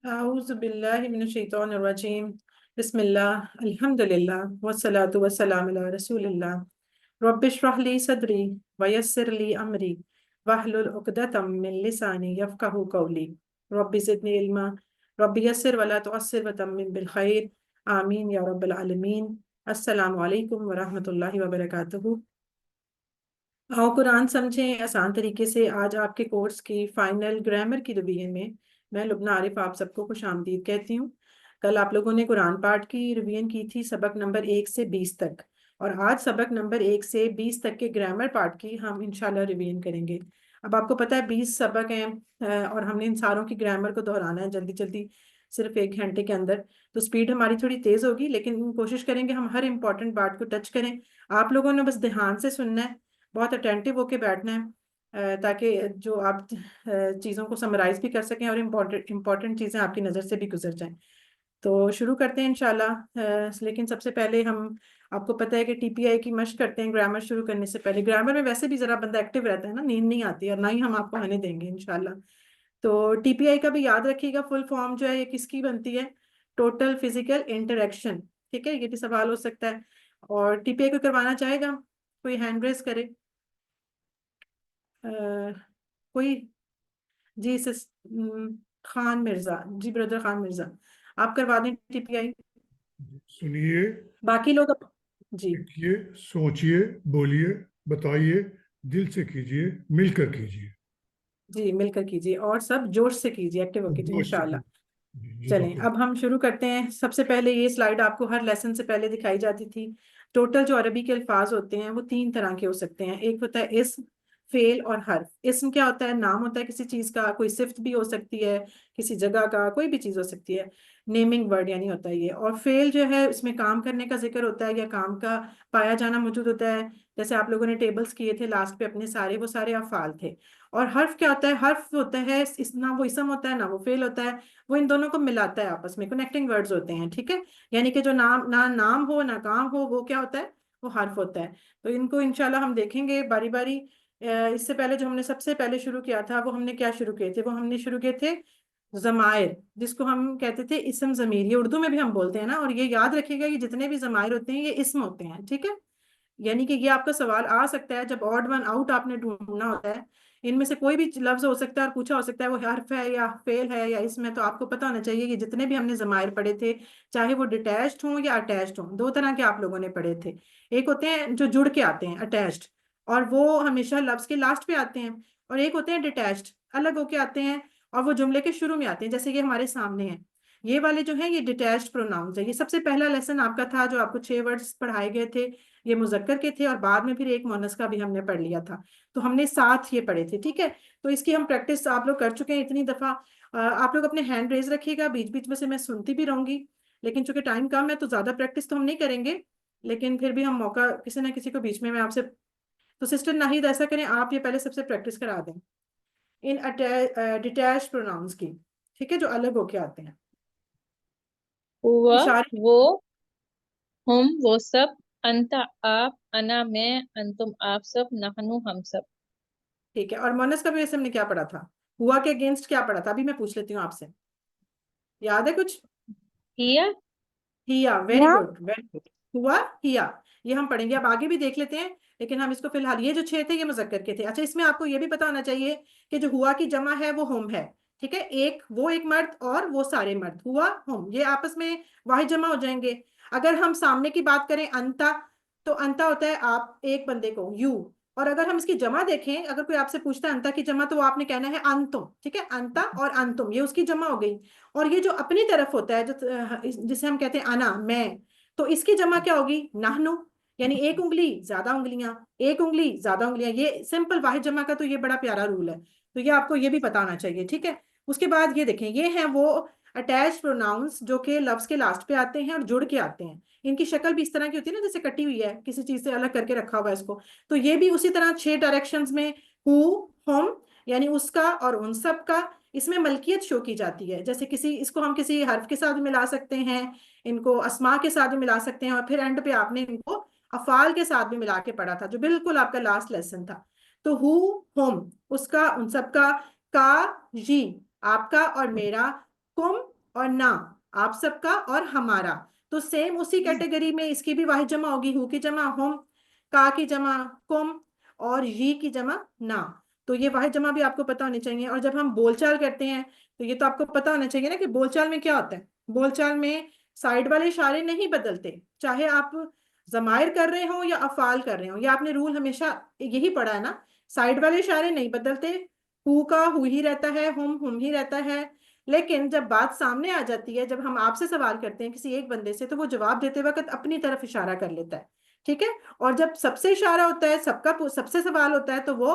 आऊज़ुबिल्लाहि मिनश्शैतानिर्रजीम। बिस्मिल्लाह अल्हम्दुलिल्लाह वस्सलातु वस्सलामु अला रसूलिल्लाह। रब्बिश्रह ली सदरी वयस्सिर ली अमरी वहलुल उक़दतम मिन लिसानी यफ़क़हू क़ौली। रब्बि ज़िदनी इल्मा रब्बि यस्सिर वला तुअस्सिर वतम्मिम बिल खैर। आमीन या रब्बल आलमीन। अस्सलामु अलैकुम व रहमतुल्लाहि व बरकातुहू। आओ कुरान समझें आसान तरीके से। आज आपके कोर्स की फाइनल ग्रामर की रिवीजन में मैं लुब्ना आरिफ आप सबको खुशामदीद कहती हूँ। कल आप लोगों ने कुरान पाठ की रिवीजन की थी सबक नंबर 1 से 20 तक, और आज सबक नंबर 1 से 20 तक के ग्रामर पार्ट की हम इंशाल्लाह रिवीजन करेंगे। अब आपको पता है 20 सबक हैं, और हमने इन सारों की ग्रामर को दोहराना है जल्दी जल्दी, सिर्फ 1 घंटे के अंदर। तो स्पीड हमारी थोड़ी तेज होगी, लेकिन कोशिश करेंगे हम हर इंपॉर्टेंट बात को टच करें। आप लोगों ने बस ध्यान से सुनना है, बहुत अटेंटिव होके बैठना है, ताकि जो आप चीज़ों को समराइज भी कर सकें और इम्पोर्टेंट चीज़ें आपकी नज़र से भी गुजर जाएं। तो शुरू करते हैं इंशाल्लाह। लेकिन सबसे पहले हम, आपको पता है कि टीपीआई की मशक करते हैं ग्रामर शुरू करने से पहले। ग्रामर में वैसे भी ज़रा बंदा एक्टिव रहता है ना, नींद नहीं आती, और ना ही हम आपको आने देंगे इंशाल्लाह। तो टीपीआई का भी याद रखिएगा, फुल फॉर्म जो है ये किसकी बनती है? Total physical interaction. ठीक है, ये भी सवाल हो सकता है। और टीपीआई को करवाना चाहेगा? कोई हैंड रेस करे। कोई? जी खान मिर्जा, जी ब्रदर खान मिर्जा, आप करवा दें टीपीआई। सुनिए, बाकी लोग जी। देखिए, सोचिए, बोलिए, बताइए, दिल से कीजिए, मिलकर कीजिए। जी मिलकर कीजिए और सब जोश से कीजिए, एक्टिव होकर कीजिए जोश से इंशाल्लाह। कीजिए। चलें अब हम शुरू करते हैं। सबसे पहले ये स्लाइड आपको हर लेसन से पहले दिखाई जाती थी। टोटल जो अरबी के अल्फाज होते हैं वो 3 तरह के हो सकते हैं। एक होता है इस्म, फेल और हर्फ। इस्म क्या होता है? नाम होता है किसी चीज का, कोई सिफ्त भी हो सकती है, किसी जगह का, कोई भी चीज हो सकती है। नेमिंग वर्ड यानी होता है ये। और फेल जो है इसमें काम करने का जिक्र होता है या काम का पाया जाना मौजूद होता है। जैसे आप लोगों ने टेबल्स किए थे लास्ट पे अपने सारे, वो सारे अफ़ाल थे। और हर्फ क्या होता है? हर्फ होता है ना वो इसम होता है ना वो फेल होता है, वो इन दोनों को मिलाता है आपस में, कनेक्टिंग वर्ड्स होते हैं। ठीक है, यानी कि जो नाम ना नाम हो ना काम हो, वो क्या होता है? वो हर्फ होता है। तो इनको इंशाल्लाह हम देखेंगे बारी बारी। इससे पहले जो हमने सबसे पहले शुरू किया था, वो हमने क्या शुरू किए थे? वो हमने शुरू किए थे जमायर, जिसको हम कहते थे इसम जमीर। ये उर्दू में भी हम बोलते हैं ना। और ये याद रखिएगा, ये जितने भी जमायर होते हैं ये इसम होते हैं। ठीक है, यानी कि ये आपका सवाल आ सकता है जब ऑड वन आउट आपने ढूंढना होता है। इनमें से कोई भी लफ्ज हो सकता है और पूछा हो सकता है वो हर्फ है या फेल है या इसमें। तो आपको पता होना चाहिए कि जितने भी हमने जमायर पढ़े थे, चाहे वो डिटैच्ड हों या अटैच्ड हों, 2 तरह के आप लोगों ने पढ़े थे। एक होते हैं जो जुड़ के आते हैं, अटैच्ड, और वो हमेशा लफ्ज के लास्ट पे आते हैं। और एक होते हैं डिटैच्ड, अलग होके आते हैं और वो जुमले के शुरू में आते हैं, जैसे ये हमारे सामने है। ये वाले जो है ये डिटैच्ड प्रोनाउंस है। ये सबसे पहला लेसन आपका था जो आपको 6 वर्ड्स पढ़ाए गए थे, ये मुजक्कर के थे, और बाद में फिर एक मुअन्नस का भी हमने पढ़ लिया था। तो हमने 7 ये पढ़े थे। ठीक है, तो इसकी हम प्रैक्टिस आप लोग कर चुके हैं इतनी दफा। आप लोग अपने हैंड रेज रखिएगा, बीच बीच में से मैं सुनती भी रहूंगी। लेकिन चूंकि टाइम कम है तो ज्यादा प्रैक्टिस तो हम नहीं करेंगे, लेकिन फिर भी हम मौका किसी ना किसी को बीच में मैं आपसे। तो सिस्टर नाहिद ऐसा करें, आप ये पहले सबसे प्रैक्टिस करा दें इन डिटैच प्रोनाउंस की। ठीक है, जो अलग होके आते हैं। हुआ, इशारे। वो, हम, वो सब, अंत, आप, अना, मैं, अंतुम, आप सब, नहनु, हम सब। ठीक है, और मोनस का भी वैसे हमने क्या पढ़ा था? हुआ के अगेंस्ट क्या पढ़ा था? अभी मैं पूछ लेती हूँ आपसे, याद है कुछ? किया। हिया, वेरी हाँ। Good very good. हुआ, हिया, ये हम पढ़ेंगे। अब आगे भी देख लेते हैं, लेकिन हम इसको फिलहाल, ये जो 6 थे ये मुजक्कर के थे। अच्छा, इसमें आपको ये भी पता होना चाहिए कि जो हुआ की जमा है वो हम है। ठीक है, एक वो एक मर्द और वो सारे मर्द, हुआ हम, ये आपस में वाहिद जमा हो जाएंगे। अगर हम सामने की बात करें अंता, तो अंता होता है आप एक बंदे को, यू। और अगर हम इसकी जमा देखें, अगर कोई आपसे पूछता है अंता की जमा, तो वो आपने कहना है अंतुम। ठीक है, अंता और अंतुम ये उसकी जमा हो गई। और ये जो अपनी तरफ होता है, जो जिसे हम कहते हैं अना, मैं, तो इसकी जमा क्या होगी? नाहनु। यानी एक उंगली ज्यादा उंगलियां, एक उंगली ज्यादा उंगलियां, ये सिंपल वाहिद जमा का तो ये बड़ा प्यारा रूल है। तो ये आपको ये भी पता होना चाहिए। ठीक है, उसके बाद ये देखें, ये हैं वो अटैच प्रोनाउंस जो कि लफ्ज के लास्ट पे आते हैं और जुड़ के आते हैं। इनकी शक्ल भी इस तरह की होती है ना, जैसे कटी हुई है, किसी चीज से अलग करके रखा हुआ है इसको। तो ये भी उसी तरह 6 डायरेक्शंस में, हु, हम, यानी उसका और उन सब का, इसमें मलकियत शो की जाती है। जैसे किसी, इसको हम किसी हर्फ के साथ भी मिला सकते हैं, इनको अस्मा के साथ भी मिला सकते हैं, और फिर एंड पे आपने इनको अफाल के साथ भी मिला के पढ़ा था, जो बिल्कुल आपका लास्ट लेसन था। तो हु, हम, उसका, उन सब का, जी, आपका और मेरा, कुम, और ना, आप सबका और हमारा। तो सेम उसी कैटेगरी में इसकी भी वाहिद जमा होगी, हु की जमा हुम, का की जमा कुम, और ये की जमा ना। तो ये वाहिद जमा भी आपको पता होनी चाहिए। और जब हम बोलचाल करते हैं तो ये तो आपको पता होना चाहिए ना कि बोलचाल में क्या होता है। बोलचाल में साइड वाले इशारे नहीं बदलते, चाहे आप जमायर कर रहे हो या अफाल कर रहे हो। ये आपने रूल हमेशा यही पढ़ा है ना, साइड वाले इशारे नहीं बदलते। हु का हु ही रहता है, हुम ही रहता है। लेकिन जब बात सामने आ जाती है, जब हम आपसे सवाल करते हैं किसी एक बंदे से, तो वो जवाब देते वक्त अपनी तरफ इशारा कर लेता है, ठीक है। और जब सबसे इशारा होता है, सबका सबसे सवाल होता है, तो वो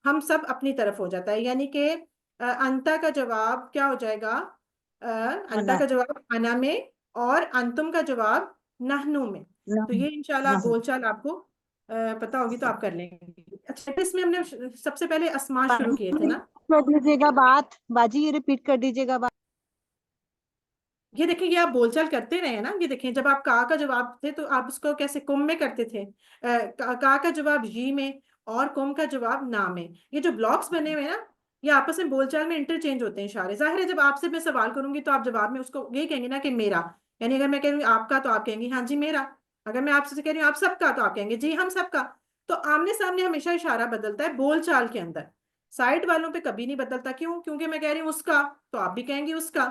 हम सब अपनी तरफ हो जाता है। यानी कि अंता का जवाब क्या हो जाएगा, अंता अना का जवाब अना में, और अंतुम का जवाब नहनु में। तो ये इंशाल्लाह नहनु। बोलचाल आपको पता होगी तो आप कर लेंगे। अच्छा, इसमें हमने सबसे पहले अस्मा शुरू किए थे ना। कर दीजिएगा बात बाजी, ये रिपीट कर दीजिएगा बात। ये देखिए, ये आप बोलचाल करते रहे हैं ना। ये देखिए, जब आप का जवाब थे तो आप उसको कैसे कुम में करते थे, का जवाब जी में, और कुम का जवाब ना में। ये जो ब्लॉक्स बने हुए हैं ना, ये आपस में बोलचाल में इंटरचेंज होते हैं इशारे। जाहिर है जब आपसे मैं सवाल करूंगी तो आप जवाब में उसको यही कहेंगे ना कि मेरा। यानी अगर मैं कह रही हूँ आपका तो आप कहेंगे हाँ जी मेरा। अगर मैं आपसे कह रही हूँ आप सबका तो आप कहेंगे जी हम सबका। तो आमने सामने हमेशा इशारा बदलता है बोलचाल के अंदर, साइड वालों पे कभी नहीं बदलता। क्यों? क्योंकि मैं कह रही हूँ उसका तो आप भी कहेंगे उसका,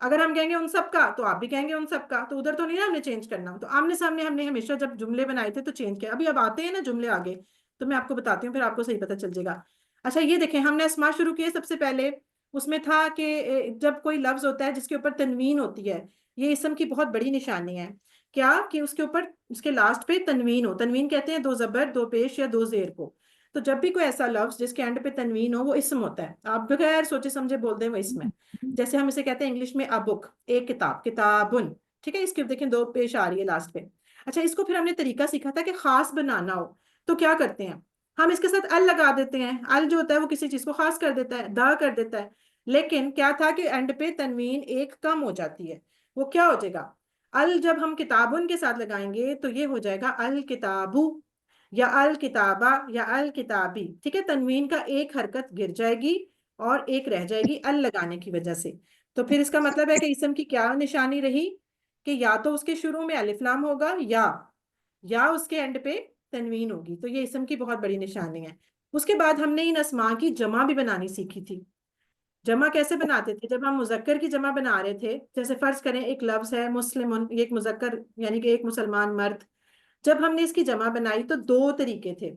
अगर हम कहेंगे उन सब का तो आप भी कहेंगे उन सब का। तो उधर तो नहीं ना हमने चेंज करना। तो आमने सामने हमने हमेशा जब जुमले बनाए थे तो चेंज किया। अभी अब आते हैं ना जुमले आगे, तो मैं आपको बताती हूँ, फिर आपको सही पता चल जाएगा। अच्छा, ये देखें, हमने अस्मा शुरू किए सबसे पहले। उसमें था कि जब कोई लफ्ज होता है जिसके ऊपर तनवीन होती है, ये इसम की बहुत बड़ी निशानी है। क्या कि उसके ऊपर, उसके लास्ट पे तनवीन हो। तनवीन कहते हैं दो जबर, दो पेश या दो जेर को। तो जब भी कोई ऐसा लफ्ज जिसके एंड पे तनवीन हो, वो इसम होता है। आप बगैर सोचे समझे बोल दें वो इसम है। जैसे हम इसे कहते हैं इंग्लिश में अ बुक, एक किताब, किताबुन, ठीक है। इसके देखें दो पेश आ रही है लास्ट पे। अच्छा, इसको फिर हमने तरीका सीखा था कि खास बनाना हो तो क्या करते हैं, हम इसके साथ अल लगा देते हैं। अल जो होता है वो किसी चीज को खास कर देता है, दा कर देता है। लेकिन क्या था कि एंड पे तनवीन एक कम हो जाती है। वो क्या हो जाएगा, अल जब हम किताबुन के साथ लगाएंगे तो ये हो जाएगा अल किताबू, या अल किताबा, या अल किताबी, ठीक है। तनवीन का एक हरकत गिर जाएगी और एक रह जाएगी अल लगाने की वजह से। तो फिर इसका मतलब है कि इसम की क्या निशानी रही, कि या तो उसके शुरू में अलिफ लाम होगा, या उसके एंड पे तनवीन होगी। तो ये इसम की बहुत बड़ी निशानी है। उसके बाद हमने इन अस्मा की जमा भी बनानी सीखी थी। जमा कैसे बनाते थे, जब हम मुजक्कर की जमा बना रहे थे, जैसे फर्ज करें एक लफ्ज है मुस्लिमुन, ये एक मुजक्कर यानी कि एक मुसलमान मर्द। जब हमने इसकी जमा बनाई तो दो तरीके थे।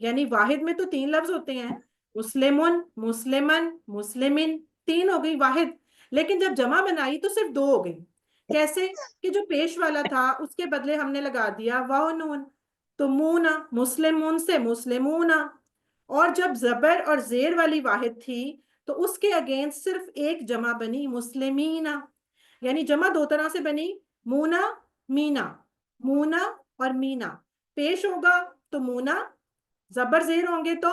यानी वाहिद में तो तीन लफ्ज होते हैं, मुस्लिमुन, मुस्लिमन, मुस्लिमिन, तीन हो गई वाहिद। लेकिन जब जमा बनाई तो सिर्फ दो हो गई। कैसे? कि जो पेश वाला था उसके बदले हमने लगा दिया वाव नून, तो मूना, मुस्लिमुन से मुस्लिमूना। और जब जबर और जेर वाली वाहिद थी तो उसके अगेंस्ट सिर्फ एक जमा बनी, मुस्लिमीना। यानी जमा दो तरह से बनी, मूना, मीना। मूना और मीना, पेश होगा तो मूना, जबर जेर होंगे तो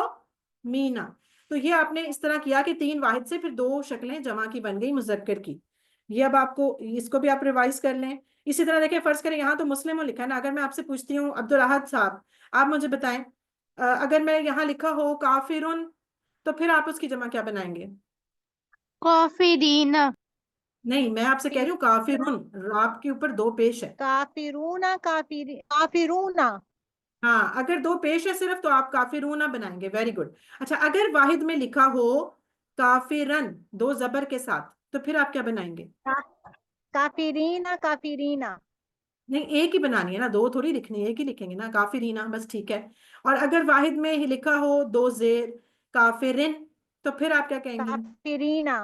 मीना। तो ये आपने इस तरह किया कि तीन वाहिद से फिर दो शक्लें जमा की बन गई मुजक्कर की। ये अब आपको, इसको भी आप रिवाइज कर लें। इसी तरह देखिए, फर्ज करें यहाँ तो मुस्लिम लिखा है ना। अगर मैं आपसे पूछती हूँ अब्दुल अहद साहब, आप मुझे बताएं, अगर मैं यहाँ लिखा हो काफिरुन, तो फिर आप उसकी जमा क्या बनाएंगे? काफिरीन। नहीं, मैं आपसे कह रही हूँ काफिरुन, राब के ऊपर दो पेश है। काफिरूना काफिरूना। हाँ, अगर दो पेश है सिर्फ तो आप काफिरूना बनाएंगे। Very good. अच्छा, अगर वाहिद में लिखा हो काफिरन दो जबर के साथ, तो फिर आप क्या बनाएंगे? काफिरीना काफिरीना। नहीं, एक ही बनानी है ना, दो थोड़ी लिखनी है, एक ही लिखेंगे ना, काफिरीना बस, ठीक है। और अगर वाहिद में ही लिखा हो दो जेर, काफिरिन, तो फिर आप क्या कहेंगी? काफिरीना।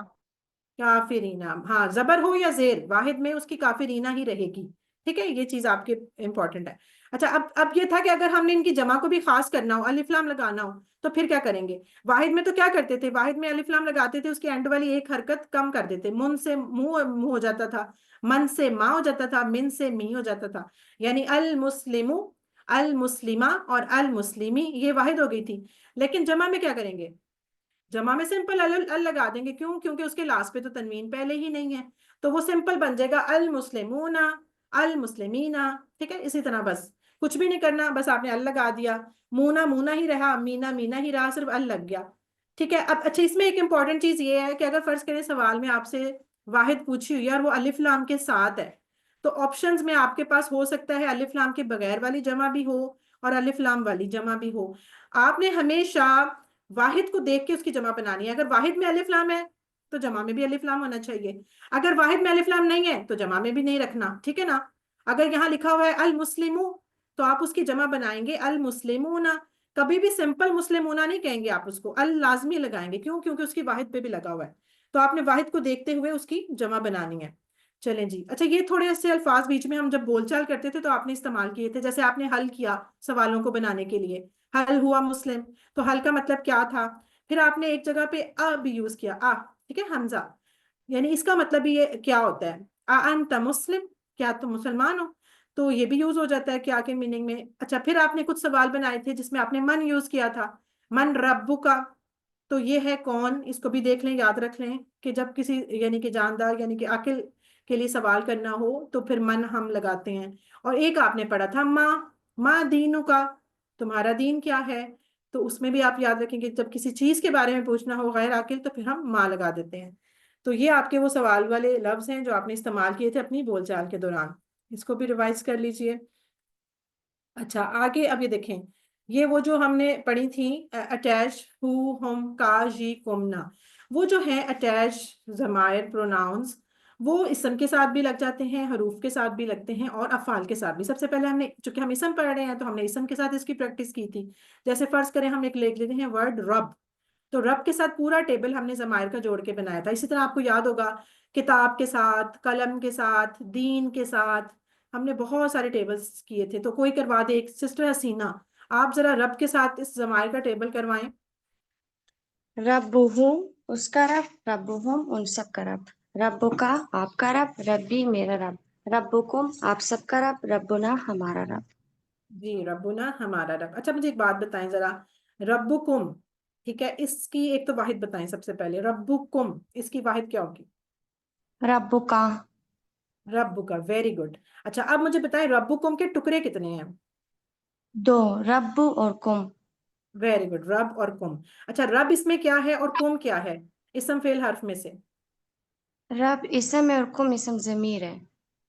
काफिरीना, हाँ, जबर हो या जेर, वाहिद में उसकी काफिरीना ही रहेगी, ठीक है। ये चीज आपके इंपॉर्टेंट है। अच्छा, अब ये था कि अगर हमने इनकी जमा को भी खास करना हो, अलिफ लाम लगाना हो, तो फिर क्या करेंगे? वाहिद में तो क्या करते थे, वाहिद में अलिफ लाम लगाते थे, उसकी एंड वाली एक हरकत कम कर देते। मुन से मुंह मुंह हो जाता था, मन से माँ हो जाता था, मिन से मी हो जाता था। यानी अल मुस्लिमु, अल मुस्लिमा और अल मुस्लिमी, ये वाहिद हो गई थी। लेकिन जमा में क्या करेंगे? जमा में सिंपल अल लगा देंगे। क्यों? क्योंकि उसके लास्ट पे तो तनवीन पहले ही नहीं है। तो वो सिंपल बन जाएगा अल मुस्लिमूना, अल मुस्लिमीना, ठीक है। इसी तरह बस कुछ भी नहीं करना, बस आपने अल लगा दिया। मूना मूना ही रहा, मीना मीना ही रहा, सिर्फ अल लग गया, ठीक है। अब अच्छा, इसमें एक इंपॉर्टेंट चीज ये है कि अगर फर्ज करें सवाल में आपसे वाहिद पूछी हुई है और वो अलिफ लाम के साथ है, तो ऑप्शंस में आपके पास हो सकता है अलिफ लाम के बगैर वाली जमा भी हो और अलिफ लाम वाली जमा भी हो। आपने हमेशा वाहिद को देख के उसकी जमा बनानी है। अगर वाहिद में अलिफ लाम है तो जमा में भी अलिफ लाम होना चाहिए, अगर वाहिद में अलिफ लाम नहीं है तो जमा में भी नहीं रखना, ठीक है ना। अगर यहाँ लिखा हुआ है अल मुस्लिमू तो आप उसकी जमा बनाएंगे अल मुस्लिमूना। कभी भी सिंपल मुस्लिमूना नहीं कहेंगे आप उसको, अल लाजमी लगाएंगे, क्यों? क्योंकि उसकी वाहिद पे भी लगा हुआ है, तो आपने वाहिद को देखते हुए उसकी जमा बनानी है। चलें जी, अच्छा ये थोड़े ऐसे अल्फाज बीच में हम जब बोलचाल करते थे तो आपने इस्तेमाल किए थे, जैसे आपने हल किया सवालों को बनाने के लिए, हल हुआ मुस्लिम, तो हल का मतलब क्या था। फिर आपने एक जगह पे अ भी यूज किया, आ, ठीक है, हमजा, यानी इसका मतलब ये क्या होता है, आ अंत मुस्लिम, क्या तुम मुसलमान हो, तो ये भी यूज हो जाता है क्या के मीनिंग में। अच्छा, फिर आपने कुछ सवाल बनाए थे जिसमें आपने मन यूज किया था, मन रब्बु का, तो ये है कौन, इसको भी देख लें, याद रख लें कि जब किसी यानी कि जानदार यानी कि अकिल के लिए सवाल करना हो तो फिर मन हम लगाते हैं। और एक आपने पढ़ा था माँ, माँ दीनु का, तुम्हारा दीन क्या है, तो उसमें भी आप याद रखेंगे जब किसी चीज के बारे में पूछना हो गैर अकिल तो फिर हम माँ लगा देते हैं। तो ये आपके वो सवाल वाले लफ्ज हैं जो आपने इस्तेमाल किए थे अपनी बोलचाल के दौरान, इसको भी रिवाइज कर लीजिए। अच्छा आगे अब ये देखें, ये वो जो हमने पढ़ी थी अटैच, हु, हम, का, जी, कुमना, वो जो है अटैच जमायर प्रोनाउंस, वो इसम के साथ भी लग जाते हैं, हरूफ के साथ भी लगते हैं और अफ़ाल के साथ भी। सबसे पहले हमने, चूंकि हम इसम पढ़ रहे हैं तो हमने इसम के साथ इसकी प्रैक्टिस की थी। जैसे फर्ज करें हम एक लिख लेते हैं वर्ड रब, तो रब के साथ पूरा टेबल हमने जमायर का जोड़ के बनाया था। इसी तरह आपको याद होगा किताब के साथ, कलम के साथ, दीन के साथ, हमने बहुत सारे टेबल्स किए थे। तो कोई करवा दे, एक सिस्टर हसीना, आप जरा रब के साथ इस जमायर का टेबल करवाएं। रब्बुहुम उसका रब, रब्बुहुम उन सब का रब, रब्बुका आपका रब, रब्बी मेरा रब, रब्बुकुम आप सबका रब, रब्बुना हमारा रब। जी, रब्बुना हमारा रब। अच्छा मुझे एक बात बताएं जरा, रब्बुकुम, ठीक है, इसकी एक तो वाहिद बताएं सबसे पहले, रब्बुकुम इसकी वाहिद क्या होगी? रब्बुका रब्बुका, वेरी गुड। अच्छा अब मुझे बताएं रब्बुकुम के टुकड़े कितने हैं? दो, रब्बु और कुम। वेरी गुड, रब और कुम। अच्छा रब इसमें क्या है और कुम क्या है, इसम फेल हर्फ में से? रब इसम है और कुम इसम जमीर है।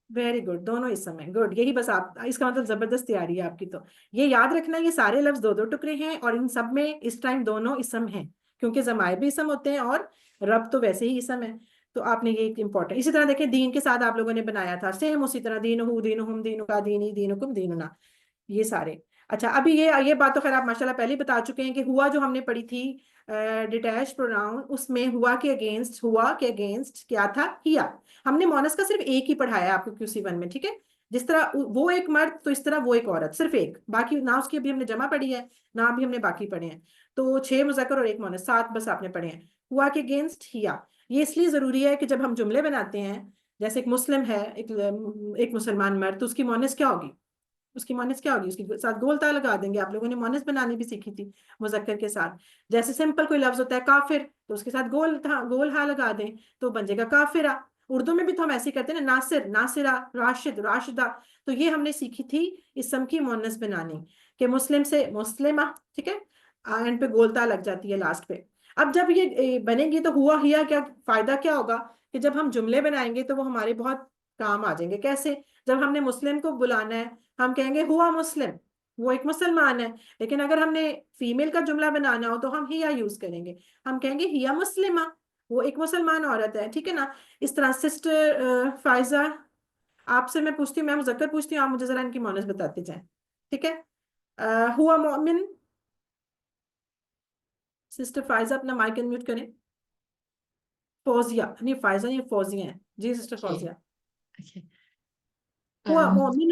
वेरी गुड, दोनों इसम है, गुड, यही बस आप, इसका मतलब जबरदस्त तैयारी है आपकी। तो ये याद रखना, ये सारे लफ्ज दो दो टुकड़े हैं और इन सब में इस टाइम दोनों इसम हैं, क्योंकि जमाए भी इसम होते हैं और रब तो वैसे ही इसम है। तो आपने ये एक इंपॉर्टेंट, इसी तरह देखें दीन के साथ आप लोगों ने बनाया था सेम उसी तरह, दीन हु, दीन हम, दीन का, दीनी, दीनुकुम, दीनुना, ये सारे। अच्छा अभी ये बात तो खैर आप माशाल्लाह पहले ही बता चुके हैं कि हुआ जो हमने पढ़ी थी डिटैच प्रोनाउन, उसमें हुआ के अगेंस्ट क्या था, हिया। हमने मोनस का सिर्फ एक ही पढ़ाया आपको QC1 में, ठीक है, जिस तरह वो एक मर्द तो इस तरह वो एक औरत, सिर्फ एक, बाकी ना उसकी अभी हमने जमा पढ़ी है ना अभी हमने बाकी पढ़े हैं। तो 6 मुज़क्कर और 1 मोनस, 7 बस आपने पढ़े हैं। हुआ के अगेंस्ट हिया, ये इसलिए जरूरी है कि जब हम जुमले बनाते हैं, जैसे एक मुस्लिम है, एक मुसलमान मर्द, तो उसकी मोनस क्या होगी, उसकी मोनस क्या होगी, उसके साथ गोल ता लगा देंगे। आप लोगों ने मोनस बनानी भी सीखी थी मुजक्कर के साथ। जैसे सिंपल कोई लफ्ज होता है काफिर, तो उसके साथ गोल हा लगा दें तो बन जाएगा काफिरा। उर्दू में भी तो हम ऐसे ही करते हैं ना, नासिर, नासिरा, राशिद, राशिदा। तो ये हमने सीखी थी इसम की मोनस बनानी, कि मुस्लिम से मुस्लिमा, ठीक है, एंड पे गोलता लग जाती है लास्ट पे। अब जब ये बनेगी तो हुआ हिया, क्या फायदा क्या होगा कि जब हम जुमले बनाएंगे तो वो हमारे बहुत काम आ जाएंगे। कैसे? जब हमने मुस्लिम को बुलाना है हम कहेंगे हुआ मुस्लिम, वो एक मुसलमान है। लेकिन अगर हमने फीमेल का जुमला बनाना हो तो हम हिया यूज करेंगे, हम कहेंगे हिया मुस्लिमा, वो एक मुसलमान औरत है, ठीक है ना। इस तरह सिस्टर फायजा, आपसे मैं पूछती हूँ, मैं मुजक्कर पूछती हूँ, आप मुझे जरा इनकी मोनस बताते जाएं, ठीक है। हुआ मोमिन, सिस्टर फायजा अपना माइक अनम्यूट करें। फौजिया, नहीं फायजा नहीं, फौजिया है जी, सिस्टर Okay. फौजिया। Okay. हुआ मोमिन,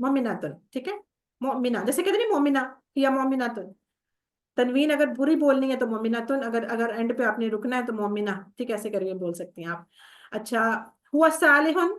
मोमिनातुन, ठीक है, मोमिना, जैसे कहते नहीं मोमिना, या मोमिनातुन, तनवीन अगर पूरी बोलनी है तो मोमिनातुन, अगर अगर एंड पे आपने रुकना है तो मोमिना, ठीक, ऐसे करके बोल सकती हैं आप। अच्छा, हुआ सालिहुन,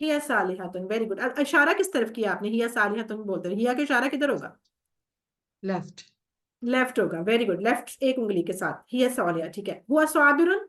हिया सालिहतुन, वेरी गुड। इशारा किस तरफ किया आपने, हिया सालिहतुन बोलते, हिया का इशारा किधर होगा? left. लेफ्ट होगा, वेरी गुड, लेफ्ट एक उंगली के साथ, हिया सालिया, ठीक है। हुआ साबिरुन,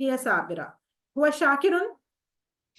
हिया साबिरा। हुआ शाकिरुन,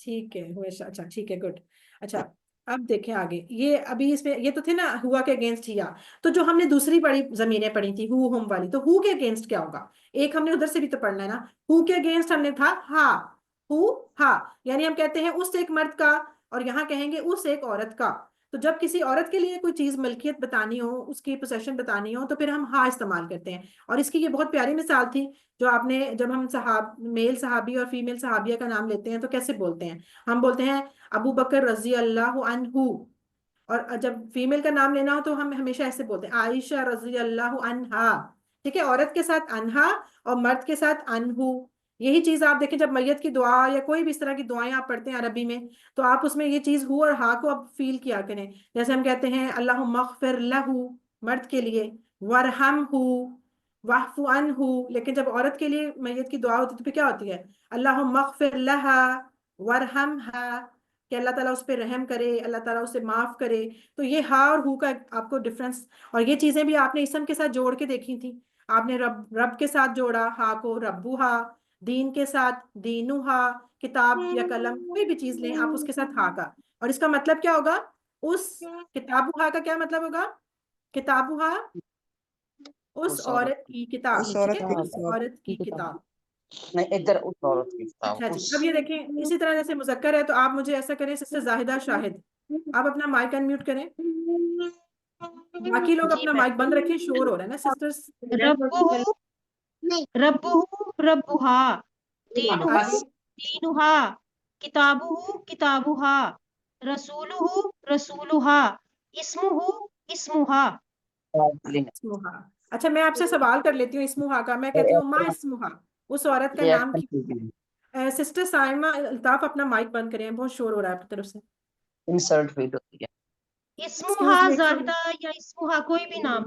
ठीक है, अच्छा ठीक है, गुड। अच्छा अब देखें आगे, ये अभी इसमें ये तो थे ना हुआ के अगेंस्ट हिया, तो जो हमने दूसरी बड़ी जमीनें पढ़ी थी हु हुम वाली, तो हु के अगेंस्ट क्या होगा? एक हमने उधर से भी तो पढ़ना है ना, हु के अगेंस्ट हमने था हा, हु हा, यानी हम कहते हैं उस एक मर्द का, और यहाँ कहेंगे उस एक औरत का। तो जब किसी औरत के लिए कोई चीज मलकियत बतानी हो, उसकी पोसेशन बतानी हो, तो फिर हम हा इस्तेमाल करते हैं। और इसकी ये बहुत प्यारी मिसाल थी, जो आपने, जब हम मेल सहाबी और फीमेल सहाबिया का नाम लेते हैं तो कैसे बोलते हैं? हम बोलते हैं अबू बकर रजी अल्लाह अन्हु, और जब फीमेल का नाम लेना हो तो हम हमेशा ऐसे बोलते हैं आयशा रजी अल्लाह अन्हा। ठीक है, औरत के साथ अनहा और मर्द के साथ अनहु। यही चीज आप देखें जब मैयत की दुआ या कोई भी इस तरह की दुआएं आप पढ़ते हैं अरबी में, तो आप उसमें ये चीज हु और हा को आप फील किया करें। जैसे हम कहते हैं अल्लाह मगफिर लहू मर्द के लिए, वरहमहू वाफु अन्हु, लेकिन जब औरत के लिए मैयत की दुआ होती है तो फिर क्या होती है? अल्लाह मगफिर लहा वरहमहा, कि अल्लाह ताला उस पर रहम करे, अल्लाह ताला उसे माफ करे। तो ये हा और हु का आपको डिफरेंस, और ये चीजें भी आपने इसम के साथ जोड़ के देखी थी। आपने रब रब के साथ जोड़ा हा को, रब्बू हा, दीन के साथ दीनू हा, किताब या कलम कोई भी चीज लें आप उसके साथ हा का, और इसका मतलब क्या होगा? उस किताबु हा का क्या मतलब होगा? किताबु हा उस औरत की किताब, उस ठीक औरत है, की उस किताब औरत की किताब। नहीं, इधर उस औरत की किताब अच्छा जी, उस अब ये देखें इसी तरह जैसे मुजक्कर है तो आप मुझे ऐसा करें, सिस्टर जाहिदा शाहिद, आप अपना माइक अनम्यूट करें। बाकी लोग जी अपना मैं, माइक बंद रखें, शोर हो रहा है ना सिस्टर्स। रब्बुहु रब्बुहु रब्बुहा, दीनुहु आगे दीनुहा, किताबुहु किताबुहा, रसूलुहु रसूलुहा, इस्मुहु इस्मुहा। इस्मुहा। अच्छा, मैं आपसे सवाल कर लेती हूँ इस्मुहा का, मैं कहती हूँ मा इस्मुहा, उस औरत का नाम की। सिस्टर साइमा अल्ताफ अपना माइक बंद करें, बहुत शोर हो रहा है आपकी तरफ से। इंसल्ट फील होती है। इस्मुहा एक्सक्यूज मी, जाहिदा या इस्मुहा कोई भी नाम।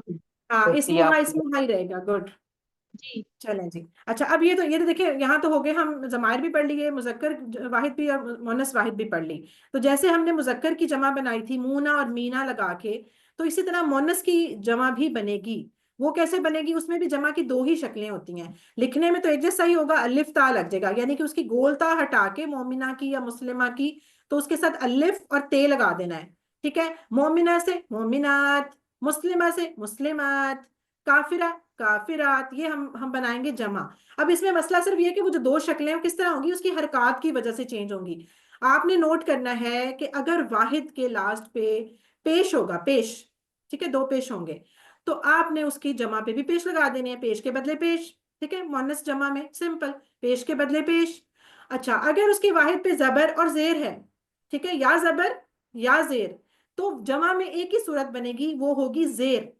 हाँ होती है इस्मुहा, आप इस्मुहा ही रहेगा, गुड। जी चलें जी। अच्छा, अब ये तो देखिए यहाँ तो हो गए, हम जमायर भी पढ़ लिए, मुजक्कर वाहिद भी और मुअन्नस वाहिद भी पढ़ ली। तो जैसे हमने मुजक्कर की जमा बनाई थी मूना और मीना लगा के, तो इसी तरह मुअन्नस की जमा भी बनेगी। वो कैसे बनेगी? उसमें भी जमा की दो ही शक्लें होती हैं। लिखने में तो एक जैसा ही होगा, अलिफ ता लग जाएगा, यानी कि उसकी गोलता हटा के मोमिना की या मुस्लिमा की, तो उसके साथ अलिफ और ते लगा देना है। ठीक है, मोमिना से मोमिनात, मुस्लिमा से मुस्लिमात, काफिरा काफिरात, ये हम बनाएंगे जमा। अब इसमें मसला सिर्फ ये कि वो जो दो शक्लें हैं वो किस तरह होंगी, उसकी हरकत की वजह से चेंज होंगी। आपने नोट करना है कि अगर वाहिद के लास्ट पे पेश होगा, पेश, ठीक है, दो पेश होंगे, तो आपने उसकी जमा पे भी पेश लगा देने हैं, पेश के बदले पेश। ठीक है, मुअन्नस जमा में सिंपल, पेश के बदले पेश। अच्छा, अगर उसकी वाहिद पे जबर और जेर है, ठीक है, या जबर या जेर, तो जमा में एक ही सूरत बनेगी, वो होगी जेर।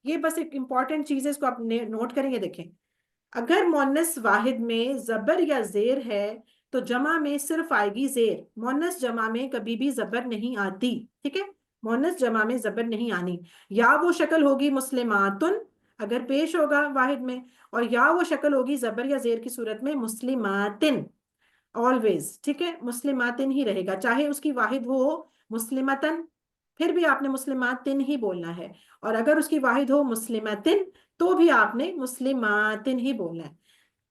ये बस एक इंपॉर्टेंट चीज है, इसको आप नोट करेंगे। देखें, अगर मुअन्नस वाहिद में जबर या जेर है तो जमा में सिर्फ आएगी जेर, मुअन्नस जमा में कभी भी जबर नहीं आती। ठीक है, मुअन्नस जमा में जबर नहीं आनी। या वो शक्ल होगी मुस्लिमातुन अगर पेश होगा वाहिद में, और या वो शक्ल होगी जबर या जेर की सूरत में मुस्लिमातिन, ऑलवेज। ठीक है, मुस्लिमातिन ही रहेगा, चाहे उसकी वाहिद हो मुस्लिमतन, फिर भी आपने मुस्लिमातिन ही बोलना है। और अगर उसकी वाहिद हो मुस्लिमतिन, तो भी आपने मुस्लिमातिन ही बोलना है।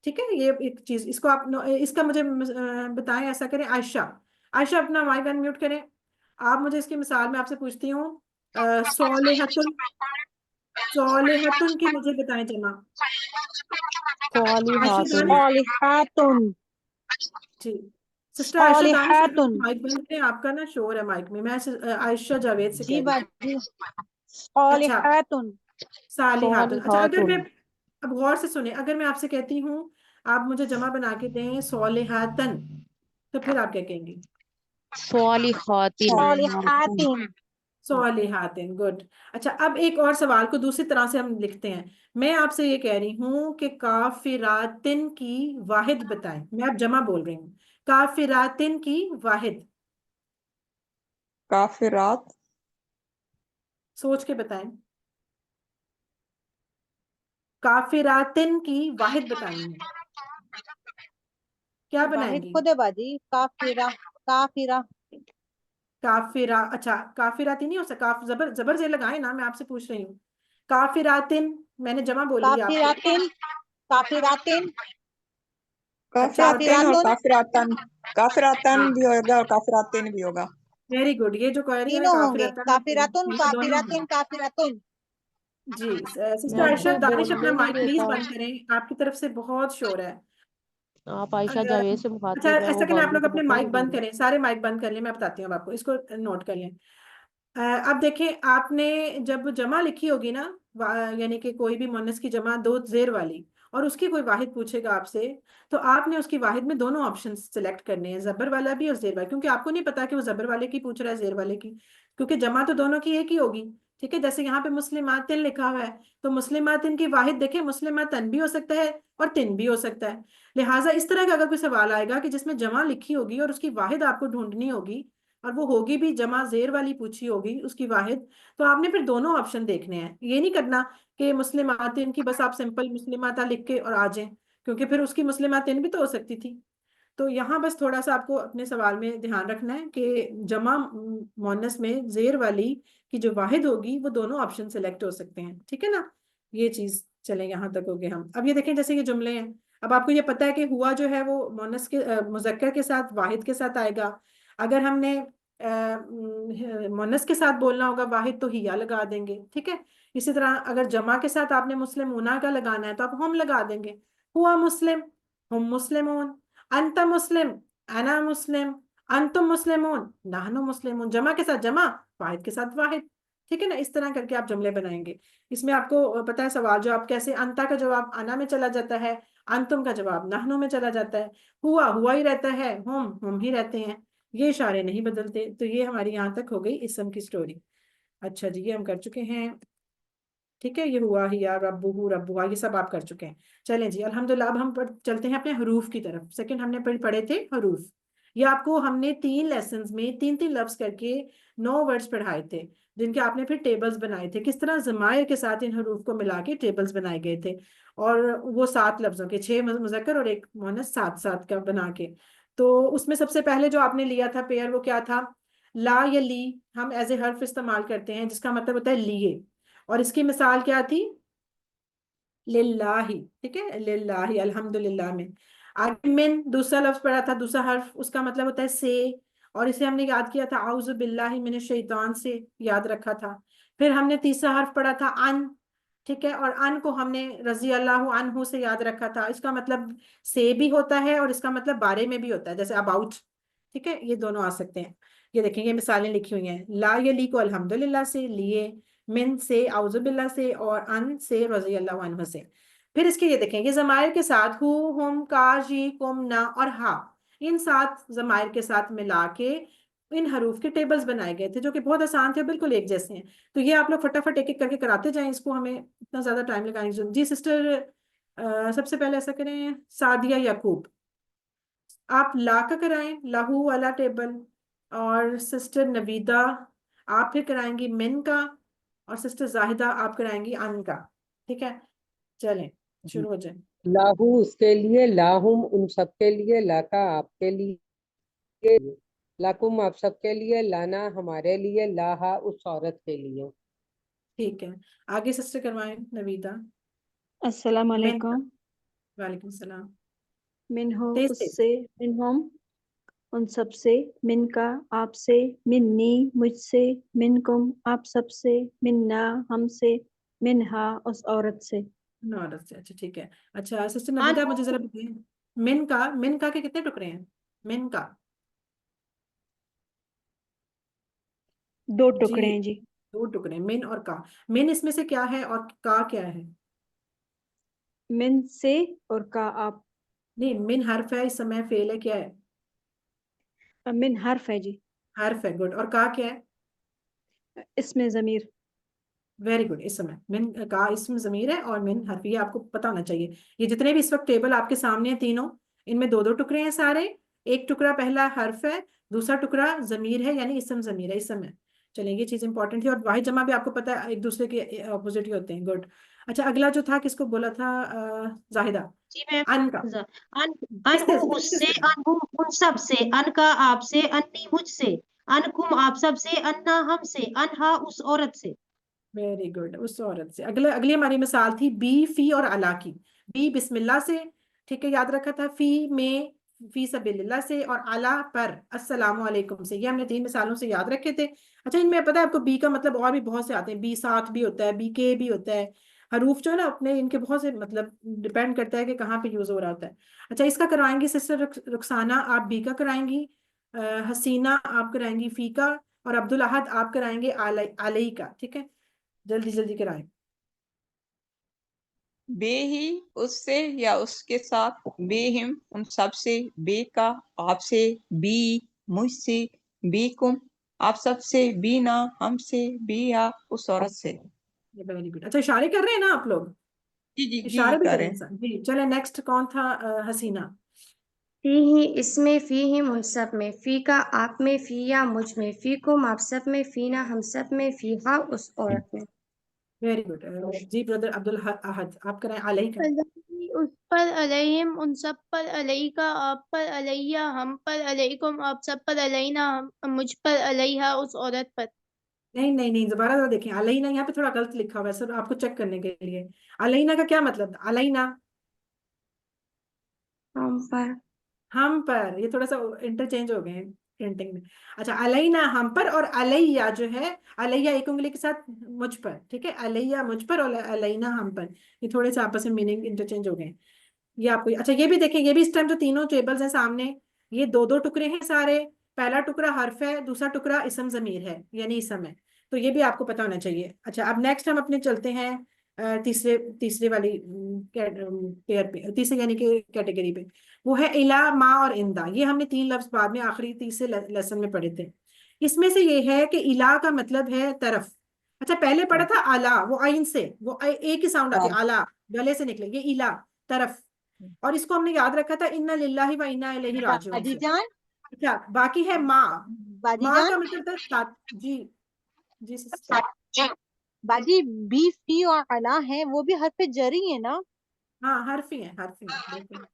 ठीक है, ये एक चीज, इसको आप इसका मुझे बताएं, ऐसा करें। आयशा, आयशा अपना माइक अनम्यूट करें। आप मुझे इसकी मिसाल में आपसे पूछती हूँ, सोलेहतुन, सोलेहतुन की मुझे बताएं जमा। आयशा सालिहातुन दानिश, सालिहातुन जी। सिस्टर आयशा दानिश, आप सालिहातुन माइक बंद करें, आपका ना शोर है माइक में। मैं आयशा जावेद से जी कह रही थी। बाजी अच्छा, सालिहातुन सालिहातुन। अच्छा, अगर मैं, सालिहातुन अब गौर से सुने, अगर मैं आपसे कहती हूँ आप मुझे जमा बना के दें सोलिहातन, तो फिर आप क्या कहेंगी? सालिहातिन सालिहातिन सोलिहातिन, गुड। अच्छा, अब एक और सवाल को दूसरी तरह से हम लिखते हैं। मैं आपसे ये कह रही हूँ कि काफिरातिन की वाहिद बताएं। मैं अब जमा बोल रही हूँ, काफिरातिन की वाहिद काफिरात सोच के बताएं। काफिरातिन की वाहिद बतानी है, क्या वाहिद बनाएंगी? खुद है बाजी काफिरा काफिरा काफिरा, अच्छा काफिराती नहीं हो सकता, जबर जबर जे लगाए ना, मैं आपसे पूछ रही हूँ। काफिरातिन मैंने जमा बोली आपसे। काफिरातिन काफिरातिन अच्छा, और काफिरातिन और काफिरातुन काफिरातन, काफिरातन हाँ भी होगा और काफिरातिन भी होगा। Very good. ये जो क्वेरी है तीनों होंगे, काफिरतन, काफिरातुन, ये दोनों काफिरातिन, हैं। काफिरातुन। जी सिस्टर मैम आयशा तो दानिश बोल अपना नहीं माइक प्लीज देता। बंद करें, आपकी तरफ से बहुत शोर है। आप आयशा अगर जावेद से अच्छा मुखातिब है, ऐसा वो करें, आप बंद लोग तो अपने बोलने माइक नहीं दे बंद रही। करें, सारे माइक बंद कर लें, मैं बताती हूँ अब आपको, इसको नोट कर लें। अब देखें, आपने जब जमा लिखी होगी ना, यानी कि कोई भी मुअन्नस की जमा दो जेर वाली, और उसकी कोई वाहिद पूछेगा आपसे, तो आपने उसकी वाहिद में दोनों ऑप्शन सेलेक्ट करने हैं, जबर वाला भी और जेर वाला, क्योंकि आपको नहीं पता कि वो जबर वाले की पूछ रहा है जेर वाले की, क्योंकि जमा तो दोनों की एक ही होगी। ठीक है, जैसे यहाँ पे मुस्लिमातिन लिखा हुआ है, तो मुस्लिमातिन की वाहिद देखें, मुस्लिमातन भी हो सकता है और तिन भी हो सकता है। लिहाजा इस तरह का अगर कोई सवाल आएगा कि जिसमें जमा लिखी होगी और उसकी वाहिद आपको ढूंढनी होगी, और वो होगी भी जमा जेर वाली पूछी होगी उसकी वाहिद, तो आपने फिर दोनों ऑप्शन देखने हैं। ये नहीं करना कि मुस्लिमातिन की बस आप सिंपल मुस्लिमाता लिख के और आ जाएं, क्योंकि फिर उसकी मुस्लिमातिन भी तो हो सकती थी। तो यहाँ बस थोड़ा सा आपको अपने सवाल में ध्यान रखना है कि जमा मुअन्नस में जेर वाली की जो वाहिद होगी वो दोनों ऑप्शन सेलेक्ट हो सकते हैं। ठीक है ना, ये चीज चले, यहाँ तक हो गए हम। अब ये देखें, जैसे ये जुमले हैं, अब आपको ये पता है कि हुआ जो है वो मुअन्नस के मुज़क्कर के साथ वाहिद के साथ आएगा। अगर हमने मुअन्नस के साथ बोलना होगा वाहिद, तो हिया लगा देंगे। ठीक है, इसी तरह अगर जमा के साथ आपने मुस्लिमूना का लगाना है तो आप हम लगा देंगे। हुआ मुस्लिम, हम मुस्लिमून, अंत मुस्लिम, अना मुस्लिम, अंतुम मुस्लिमून, नहनु मुस्लिमून। जमा के साथ जमा, वाहिद के साथ वाहिद। ठीक है ना, इस तरह करके आप जुमले बनाएंगे। इसमें आपको पता है सवाल जवाब कैसे, अंता का जवाब अना में चला जाता है, अंतुम का जवाब नहनु में चला जाता है, हुआ हुआ ही रहता है, हम ही रहते हैं, ये इशारे नहीं बदलते। तो ये हमारी यहाँ तक हो गई इस्म की स्टोरी। अच्छा जी, ये हम कर चुके हैं। ठीक है, ये हुआ ही या रब्बुहु रब्बुहा, ये सब आप कर चुके हैं। चलें जी, अल्हम्दुलिल्लाह। अब हम चलते हैं अपने हरूफ की तरफ। सेकंड हमने पढ़े थे हरूफ। ये आपको हमने 3 लेसन्स में 3-3 लफ्ज करके 9 वर्ड्स पढ़ाए थे, जिनके आपने फिर टेबल्स बनाए थे, किस तरह ज़मायर के साथ इन हरूफ को मिला के टेबल्स बनाए गए थे। और वो 7 लफ्जों के, 6 मुज़क्कर और 1 मुअन्नस, 7-7 का बना के। तो उसमें सबसे पहले जो आपने लिया था पेयर, वो क्या था? ला या ली हम एज ए हर्फ इस्तेमाल करते हैं, जिसका मतलब होता है लिए, और इसकी मिसाल क्या थी? लिल्लाही। ठीक है, लिल्लाही, अल्हम्दुलिल्लाह में। आगे मिन दूसरा लफ्ज पढ़ा था, दूसरा हर्फ, उसका मतलब होता है से, और इसे हमने याद किया था आउज़ु बिल्लाहि मिनश शैतान से, याद रखा था। फिर हमने तीसरा हर्फ पढ़ा था अन। ठीक है, और अन को हमने रजी अल्लाह अन्हु से याद रखा था, इसका मतलब से भी होता है और इसका मतलब बारे में भी होता है, जैसे अबाउट। ठीक है, ये दोनों आ सकते हैं। ये देखें, ये मिसालें लिखी हुई हैं। ला या ली को अल्हम्दुलिल्लाह से लिए, मिन से आउजुबिल्ला से, और अन से रजी अल्लाह अन्हु से। फिर इसके ये देखें, ये जमायर के साथ हु, हुम, का, जी, कुम, ना और हा, इन 7 जमायर के साथ मिला के इन हरूफ के टेबल्स बनाए गए थे, जो कि बहुत आसान थे, बिल्कुल एक जैसे हैं। तो ये आप लोग फटाफट एक एक करके कराते जाएं, इसको हमें इतना ज्यादा टाइम लगाने की जरूरत। जी सिस्टर, सबसे पहले ऐसा करें, सादिया याकूब, आप ला का कराएं, लाहू वाला टेबल, और सिस्टर नवीदा आप फिर कराएंगी मिन का, और सिस्टर जाहिदा आप कराएंगी अन का। ठीक है, चलें शुरू हो जाए। लाहू उसके लिए, लाहुम उन सबके लिए, लाका आपके लिए, लाकुम आप सबके लिए, लाना हमारे लिए, लाहा उस औरत के लिए। ठीक है, आगे सिस्टर करवाएं नवीदा। अस्सलाम मिन का, वालेकुम। वालेकुम सलाम। मिनहो तेज तेज। उससे, मिनहुम उन सबसे, मिनका आपसे, मिन्नी मुझसे, मिनकुम आप सबसे, मिन्ना हमसे, मिनहा उस औरत से। औरत से, अच्छा ठीक है। अच्छा सिस्टर नवीदा, मुझे जरा बताएं, मिन का के कितने टुकड़े हैं? मिन का 2 जी, टुकड़े हैं जी। 2 टुकड़े, मिन और का। मिन इसमें से क्या है और का क्या है? मिन से और का आप। नहीं, मिन हर्फ है, इस समय फेल है, क्या है? मिन हर्फ है जी, हर्फ है, गुड। और का क्या है? इसमें जमीर। Very good. इस समय मिन का इसमें जमीर है और मिन हर्फ, ये आपको पता होना चाहिए। ये जितने भी इस वक्त टेबल आपके सामने हैं तीनों, इनमें 2-2 टुकड़े हैं सारे। एक टुकड़ा पहला हर्फ है, दूसरा टुकड़ा जमीर है, यानी इसम जमीर है इस समय। चलेंगे, ये चीज इंपॉर्टेंट है। और वाहिद जमा भी आपको पता है एक दूसरे के अपोजिट ही होते हैं, गुड। अच्छा, अगला जो था किसको बोला था? जाहिदा, जी मैम। अन का। अन तेज अनहु तेज, तेज उससे, तेज करें। अनहुम उन सब से, अन का आपसे, अन्नी मुझसे, अनकुम आप सब से, अन्ना हमसे, अनहा उस औरत से। वेरी गुड, उस औरत से। अगली हमारी मिसाल थी बी, फी और अला की। बी बिस्मिल्लाह से, ठीक है, याद रखा था। फी में फी सबीलिल्लाह से, और अला पर अस्सलामु अलैकुम से। ये हमने 3 मिसालों से याद रखे थे। अच्छा, इनमें पता है आपको बी का मतलब और भी बहुत से आते हैं, बी साथ भी होता है, बी के भी होता है। हरूफ जो है ना अपने, इनके बहुत से मतलब डिपेंड करता है कि कहाँ पे यूज हो रहा होता है। अच्छा, इसका करवाएंगी सिस्टर रुखसाना, आप बी का कराएंगी, हसीना आप कराएंगी फी का, और अब्दुल अहद आप कराएंगे अलई का। ठीक है, जल्दी जल्दी कराएं। बे ही उससे या उसके साथ, बे हिम उन सब से, बे का आपसे, बी मुझसे, बी कुम आप सब से, बी ना हमसे, बी या उस औरत से। ये वेरी गुड। अच्छा, इशारे कर रहे हैं ना आप लोग? जी जी जी इशारे भी करें करें। इंसान जी। चले नेक्स्ट कौन था? हसीना। फी ही इसमें, फी हिम उन सब में, फी का आप में, फी या मुझ में, फी कुम आप सब में, फी ना हम सब में, फी हा उस औरत में। वेरी गुड जी। ब्रदर अब्दुल अहद आप कराएं अलई का। अलैहि उस पर, अलैहिम उन सब पर, अलई का आप पर, अलैया हम पर, अलैकुम आप सब पर, अलैना मुझ पर, अलैहा उस औरत पर। नहीं नहीं नहीं, दोबारा जरा देखें। अलईना यहाँ पे थोड़ा गलत लिखा हुआ है सर, आपको चेक करने के लिए। अलईना का क्या मतलब? अलईना हम पर। हम पर, ये थोड़ा सा इंटरचेंज हो गए हैं प्रिंटिंग में। अच्छा, अलईना हम पर, और अलैया जो है, अलैया एक उंगली के साथ मुझ पर। ठीक है, अलैया मुझ पर और अलईना हम पर, ये थोड़े से आपस में मीनिंग इंटरचेंज हो गए हैं। ये आपको अच्छा, ये भी देखें, ये भी इस टाइम जो तीनों टेबल्स हैं सामने, ये दो दो टुकड़े हैं सारे। पहला टुकड़ा हर्फ है, दूसरा टुकड़ा इसम जमीर है, यानी इसम है। तो ये भी आपको पता होना चाहिए। अच्छा, अब नेक्स्ट हम अपने चलते हैं तीसरे तीसरे वाली पेयर पे, तीसरे यानी कि कैटेगरी पे। वो है इला, मा और इंदा। ये हमने 3 लफ्ज बाद में आखिरी तीसरे लेसन में पढ़े थे। इसमें से ये है कि इला का मतलब है तरफ। अच्छा, पहले पढ़ा था आला, वो आइन से, वो एक ही साउंड आती है, आला गले से निकले, ये इला तरफ। और इसको हमने याद रखा था इन्ना लिल्लाहि व इन्ना इलैहि राजिऊन बाजी से। जान, अच्छा, बाकी है माँ। बाजी माँ का जान, मतलब था साथ। जी जी सिस्टर। बाजी बी फी और अला है, वो भी हरफ जरी है ना? हाँ, हर्फ ही है, हर्फ ही है, बिल्कुल।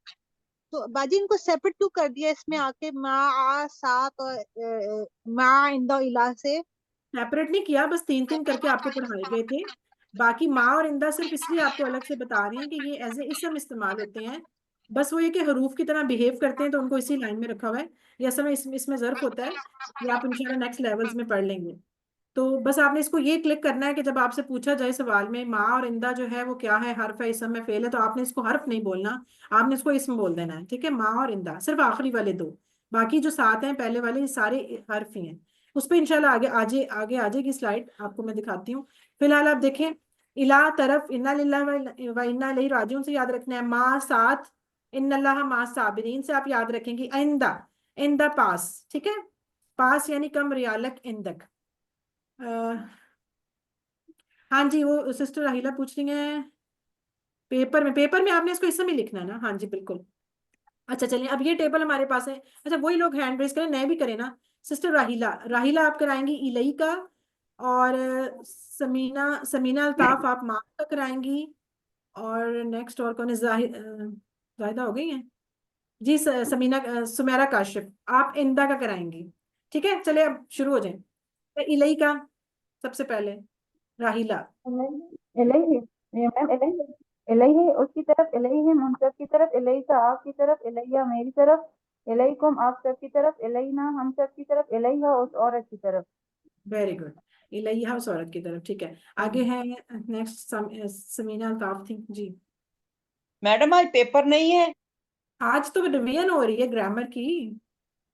तो बाजी इनको सेपरेट क्यों कर दिया इसमें आके, मा आ साथ और मा इंदा इला से? सेपरेट नहीं किया, बस 3 3 करके आपको पढ़ाए गए थे। बाकी माँ और इंदा सिर्फ इसलिए आपको अलग से बता रहे हैं कि ये एज ए इसम इस्तेमाल होते हैं। बस वो ये कि हरूफ की तरह बिहेव करते हैं, तो उनको इसी लाइन में रखा हुआ है। ये असल में इसमें ज़र्फ होता है। ये आप इंशाल्लाह नेक्स्ट लेवल्स में पढ़ लेंगे। तो बस आपने इसको ये क्लिक करना है कि जब आपसे पूछा जाए सवाल में माँ और इंदा जो है वो क्या है, हर्फ है, इसम है, फेल है, तो आपने इसको हर्फ नहीं बोलना, आपने इसको इसम बोल देना है। ठीक है, माँ और इंदा, सिर्फ आखिरी वाले 2। बाकी जो 7 हैं पहले वाले, ये सारे हर्फ ही हैं। उस पर इंशाल्लाह आगे आ जाएगी स्लाइड, आपको मैं दिखाती हूँ। फिलहाल आप देखें, इला तरफ, इन्ना लिल्लाहि व इन्ना इलैहि राजिऊन से याद रखना है। माँ साथ, इन्नल्लाह मा साबिरीन से आप याद रखेंगे। इंदा, इंदा पास। ठीक है, पास यानी कम रियालक इंदक। हाँ जी, वो सिस्टर राहिला पूछ रही हैं पेपर में आपने इसको इस समय लिखना है ना? हाँ जी बिल्कुल। अच्छा चलिए, अब ये टेबल हमारे पास है। अच्छा, वही लोग हैंड रेस करें, नए भी करें ना। सिस्टर राहिला, राहिला आप कराएंगी इलई का, और समीना समीना अल्ताफ आप माँ का कराएंगी। और नेक्स्ट और कौन है? जाहिदा हो गई है जी। समीना सुमेरा काशिफ आप इंदा का कराएंगी। ठीक है, चले अब शुरू हो जाए। इलई का सबसे पहले राहिला। इलैहि, ये मैम इलैहि, इलैहि उसकी तरफ, इलैहि हम सब की तरफ, इलैहि का आप की तरफ, इलैया मेरी तरफ, इलैकुम आप सब की तरफ, इलैना हम सब की तरफ, इलैहा उस औरत की तरफ। वेरी गुड, इलैया उस औरत की तरफ। ठीक है, आगे है नेक्स्ट समीना अल्ताफ थी जी। मैडम आज पेपर नहीं है? आज तो रिवीजन हो रही है ग्रामर की।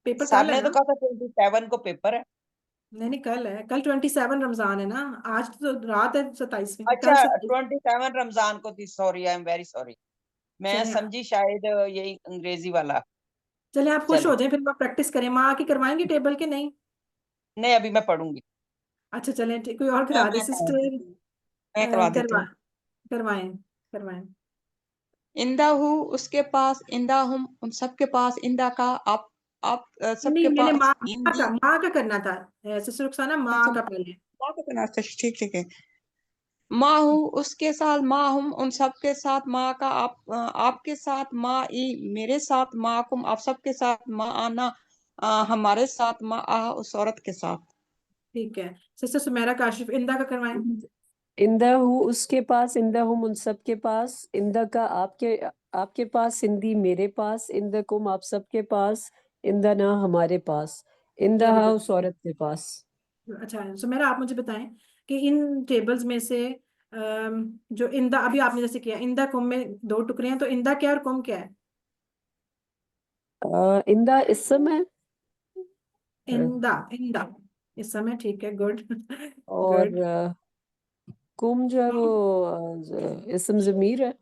पेपर सर कल है ने तो ना? कहा था 27 को पेपर है। नहीं नहीं, कल है, कल 27 रमजान है ना। आज तो रात है 27वीं, कल अच्छा 27। 27 रमजान को थी, sorry I am very sorry. मैं चले समझी शायद यही अंग्रेजी वाला। चले, आप खुश चले, हो जाए, फिर आप प्रैक्टिस करें। माँ की करवाएंगे टेबल के नहीं? नहीं अभी मैं पढ़ूंगी। अच्छा चले, ठीक, कोई और मैं करा दे मैं करवा सिस्टर। देती हूँ, मैं करवा देती करवा हूँ। करवाएं करवाएं। इंदा हु उसके पास, इंदा हम उन सब के पास, इंदा का आप नहीं, सबके मैंने पास, माँ का करना था सिस्टर रुखसाना, माँ अच्छा का पहले। माँ का करना, अच्छा ठीक ठीक है। माँ हूँ उसके साथ, माँ हम उन सब के साथ, माँ का आपके साथ, माँ ई मेरे साथ, माँ कुम आप सबके साथ, माँ आना हमारे साथ, माँ आ उस औरत के साथ। ठीक है, सिस्टर सुमेरा काशिफ इंदा का करवाएं। इंदा हूँ उसके पास, इंदा हूँ उन सब के पास, इंदा का आपके पास, हिंदी मेरे पास, इंदकुम आप सबके पास, इंदना हमारे पास, इंदा वेरी गुड। उस औरत के पास। अच्छा सुमेरा, आप मुझे बताएं कि इन टेबल्स में से जो इंदा अभी आपने जैसे किया, इंदा कुम में 2 टुकड़े हैं, तो इंदा क्या और कुम क्या है? इंदा इस समय इंदा, इंदा इस समय, ठीक है, गुड और गुड। कुम जो है वो इस्म ज़मीर है।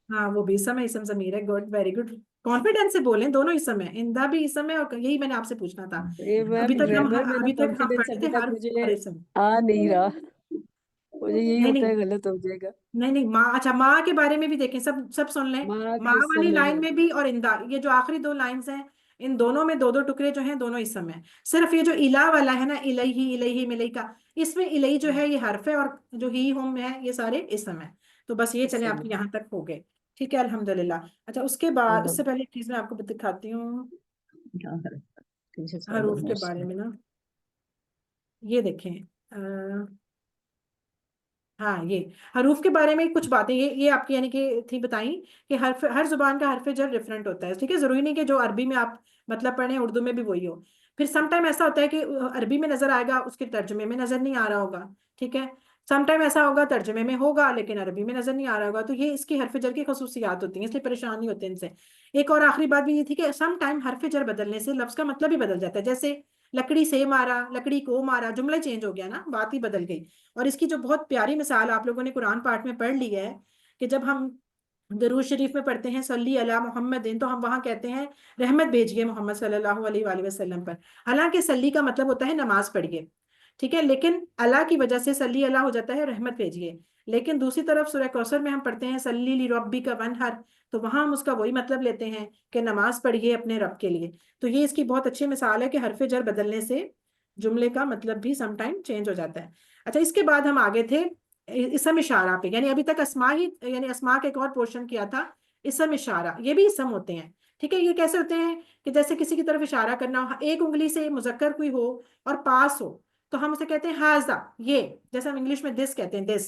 हाँ वो भी इसम है, इसम जमीर है, गुड, वेरी गुड। कॉन्फिडेंस से बोलें, दोनों इसम है, इंदा भी इसम है, और यही मैंने आपसे पूछना था। ये मैम ग्रामर में ना अभी तक हम कॉन्फिडेंस पढ़े अभी थे तक हर्फ मुझे और इसम। आ नहीं रहा, मुझे यही नहीं होता नहीं है गलत हो जाएगा। नहीं नहीं, माँ, अच्छा माँ के बारे में भी देखें, सब सब सुन लें। माँ माँ भी इस वाली समय लाइन है। में भी और इंदा, ये जो आखिरी 2 लाइंस हैं, इन दोनों में 2 2 टुकड़े जो हैं, दोनों इसम है। सिर्फ ये जो इला वाला है ना, इलही इलही मिलई का, इसमें इलही जो है ये हर्फ है, और जो ही हुम है ये सारे इसम है। तो बस ये इस चले, समय आपके यहाँ तक हो गए। ठीक है, अल्हम्दुलिल्लाह। अच्छा उसके बाद, हाँ उससे पहले एक चीज मैं आपको दिखाती हूँ हरूफ के बारे में ना। ये देखें, हाँ ये हरूफ के बारे में कुछ बातें, ये आपकी यानी कि थी बताई कि हर जुबान का हरफ जर डिफरेंट होता है, ठीक है। जरूरी नहीं कि जो अरबी में आप मतलब पढ़े उर्दू में भी वही हो। फिर सम टाइम ऐसा होता है कि अरबी में नजर आएगा, उसके तर्जुमे में नजर नहीं आ रहा होगा, ठीक है। सम टाइम ऐसा होगा तर्जुमे में होगा लेकिन अरबी में नजर नहीं आ रहा होगा। तो ये इसकी हरफ जर की खसूसियात होती हैं, इसलिए परेशान नहीं होते इनसे। एक और आखिरी बात भी ये थी कि सम टाइम हरफ जर बदलने से लफ्ज का मतलब ही बदल जाता है। जैसे लकड़ी से मारा, लकड़ी को मारा, जुमला चेंज हो गया ना, बात ही बदल गई। और इसकी जो बहुत प्यारी मिसाल आप लोगों ने कुरान पाठ में पढ़ ली है, कि जब हम दरूद शरीफ में पढ़ते हैं सल्ली अला मोहम्मद, तो हम वहां कहते हैं रहमत भेजिए मोहम्मद सल्लल्लाहु अलैहि वसल्लम पर। हालांकि सल्ली का मतलब होता है नमाज पढ़िए, ठीक है, लेकिन अला की वजह से सल्ली अला हो जाता है रहमत भेजिए। लेकिन दूसरी तरफ सूरह कौसर में हम पढ़ते हैं सल्ली ली रब्बी का वनहर, तो वहां हम उसका वही मतलब लेते हैं कि नमाज पढ़िए अपने रब के लिए। तो ये इसकी बहुत अच्छी मिसाल है कि हरफ जर बदलने से जुमले का मतलब भी समटाइम चेंज हो जाता है। अच्छा इसके बाद हम आगे थे इसम इशारा पे, यानी अभी तक अस्मा ही, यानी अस्मा का एक और पोर्शन किया था, इसम इशारा। ये भी इसम होते हैं, ठीक है। ये कैसे होते हैं कि जैसे किसी की तरफ इशारा करना, एक उंगली से मुजक्कर कोई हो और पास हो, तो हम उसे कहते हैं हाजा, ये। जैसे हम इंग्लिश में दिस कहते हैं, दिस,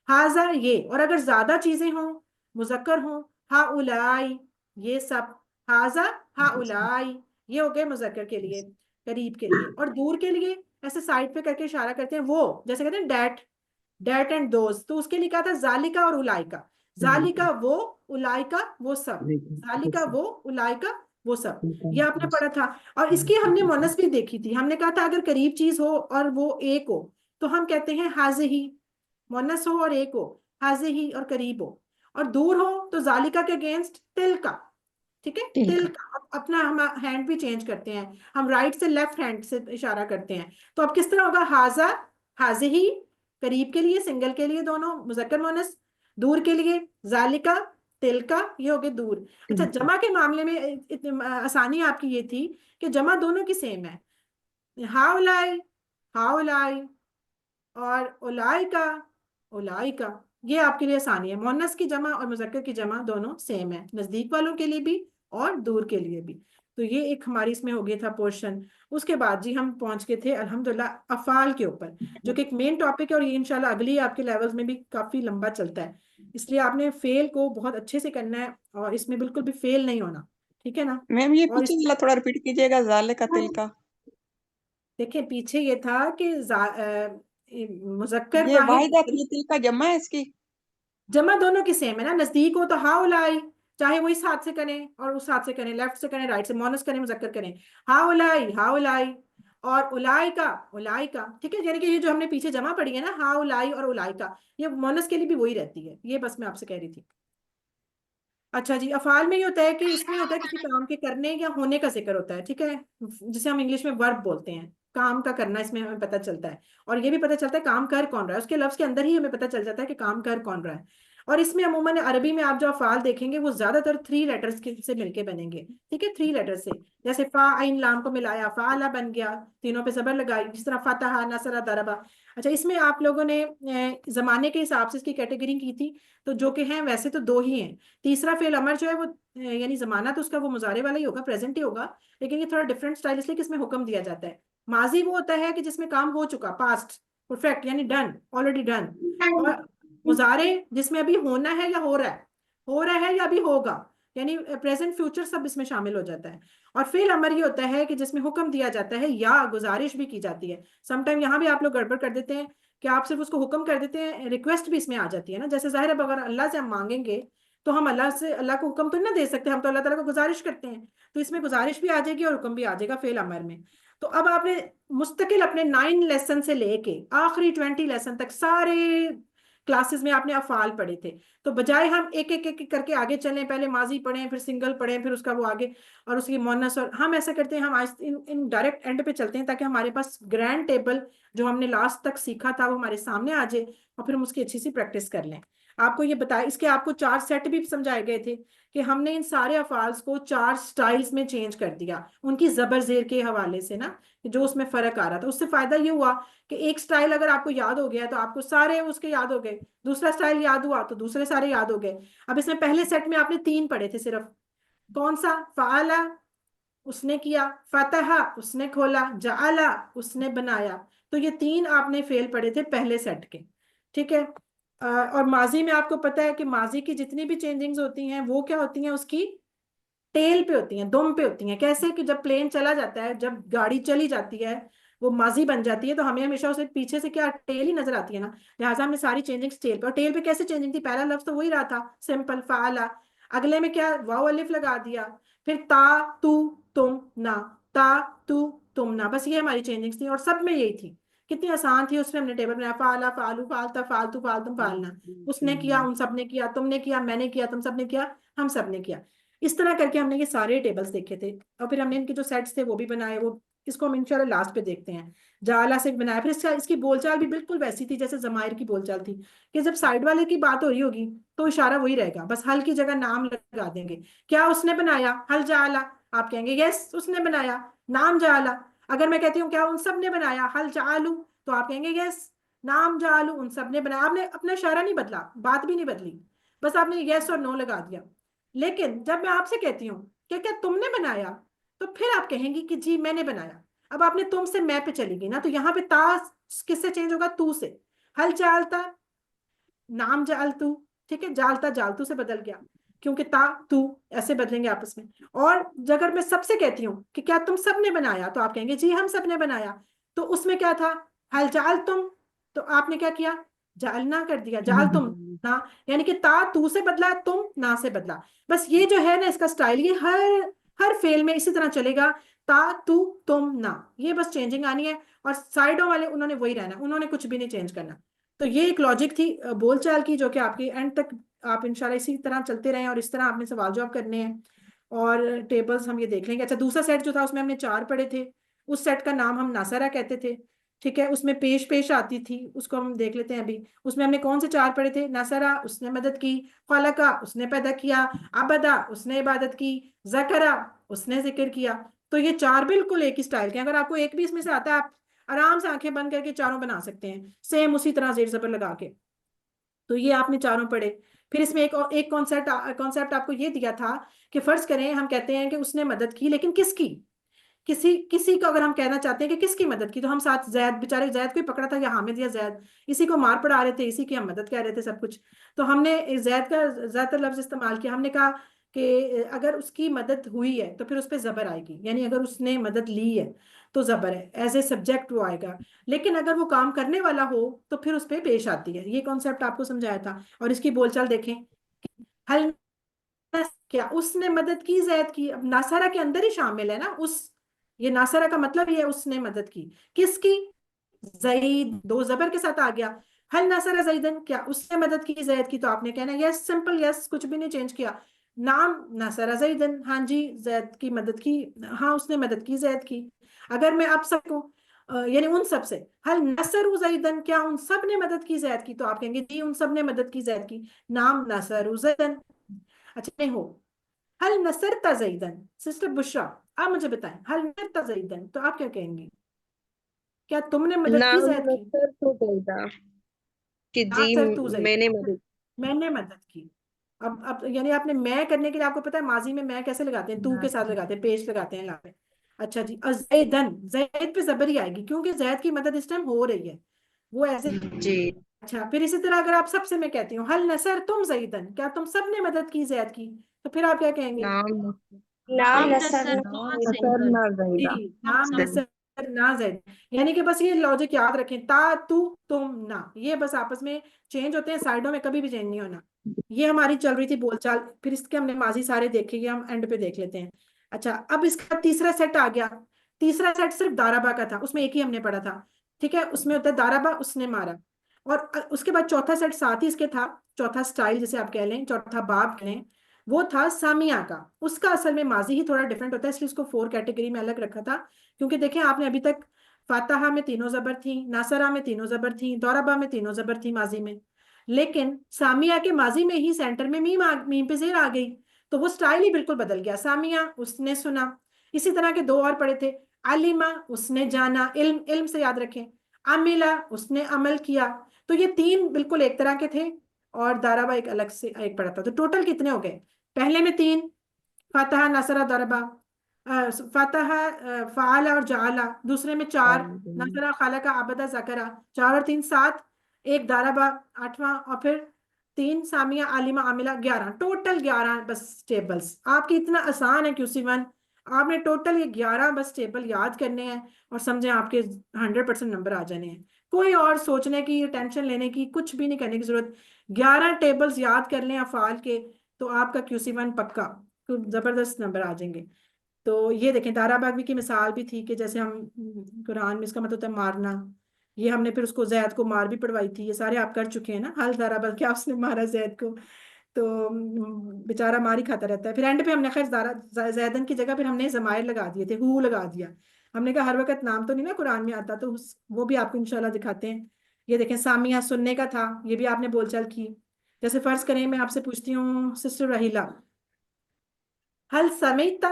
हाजा ये। और अगर ज्यादा चीजें हों, मुजक्कर हों, हा उलाई, ये सब, हाजा हा उलाई, ये हो गए मुजक्कर के लिए, करीब के लिए। और दूर के लिए ऐसे साइड पे करके इशारा करते हैं, वो जैसे कहते हैं डैट, डैट एंड दोज, तो उसके लिए कहा था जालिका और उलाइका। जालिका वो, उलाइका वो सब, जालिका वो, उलाइका वो सब, ये आपने पढ़ा था। और इसकी हमने मोनस भी देखी थी, हमने कहा था अगर करीब चीज हो और वो एक हो तो हम कहते हैं हाजिही, मोनस हो और एक हो, हाजिही और करीब हो। और दूर हो तो जालिका के अगेंस्ट तिल का, ठीक है, तिल का। अपना हम हैंड भी चेंज करते हैं, हम राइट से लेफ्ट हैंड से इशारा करते हैं। तो अब किस तरह होगा, हाजा, हाजिही, करीब के लिए, सिंगल के लिए दोनों, मुजक्कर मोनस, दूर के लिए जालिका, तिल का, ये हो गए दूर। अच्छा जमा के मामले में आसानी आपकी ये थी कि जमा दोनों की सेम है, हाउलाई, हाउलाई, और उलाई का, उलाई का, ये आपके लिए आसानी है। मोहन्नस की जमा और मुजक्कर की जमा दोनों सेम है, नजदीक वालों के लिए भी और दूर के लिए भी। तो ये एक हमारी इसमें हो गया था पोर्शन। उसके बाद जी हम पहुंच गए थे अल्हम्दुलिल्लाह अफाल के ऊपर, जो कि एक मेन टॉपिक है, और ये इंशाल्लाह अगली आपके लेवल्स में भी काफी लंबा चलता है। इसलिए आपने फेल को बहुत अच्छे से करना है, और इसमें बिल्कुल भी फेल नहीं होना, ठीक है ना। मैम ये और पीछे वाला थोड़ा रिपीट कीजिएगा, जाले का तिल का। देखिए पीछे ये था कि मुजक्कर ये वाहिद, वाहिदा थी, तिल का जमा है इसकी। जमा दोनों की सेम है ना, नजदीक हो तो हाउलाई, चाहे वो इस हाथ से करें और उस हाथ से करें, लेफ्ट से करें, राइट से, मोनस करें, मुजक्कर करें, हाउलाई, हाउलाई, और उलाई का, उलाई का, ठीक है। यानी कि ये जो हमने पीछे जमा पड़ी है ना, हाउलाई और उलाई का, ये मोनस के लिए भी वही रहती है, ये बस मैं आपसे कह रही थी। अच्छा जी, अफाल में ये होता है कि इसमें होता है किसी काम के करने या होने का जिक्र होता है, ठीक है, जिसे हम इंग्लिश में वर्ब बोलते हैं। काम का करना इसमें हमें पता चलता है, और ये भी पता चलता है काम कर कौन रहा है, उसके लफ्ज के अंदर ही हमें पता चल जाता है कि काम कर कौन रहा है। और इसमें अमूमन अरबी में आप जो अफाल देखेंगे वो ज्यादातर 3 लेटर्स के से मिलके बनेंगे, ठीक है, 3 लेटर से। जैसे फा आइन लाम को मिलाया फाला बन गया, तीनों पे जबर लगाई, जिस तरह फतहा, नसरा, दरबा। अच्छा इसमें आप लोगों ने जमाने के हिसाब से इसकी कैटेगरी की थी, तो जो कि हैं वैसे तो 2 ही हैं। तीसरा फेल अमर जो है वो यानी जमाना तो उसका वो मुजारे वाला ही होगा, प्रेजेंट ही होगा, लेकिन ये थोड़ा डिफरेंट स्टाइल इसलिए कि इसमें हुक्म दिया जाता है। माजी वो होता है कि जिसमें काम हो चुका, पास्ट परफेक्ट यानी डन, ऑलरेडी डन। और मुजारे जिसमें अभी होना है या हो रहा है, हो रहा है या अभी होगा, यानी प्रेजेंट फ्यूचर सब इसमें शामिल हो जाता है। और फेल अमर ये होता है कि जिसमें हुक्म दिया जाता है या गुजारिश भी की जाती है। समटाइम यहाँ भी आप लोग गड़बड़ कर देते हैं कि आप सिर्फ उसको हुक्म कर देते हैं, रिक्वेस्ट भी इसमें आ जाती है ना। जैसे जाहिर है अगर अल्लाह से हम मांगेंगे तो हम अल्लाह को हुक्म तो नहीं दे सकते, हम तो अल्लाह ताला को गुजारिश करते हैं। तो इसमें गुजारिश भी आ जाएगी और हुक्म भी आ जाएगा फेल अमर में। तो अब आपने मुस्तकिल अपने 9 लेसन से लेके आखिरी 20 लेसन तक सारे क्लासेस में आपने अफाल पढ़े थे। तो बजाय हम एक एक एक करके आगे चलें, पहले माजी पढ़ें, फिर सिंगल पढ़ें, फिर उसका वो आगे और उसकी मोनस, और हम ऐसा करते हैं, हम आज इन डायरेक्ट एंड पे चलते हैं ताकि हमारे पास ग्रैंड टेबल जो हमने लास्ट तक सीखा था वो हमारे सामने आ जाए और फिर हम उसकी अच्छी सी प्रैक्टिस कर लें। आपको ये बताया, इसके आपको 4 सेट भी समझाए गए थे कि हमने इन सारे अफाल्स को 4 स्टाइल्स में चेंज कर दिया उनकी जबर जेर के हवाले से ना, जो उसमें फर्क आ रहा था। उससे फायदा ये हुआ कि एक स्टाइल अगर आपको याद हो गया तो आपको सारे उसके याद हो गए, दूसरा स्टाइल याद हुआ तो दूसरे सारे याद हो गए। अब इसमें पहले सेट में आपने 3 पढ़े थे सिर्फ, कौन सा? फ़अला उसने किया, फतहा उसने खोला, जअला उसने बनाया। तो ये 3 आपने फेल पढ़े थे पहले सेट के, ठीक है। और माजी में आपको पता है कि माजी की जितनी भी चेंजिंग्स होती हैं वो क्या होती हैं, उसकी टेल पे होती हैं, दुम पे होती हैं। कैसे कि जब प्लेन चला जाता है, जब गाड़ी चली जाती है, वो माजी बन जाती है, तो हमें हमेशा उसे पीछे से क्या टेल ही नजर आती है ना, लिहाजा हमने सारी चेंजिंग्स टेल पे। और टेल पे कैसे चेंजिंग थी? पहला लफ्ज तो वही रहा था, सिंपल फ़अला। अगले में क्या? वाव अलिफ लगा दिया, फिर ता तू तुम ना, ता तू तुम ना, बस ये हमारी चेंजिंग्स थी और सब में यही थी। कितनी आसान थी। उसमें हमने टेबल बनाया, फ़अला फ़अलू फ़अलता फ़अलतू फ़अलतुम फ़अलना। उसने किया, उन सब ने किया, तुमने किया, मैंने किया, तुम सब ने किया, हम सब ने किया। इस तरह करके हमने ये सारे टेबल्स देखे थे और फिर हमने इनके जो सेट्स थे वो भी बनाए। वो इसको हम इंशाल्लाह लास्ट पे देखते हैं। जाला से बनाया, फिर इसकी बोलचाल भी बिल्कुल वैसी थी जैसे जमायर की बोलचाल थी कि जब साइड वाले की बात हो रही होगी तो इशारा वही रहेगा, बस हल की जगह नाम लगा देंगे। क्या उसने बनाया? हल जाला, आप कहेंगे यस उसने बनाया, नाम जाला। अगर मैं कहती हूँ क्या उन सब ने बनाया? हल जालू, तो आप कहेंगे यस नाम जालू उन सब ने बनाया। आपने अपना इशारा नहीं बदला, बात भी नहीं बदली, बस आपने यस और नो लगा दिया। लेकिन जब मैं आपसे कहती हूँ कि क्या तुमने बनाया, तो फिर आप कहेंगी कि जी मैंने बनाया। अब आपने तुम से मैं पे चली गई ना, तो यहाँ पे ता किससे चेंज होगा? तू से। हल जालता, नाम जालतू, ठीक है, जालता जालतू से बदल गया क्योंकि ता तू ऐसे बदलेंगे आपस में। और अगर मैं सबसे कहती हूँ कि क्या तुम सब ने बनाया, तो आप कहेंगे जी हम सब ने बनाया। तो उसमें क्या था? हल जाल तुम, तो आपने क्या किया? जालना कर दिया, जाल तुम ना, यानी कि ता तू से बदला, तुम ना से बदला। बस ये जो है ना इसका स्टाइल, ये हर फेल में इसी तरह चलेगा, ता तू तुम ना, ये बस चेंजिंग आनी है। और साइडों वाले उन्होंने वही रहना, उन्होंने कुछ भी नहीं चेंज करना। तो ये एक लॉजिक थी बोलचाल की, जो कि आपकी एंड तक आप इंशाल्लाह इसी तरह चलते रहें और इस तरह आपने सवाल जवाब करने हैं और टेबल्स हम ये देख लेंगे। अच्छा, दूसरा सेट जो था उसमें हमने 4 पढ़े थे, उस सेट का नाम हम नासरा कहते थे, ठीक है। उसमें पेश पेश आती थी, उसको हम देख लेते हैं अभी। उसमें हमने कौन से 4 पढ़े थे? नासरा उसने मदद की, खलका उसने पैदा किया, अबदा उसने इबादत की, जकरा उसने जिक्र किया। तो ये 4 बिल्कुल एक ही स्टाइल के। अगर आपको एक भी इसमें से आता है, आप आराम से आंखें बंद करके चारों बना सकते हैं, सेम उसी तरह जेर जबर लगा के। तो ये आपने 4 पढ़े। फिर इसमें एक कॉन्सेप्ट आपको ये दिया था कि फर्ज करें हम कहते हैं कि उसने मदद की, लेकिन किसकी? किसी को अगर हम कहना चाहते हैं कि किसकी मदद की, तो हम साथ जैद, बेचारे जैद को ही पकड़ा था या हामिद या जैद, इसी को मार पड़ा रहे थे, इसी की हम मदद कह रहे थे सब कुछ। तो हमने जैद का ज्यादातर लफ्ज इस्तेमाल किया। हमने कहा कि अगर उसकी मदद हुई है तो फिर उस पर जबर आएगी, यानी अगर उसने मदद ली है तो जबर है, एज ए सब्जेक्ट वो आएगा। लेकिन अगर वो काम करने वाला हो तो फिर उस पर पेश आती है। ये कॉन्सेप्ट आपको समझाया था। और इसकी बोलचाल देखें, हल क्या उसने मदद की जैद की? अब नासरा के अंदर ही शामिल है ना उस, ये नासरा का मतलब ही है उसने मदद की। किसकी? जईद, 2 जबर के साथ आ गया। हल नासरा जईदन, क्या उसने मदद की जैद की? तो आपने कहना यस, सिंपल यस, कुछ भी नहीं चेंज किया। नाम नासरा जईदन, हाँ जी जैद की मदद की, हाँ उसने मदद की जैद की। अगर मैं आप सबको यानी उन सब से, हल नसर जईदन, क्या उन सब ने मदद की जैद की? तो आप कहेंगे जी उन सब ने मदद की जैद की। नाम नसर जईदन। अच्छा नहीं हो, हल नसरता जईदन, सिस्टर बुशरा आप मुझे बताएं, हल नसरता जईदन, तो आप क्या कहेंगे? क्या तुमने मदद की नाम जैद की? नसर तो कहता कि जी नासर तू जईद, मैंने मदद। मैंने मदद की। अब यानी आपने मैं करने के लिए, आपको पता है माजी में मैं कैसे लगाते हैं? तू के साथ लगाते हैं, पेश लगाते हैं ला पे। अच्छा जी, जैदन, जैद पे जबर ही आएगी क्योंकि जैद की मदद इस टाइम हो रही है, वो ऐसे। जी अच्छा, फिर इसी तरह अगर आप सबसे मैं कहती हूँ हल नसर तुम जईदन, क्या तुम सब ने मदद की जैद की? तो फिर आप क्या कहेंगे? नाम नसर जी, नाम नसर ना ज़ैद, यानी कि बस ये लॉजिक याद रखें, ता तू तुम ना, ये बस आपस में चेंज होते हैं, साइडों में कभी भी चेंज नहीं होना। ये हमारी चल रही थी बोलचाल, फिर इसके हमने माजी सारे देखे, ये हम एंड पे देख लेते हैं। अच्छा, अब इसका तीसरा सेट आ गया। तीसरा सेट सिर्फ दाराबा का था, उसमें एक ही हमने पढ़ा था, ठीक है, उसमें होता है दाराबा, उसने मारा। और उसके बाद चौथा सेट साथ ही इसके था, चौथा स्टाइल जिसे आप कह लें, चौथा बाब कह लें, वो था सामिया का। उसका असल में माजी ही थोड़ा डिफरेंट होता है, इसलिए उसको 4 कैटेगरी में अलग रखा था। क्योंकि देखें, आपने अभी तक फातहा में तीनों जबर थी, नासरा में तीनों जबर थी, दौराबा में तीनों जबर थी माजी में, लेकिन सामिया के माजी में ही सेंटर में मीम पे जेर आ गई, तो वो स्टाइल ही बिल्कुल बदल गया। सामिया, उसने सुना। इसी तरह के 2 और पढ़े थे, अलिमा, उसने जाना, इल्म, इल्म से याद रखें, अमिला, उसने अमल किया। तो ये 3 बिल्कुल एक तरह के थे, और दाराबा एक अलग से एक पढ़ा था। तो टोटल कितने हो गए? पहले में 3, फतहा, नसरा, दरबा, फतहा, फ़ाला और जाला। दूसरे में 4, नसरा, खालका, अबदा, ज़करा। 4 और 3 7, एक दारबा 8वां, और फिर 3 सामिया, आलिमा, आमिला, 11। टोटल 11 बस टेबल्स। आपकी इतना आसान है QC1, आपने टोटल ये 11 बस टेबल याद करने हैं, और समझें आपके 100% नंबर आ जाने हैं। कोई और सोचने की, टेंशन लेने की, कुछ भी नहीं करने की जरूरत। 11 टेबल्स याद कर लें अफ़ाल के, तो आपका QC1 पक्का, तो जबरदस्त नंबर आ जाएंगे। तो ये देखें, दाराबाग की मिसाल भी थी कि जैसे हम कुरान में, इसका मतलब होता है मारना, ये हमने फिर उसको जैद को मार भी पड़वाई थी, ये सारे आप कर चुके हैं ना। हल दाराबाग क्या उसने मारा जैद को, तो बेचारा मार ही खाता रहता है। फिर एंड पे हमने खैर जैदन की जगह फिर हमने जमायर लगा दिए थे, हु लगा दिया। हमने कहा हर वक्त नाम तो नहीं ना कुरान में आता, तो वो भी आपको इंशाल्लाह दिखाते हैं। ये देखें, सामिया सुनने का था, ये भी आपने बोलचाल की। जैसे फर्ज करें, मैं आपसे पूछती हूँ सिस्टर रहीला, हल समीता,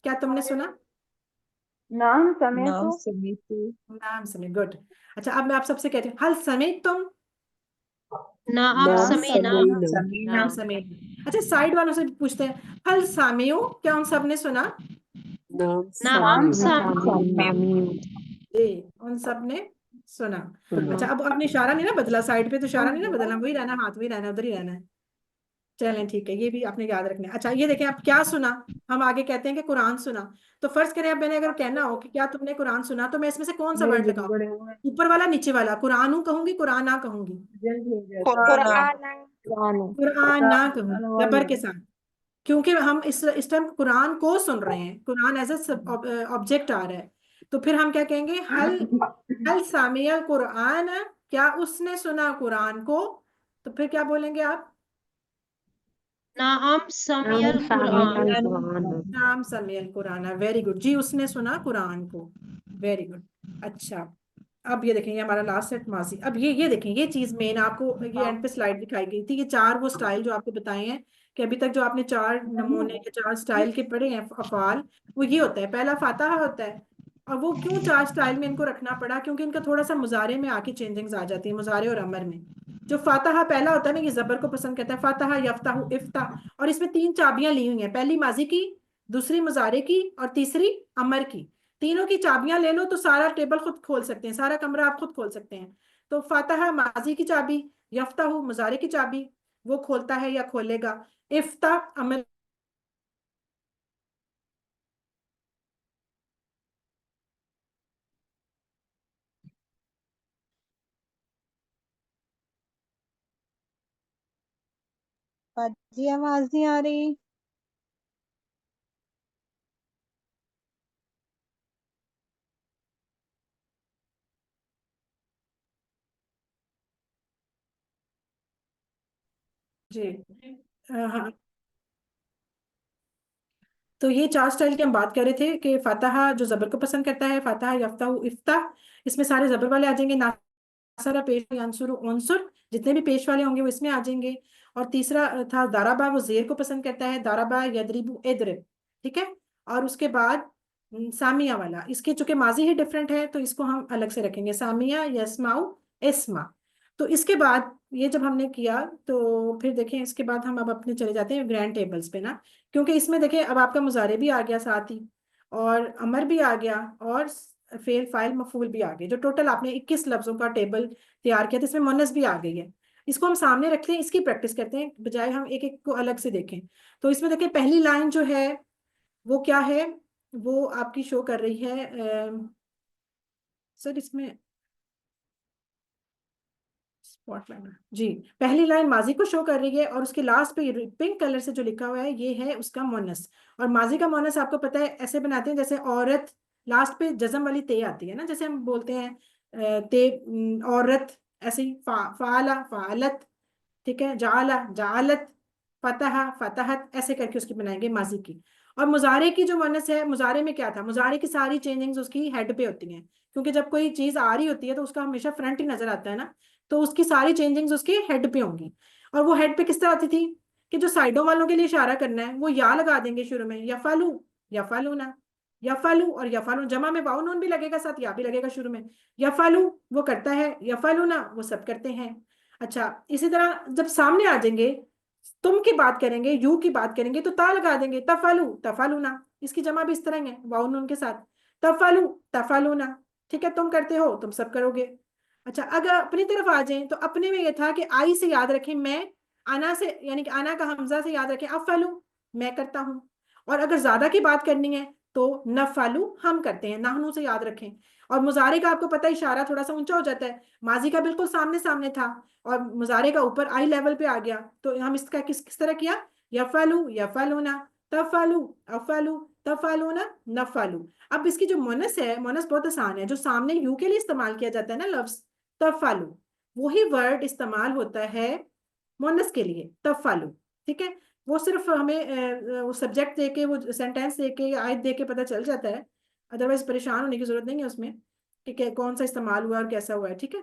क्या तुमने सुना? नाम समेतु। नाम समेत, गुड। अच्छा, अब मैं आप सबसे कहती हूँ, हल समेत तुम, नाम समीना। नाम समेत। अच्छा, साइड वालों से भी पूछते हैं, हल सामियो, क्या उन सब ने सुना? नाम जी, उन सब ने सुना। अच्छा, अब आपने इशारा नहीं ना बदला, साइड पे तो इशारा नहीं ना बदलना, वही रहना, हाथ वही रहना, उधर ही रहना है। चलें, ठीक है, ये भी आपने याद रखना है। अच्छा, ये देखें, आप क्या सुना, हम आगे कहते हैं कि कुरान सुना। तो फर्ज करें, अब मैंने अगर कहना हो कि क्या तुमने कुरान सुना, तो मैं इसमें से कौन सा वर्ड लगाऊं? ऊपर वाला, नीचे वाला? कुरान कहूंगी, कुरान ना कहूंगी? कुरान ना कहूंगी जबर के साथ, क्योंकि हम इस टाइम कुरान को सुन रहे हैं, कुरान एज ए ऑब्जेक्ट आ रहा है। तो फिर हम क्या कहेंगे, हल हल सामिया कुरान, क्या उसने सुना कुरान को? तो फिर क्या बोलेंगे आप? नाम समियल कुरान। नाम समियल कुरान, वेरी गुड जी, उसने सुना कुरान को, वेरी गुड। अच्छा, अब ये देखें, ये हमारा लास्ट सेट माजी। अब ये देखें, ये चीज मेन आपको ये एंड पे स्लाइड दिखाई गई थी, ये 4 वो स्टाइल जो आपको बताए हैं, कि अभी तक जो आपने 4 नमूने या 4 स्टाइल के पढ़े हैं अफाल, वो ये होता है। पहला फातहा होता है, और वो क्यों 4 स्टाइल में इनको रखना पड़ा? क्योंकि इनका थोड़ा सा मुजारे में आके चेंजिंग्स आ जाती है, मुजारे और अमर में। जो फातहा पहला होता है ना, ये जबर को पसंद करता है, फातहा, यफ्ताहु, इफ्ता। और इसमें 3 चाबियां ली हुई हैं, पहली माजी की, दूसरी मुजारे की, और तीसरी अमर की। तीनों की चाबियां ले लो तो सारा टेबल खुद खोल सकते हैं, सारा कमरा आप खुद खोल सकते हैं। तो फातहा माजी की चाबी, यफ्ताहु मुजारे की चाबी, वो खोलता है या खोलेगा, इफ्ता अमर जी आवाज नहीं आ रही। जी, हाँ। तो ये 4 स्टाइल की हम बात कर रहे थे, कि फातहा जो जबर को पसंद करता है, फातहा, यफ्ताहु, इफ्ता, इसमें सारे जबर वाले आ जाएंगे। नासरा, पेश, अंसुर, उनसुर, जितने भी पेश वाले होंगे वो इसमें आ जाएंगे। और तीसरा था दाराबा, वो जेर को पसंद करता है, दाराबा, यदरिबु, इद्रिब, ठीक है। और उसके बाद सामिया वाला, इसके चूंकि माजी ही डिफरेंट है, तो इसको हम अलग से रखेंगे, सामिया, यस्माउ, इस्मा। तो इसके बाद ये जब हमने किया, तो फिर देखें, इसके बाद हम अब अपने चले जाते हैं ग्रैंड टेबल्स पे ना, क्योंकि इसमें देखें, अब आपका मुजारे भी आ गया साथ ही, और अमर भी आ गया, और फेल, फाइल, मफूल भी आ गए। जो टोटल आपने 21 लफ्जों का टेबल तैयार किया था, इसमें मुन्नस भी आ गई है। इसको हम सामने रखते हैं, इसकी प्रैक्टिस करते हैं बजाय हम एक एक को अलग से देखें। तो इसमें देखिए पहली लाइन जो है वो क्या है, वो आपकी शो कर रही है सर इसमें स्पॉटलाइट जी, पहली लाइन माजी को शो कर रही है और उसके लास्ट पे पिंक कलर से जो लिखा हुआ है ये है उसका मोनस। और माजी का मोनस आपको पता है ऐसे बनाते हैं जैसे औरत, लास्ट पे जज़म वाली ते आती है ना, जैसे हम बोलते हैं ते औरत, ऐसे ही फाला फालत, ठीक है, जाला जालत, फतहा फतहत, ऐसे करके उसकी बनाएंगे माजी की। और मुजारे की जो मोनस है, मुजारे में क्या था, मुजारे की सारी चेंजिंग्स उसकी हेड पे होती हैं, क्योंकि जब कोई चीज आ रही होती है तो उसका हमेशा फ्रंट ही नजर आता है ना, तो उसकी सारी चेंजिंग्स उसके हेड पे होंगी। और वो हेड पे किस तरह आती थी कि जो साइडों वालों के लिए इशारा करना है वो या लगा देंगे शुरू में, यफालू यफालूना, यफालू और यफालू, जमा में वाउ नून भी लगेगा साथ, या भी लगेगा शुरू में। यफालू वो करता है, यफालूना वो सब करते हैं। अच्छा, इसी तरह जब सामने आ जाएंगे, तुम की बात करेंगे, यू की बात करेंगे, तो ता लगा देंगे, तफालू तफालूना, इसकी जमा भी इस तरह है वाउ नून के साथ, तफालू तफालूना, ठीक है, तुम करते हो तुम सब करोगे। अच्छा, अगर अपनी तरफ आ जाएं तो अपने में ये था कि आई से याद रखें मैं, अना से यानी कि अना का हमजा से याद रखें अफालू, मैं करता हूं। और अगर ज्यादा की बात करनी है तो नफालू हम करते हैं, नाहनू से याद रखें। और मुजारे का आपको पता है इशारा थोड़ा सा ऊंचा हो जाता है, माजी का बिल्कुल सामने सामने था और मुजारे का ऊपर आई लेवल पे आ गया, तो हम इसका किस तरह किया, यफालू यफालूना, तफालू अफालू, तफालूना नफालू। अब इसकी जो मोनस है, मोनस बहुत आसान है, जो सामने यू के लिए इस्तेमाल किया जाता है ना लफ्ज तफालू, वही वर्ड इस्तेमाल होता है मोनस के लिए, तफालू, ठीक है। वो सिर्फ हमें वो सब्जेक्ट देके, वो सेंटेंस देके या आयत देके पता चल जाता है, अदरवाइज परेशान होने की जरूरत नहीं है उसमें, ठीक है, कौन सा इस्तेमाल हुआ और कैसा हुआ है, ठीक है,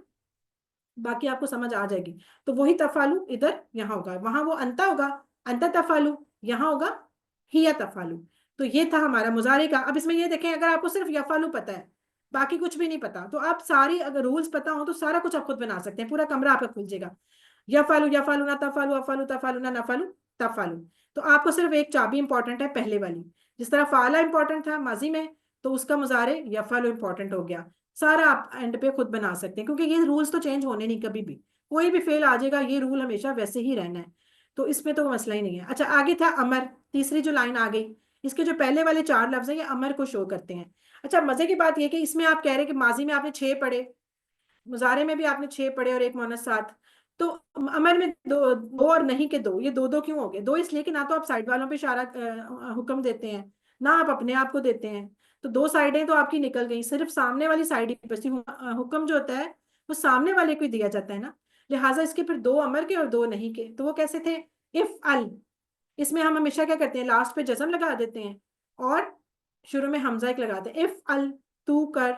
बाकी आपको समझ आ जाएगी। तो वही तफालू इधर यहाँ होगा, वहां वो अंता होगा, अंता तफालू, यहाँ होगा हिया तफालू। तो ये था हमारा मुजारे का। अब इसमें ये देखें, अगर आपको सिर्फ यफालू पता है, बाकी कुछ भी नहीं पता, तो आप सारी अगर रूल्स पता हो तो सारा कुछ आप खुद बना सकते हैं, पूरा कमरा आपका खुल जाएगा। यफालू यफालू ना तफालू, अफालू तफालू ना नफालू तफालू। तो आपको सिर्फ एक चाबी इंपॉर्टेंट है पहले वाली, जिस तरह फाला इंपॉर्टेंट था माजी में, तो उसका मुजारे यफालू इंपॉर्टेंट हो गया। सारा आप एंड पे खुद बना सकते हैं, क्योंकि ये रूल्स तो चेंज होने नहीं, कभी भी कोई भी फेल आ जाएगा, ये रूल हमेशा वैसे ही रहना है, तो इसमें तो मसला ही नहीं है। अच्छा, आगे था अमर, तीसरी जो लाइन आ गई, इसके जो पहले वाले 4 लफ्ज हैं ये अमर को शो करते हैं। अच्छा, मजे की बात ये कि इसमें आप कह रहे हैं कि माजी में आपने 6 पढ़े, मुजारे में भी आपने 6 पढ़े और एक मोनस 7, तो अमर में दो और नहीं के दो, ये दो क्यों हो गए? दो इसलिए कि ना तो आप साइड वालों पे इशारा हुक्म देते हैं, ना आप अपने आप को देते हैं, तो 2 साइडें तो आपकी निकल गई, सिर्फ सामने वाली साइड ही बची। हुक्म जो होता है वो सामने वाले को ही दिया जाता है ना, लिहाजा इसके फिर 2 अमर के और 2 नहीं के, तो वो कैसे थे, इफ अल, इसमें हम हमेशा क्या करते हैं, लास्ट पे जज़म लगा देते हैं और शुरू में हमजा एक लगाते हैं, इफ अल तू कर,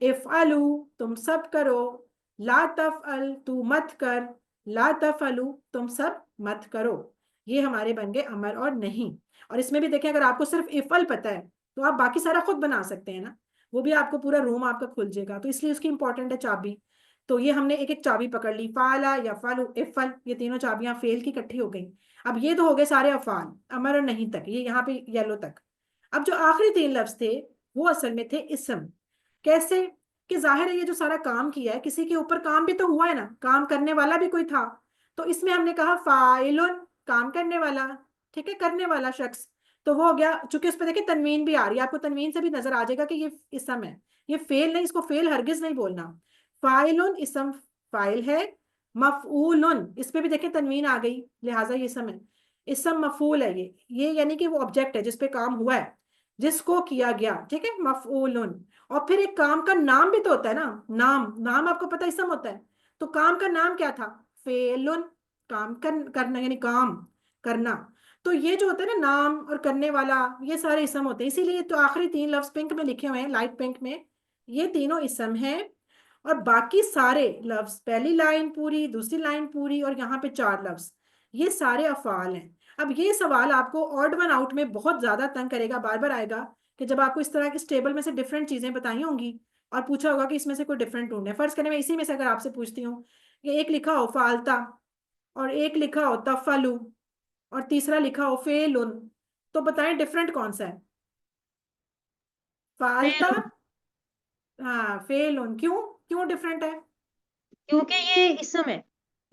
इफ अलू तुम सब करो, ला तफअल तू मत कर, ला तफअलू तुम सब मत करो। ये हमारे बन गए अमर और नहीं। और इसमें भी देखें, अगर आपको सिर्फ इफल पता है तो आप बाकी सारा खुद बना सकते हैं ना, वो भी आपको पूरा रूम आपका खुल जाएगा, तो इसलिए उसकी इंपॉर्टेंट है चाबी। तो ये हमने एक एक चाबी पकड़ ली, फाला या फालू इफल, ये तीनों चाबियां फेल की इकट्ठी हो गई। अब ये तो हो गए सारे अफाल अमर और नहीं तक, ये यहाँ पे येलो तक। अब जो आखिरी 3 लफ्ज थे वो असल में थे इसम। कैसे कि जाहिर है ये जो सारा काम किया है, किसी के ऊपर काम भी तो हुआ है ना, काम करने वाला भी कोई था, तो इसमें हमने कहा फाइलुन, काम करने वाला, ठीक है, करने वाला शख्स, तो वो हो गया। चूंकि उस पर देखिए तनवीन भी आ रही है, आपको तनवीन से भी नजर आ जाएगा कि ये इसम है, ये फेल नहीं, इसको फेल हरगिज नहीं बोलना। फाइलुन इसम फाइल है, मफऊलुन इस पे भी देखिए तनवीन आ गई, लिहाजा ये इसम है। इसम मफूल है, ये यानी कि वो ऑब्जेक्ट है जिसपे काम हुआ है, जिसको किया गया, ठीक है, मफऊलुन। और फिर एक काम का नाम भी तो होता है ना, नाम आपको पता इसम होता है, तो काम का नाम क्या था, फेलुन, काम करना यानी काम करना। तो ये जो होता है ना नाम और करने वाला, ये सारे इसम होते हैं, इसीलिए तो आखिरी 3 लफ्ज पिंक में लिखे हुए हैं, लाइट पिंक में, ये तीनों इसम हैं। और बाकी सारे लफ्ज, पहली लाइन पूरी, दूसरी लाइन पूरी और यहाँ पे 4 लफ्ज, ये सारे अफाल हैं। अब ये सवाल आपको ऑड वन आउट में बहुत ज्यादा तंग करेगा, बार बार आएगा कि जब आपको इस तरह के टेबल में से डिफरेंट चीजें बताई होंगी और पूछा होगा कि इसमें से कोई डिफरेंट ढूंढे। फर्ज करें मैं इसी में से अगर आपसे पूछती हूँ कि एक लिखा हो फालता और एक लिखा हो तफलू और तीसरा लिखा हो फेलुन, तो बताएं डिफरेंट कौन सा है? फालता, हाँ फेलुन, क्यों क्यों डिफरेंट है? क्योंकि ये इसम है।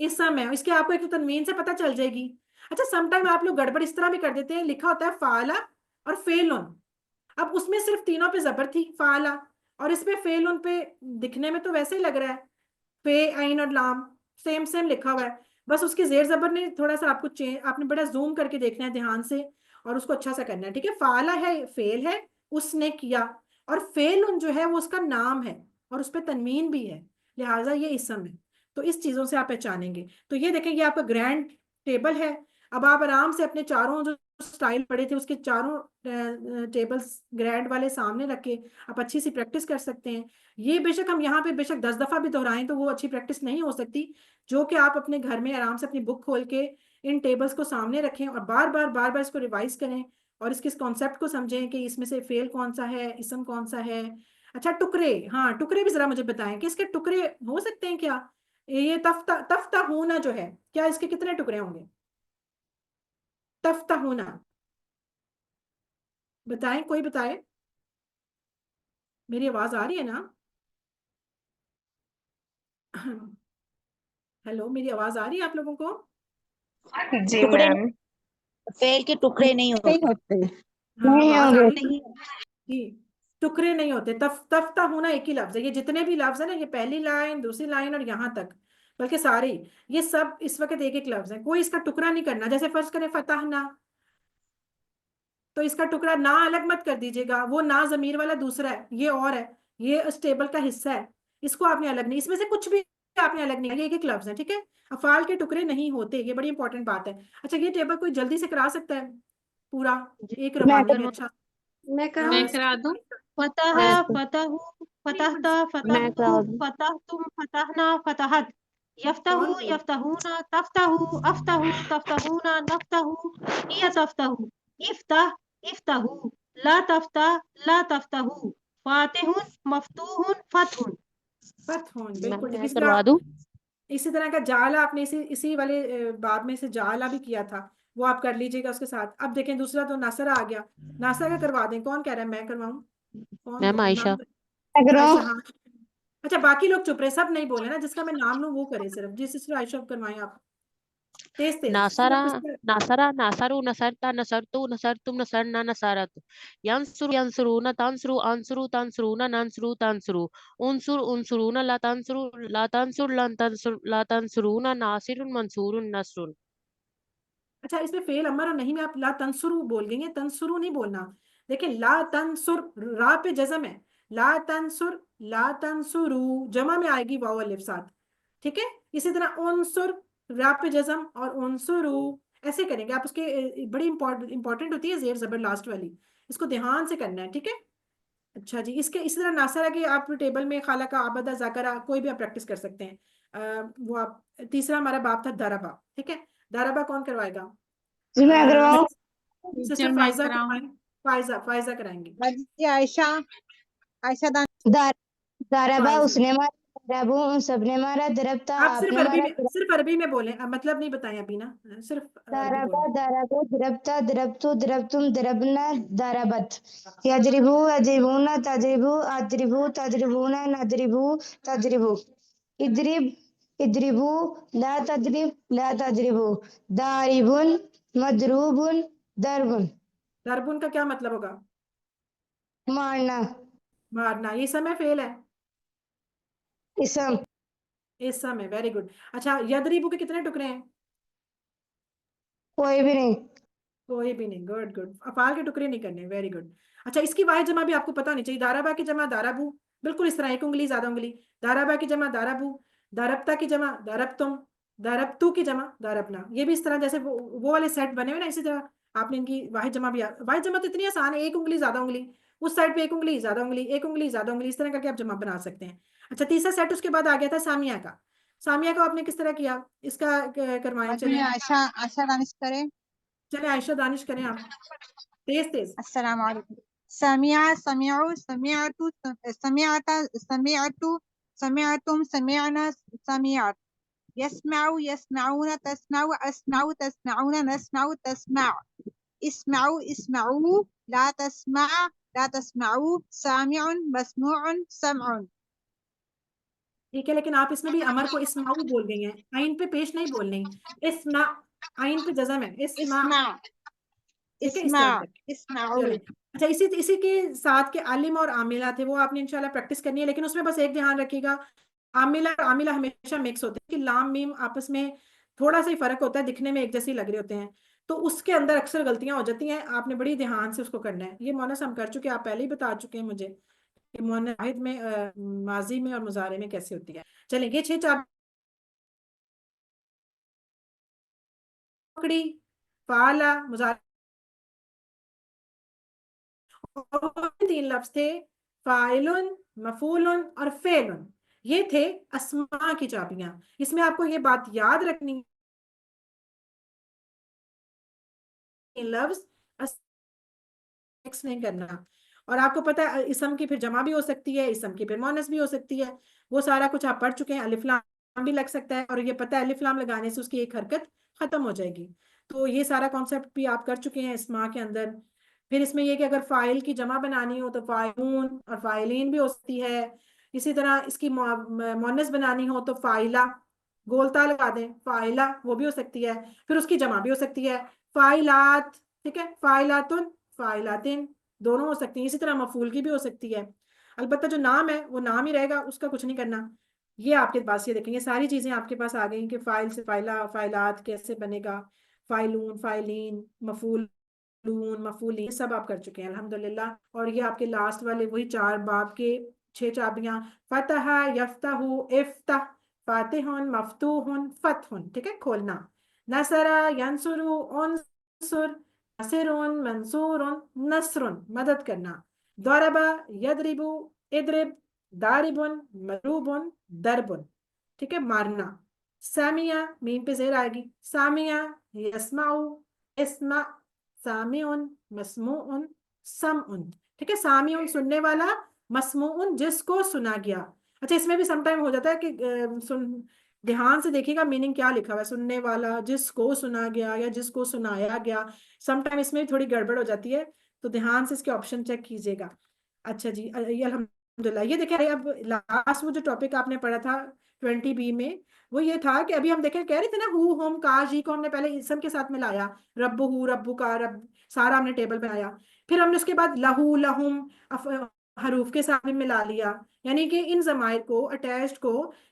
इसम है, इसके आपको एक तो तनवीन से पता चल जाएगी। अच्छा समटाइम आप लोग गड़बड़ इस तरह भी कर देते हैं, लिखा होता है फाला और फेलुन, अब उसमें सिर्फ तीनों पे जबर थी फाला, और इसमें फेलुन पे दिखने में तो वैसे ही लग रहा है, फे आइन और लाम सेम सेम लिखा हुआ है, बस उसकी जेर जबर ने थोड़ा सा आपको चेंज, आपने बड़ा जूम करके देखना है ध्यान से और उसको अच्छा सा करना है, ठीक है। फाला है फेल है, उसने किया, और फेलुन जो है वो उसका नाम है और उस पर तनवीन भी है, लिहाजा ये इसम है। तो इस चीजों से आप पहचानेंगे। तो ये देखें ये आपका ग्रैंड टेबल है। अब आप आराम से अपने चारों जो स्टाइल पढ़े थे उसके चारों टेबल्स ग्रैंड वाले सामने रख के आप अच्छी सी प्रैक्टिस कर सकते हैं। ये बेशक हम यहाँ पे बेशक 10 दफा भी दोहराएं तो वो अच्छी प्रैक्टिस नहीं हो सकती, जो कि आप अपने घर में आराम से अपनी बुक खोल के इन टेबल्स को सामने रखें और बार बार इसको रिवाइज करें और इसके कॉन्सेप्ट को समझें कि इसमें से फेल कौन सा है, इसम कौन सा है। अच्छा टुकड़े, हाँ टुकड़े भी जरा मुझे बताएं कि इसके टुकड़े हो सकते हैं क्या। ये तफ्ता तफ्ता होना जो है, क्या इसके कितने टुकड़े होंगे, तफ्ता होना बताएं, कोई बताए। मेरी आवाज आ रही है ना? हेलो, मेरी आवाज आ रही है आप लोगों को? जी मैम। फेल के टुकड़े नहीं होते। हाँ नहीं आवाज आ होंगे। रही है जी। टुकड़े नहीं होते, तफ्ता होना एक ही लफ्ज है, ये जितने भी लफ्ज है ना, ये पहली लाइन दूसरी लाइन और यहाँ तक, बल्कि सारे ही, ये सब इस वक्त एक एक लफ्ज है, कोई इसका टुकड़ा नहीं करना। जैसे फर्ज करें फतहना, तो इसका टुकड़ा ना अलग मत कर दीजिएगा, वो ना जमीर वाला दूसरा है, ये और है, ये इस टेबल का हिस्सा है, इसको आपने अलग नहीं, इसमें से कुछ भी आपने अलग नहीं, ये एक एक लफ्ज है, ठीक है। अफाल के टुकड़े नहीं होते, ये बड़ी इंपॉर्टेंट बात है। अच्छा ये टेबल कोई जल्दी से करा सकता है पूरा, एक रवानी में? अच्छा मैं मैं करा दूं? फतह मैं फतहु फतहता मैं फतहतु करा दूं। फतहतुम फतहना फतहत यफ्तहु कौन? यफ्तहूना तफ्तहु अफ्तहु तफ्तहूना नफ्तहु हिय तफ्तहु इफ्तह इफ्तहु ला तफ्तह ला तफ्तहु फातिहुन मफ्तूहुन फतहुन। फतहुन, बिल्कुल ठीक। मैं इस करवा तरह दूं? इसी तरह का जाला आपने इसी वाले बाब में से जाला भी किया था, वो आप कर लीजिएगा उसके साथ। अब देखें दूसरा तो नासरा आ गया, नासरा का करवा दें, कौन कह रहा है मैं करवाऊं? कौन मैम आयशा। नाम? आयशा, हाँ। अच्छा बाकी लोग चुप रहे, सब नहीं बोले ना, जिसका मैं नाम लूं वो करे सिर्फ, जिस सिस्टर आयशा करवाएं आप, तेज तेज नासारा सिर्फ सिस्टर। नासारा नासारू नसरता नसरतु नसरतुम नसरना नसारत यंसुर यंसुरूना तांसुरु आंसुरु तांसुरूना नांसुरु तांसुरु उनसुर उनसुरूना ला तांसुर ला तांसुरूना नासिरुन मंसूरुन नसरुन। अच्छा इसमें फेल अमर और नहीं में आप ला तंसुरु बोल देंगे, तंसुरु नहीं बोलना। देखिए ला तंसुर, रा पे जज़म है, ला तंसुर ला तंसुरु, जमा में आएगी वाव अलिफ साथ, ठीक है। इसी तरह उनसुर, रा पे जज़म और उनसुरु, ऐसे करेंगे आप। उसके बड़ी इंपॉर्टेंट होती है जेर जबर लास्ट वाली, इसको ध्यान से करना है, ठीक है। अच्छा जी, इसके इसी तरह नासरा के आप टेबल में खाला का आबदा जाकरा कोई भी आप प्रैक्टिस कर सकते हैं। वो आप, तीसरा हमारा बाप था दाराबा, ठीक है। दाराबा कौन करवाएगा? जी मैं करवाऊं? सिस्टर फाइजा करवाएं, फाइजा फाइजा कराएंगी। जी आयशा, आयशा दान दाराबा फाइजा, उसने मारा, दराबू उन सबने मारा, दरबता आप आपने मारा, सिर्फ अरबी में बोलें, मतलब नहीं बताएं अभी ना, सिर्फ अरबी दाराबा बोलें। दाराबो दरबता दरबतु दरबतुम दरबना दाराबत यजरिबू यजरिबूना तजरिबू अजरिबू तजरिबूना नजरिबू तजरिबू इद्रिब इद्रिबू ला तजरिब ला तजरिबू दारिबुन मदरूबुन दरबुन। दरबुन का क्या मतलब होगा? मारना। मारना, ये समय फेल है, इसम। इस समय, वेरी गुड। अच्छा यदरिबू के कितने टुकड़े हैं? कोई भी नहीं। कोई भी नहीं, गुड गुड, अफाल के टुकड़े नहीं करने, वेरी गुड। अच्छा इसकी वाहिद जमा भी आपको पता नहीं चाहिए। दाराबा की जमा दाराबू, बिल्कुल इस तरह एक उंगली ज्यादा उंगली। दाराबा की जमा दाराबू, दारबता की जमा दारबतुम, दारबतू की जमा दारबना, ये भी इस तरह जैसे वो वाले सेट बने हुए ना, इसी तरह आपने इनकी वाहिद जमा भी, वाहिद जमा तो इतनी आसान है, एक उंगली ज्यादा उंगली, उस साइड पे एक उंगली ज्यादा उंगली, एक उंगली ज्यादा उंगली, इस तरह करके आप जमा बना सकते हैं। अच्छा तीसरा सेट उसके बाद आ गया था सामिया का। सामिया को आपने किस तरह किया, इसका करवाएं, जी चलें आयशा, आयशा दानिश करें। चले आयशा दानिश करें आप, तेज तेज। अस्सलाम वालेकुम। समिया समिउ समिअतु समिअता समिअतु समिअतुम समिअना समिअत यस्मउ यस्मउना तस्मउ अस्मउ तस्मउना नस्मउ तस्मअ इस्मउ इस्मउ ला तस्मअ ला तस्मउ सामिउन मस्मुउन समउन। ठीक है, लेकिन आप इसमें भी अमर को इस्माऊ बोल गई हैं, आइन पे पेश नहीं बोल रही। इस्मा, आइन पे जज़म है, इस्मा, ठीक है, इस तरह करके। चलें, अच्छा, इसी के साथ के आलिम और आमिला थे, वो आपने इंशाल्लाह प्रैक्टिस करनी है, लेकिन उसमें बस एक ध्यान रखिएगा, आमिला और आमिला हमेशा मिक्स होते हैं कि लाम मीम आपस में थोड़ा सा ही फर्क होता है, दिखने में एक जैसे ही लग रहे होते हैं, तो उसके अंदर अक्सर गलतियां हो जाती हैं, आपने बड़ी ध्यान से उसको करना है। ये मोनस हम कर चुके हैं, आप पहले ही बता चुके हैं मुझे कि मोनस वाहिद में माजी में और मुजारे में कैसे होती है। चलें, ये 6 चाबी पकड़ी, फाला, मुजारे, और 3 लफ्ज थे, फाइलुन, मफूलुन और फेलुन। ये थे अस्मा की चाबियां। इसमें आपको ये बात याद रखनी है, लफ्ज मिक्स नहीं करना। और आपको पता है इसम की फिर जमा भी हो सकती है, इसम की फिर मोनस भी हो सकती है, वो सारा कुछ आप पढ़ चुके हैं। अलिफ लाम भी लग सकता है, और ये पता है अलिफ लाम लगाने से उसकी एक हरकत खत्म हो जाएगी। तो ये सारा कॉन्सेप्ट भी आप कर चुके हैं इस्मा के अंदर। फिर इसमें ये कि अगर फाइल की जमा बनानी हो तो फाइलून और फाइलीन भी हो सकती है। इसी तरह इसकी मोनस बनानी हो तो फाइला, गोलता लगा दें, फाइला, वो भी हो सकती है। फिर उसकी जमा भी हो सकती है, फाइलात, ठीक है, फाइलातुन, फाइलातिन, दोनों हो सकती हैं। इसी तरह मफूल की भी हो सकती है। अलबत्ता जो नाम है वो नाम ही रहेगा, उसका कुछ नहीं करना। ये आपके पास, ये देखेंगे सारी चीजें आपके पास आ गई कि फाइल से फाइला, फाइलात कैसे बनेगा, फाइलून, फाइलीन, मफूलून, मफूलीन, सब आप कर चुके हैं अल्हम्दुलिल्लाह। और ये आपके लास्ट वाले वही 4 बाब के 6 चाबियां, फतह, यफ्तहु, इफ्तह, फातिहुन, मफ्तूहुन, फतहुन, ठीक है, खोलना। नसरा, यंसुरु, उनसुर, नसिरुन, मंसूरुन, नसरुन, मदद करना। दरबा, यदरिबु, इदरिब, दारिबुन, मरूबुन, दरबुन, ठीक है, मारना। सामिया, मीम पे जेर आएगी, सामिया, यस्माउ, इस्मा, सामिउन, मस्मूउन, समउन, ठीक है, सामिउन सुनने वाला, मस्मूउन जिसको सुना गया। अच्छा, इसमें भी समटाइम हो जाता है कि सुन, ध्यान से देखिएगा मीनिंग क्या लिखा हुआ है, सुनने वाला, जिसको सुना गया या जिसको सुनाया गया, समटाइम इसमें भी थोड़ी गड़बड़ हो जाती है, तो ध्यान से इसके ऑप्शन चेक कीजिएगा। अच्छा जी, ये अल्हम्दुलिल्लाह। ये देखिए, अब लास्ट वो जो टॉपिक आपने पढ़ा था 20B में, वो ये था कि अभी हम देखें, कह रहे थे ना, हु, हम, का, जी को हमने पहले इसम के साथ मिलाया, रब्बु, हु, रब्बु का, रब, सारा हमने टेबल बनाया। फिर हमने उसके बाद लहू, लहुम, हरूफ के साथ भी मिला लिया, यानी कि इन जमायर को, अटैच्ड को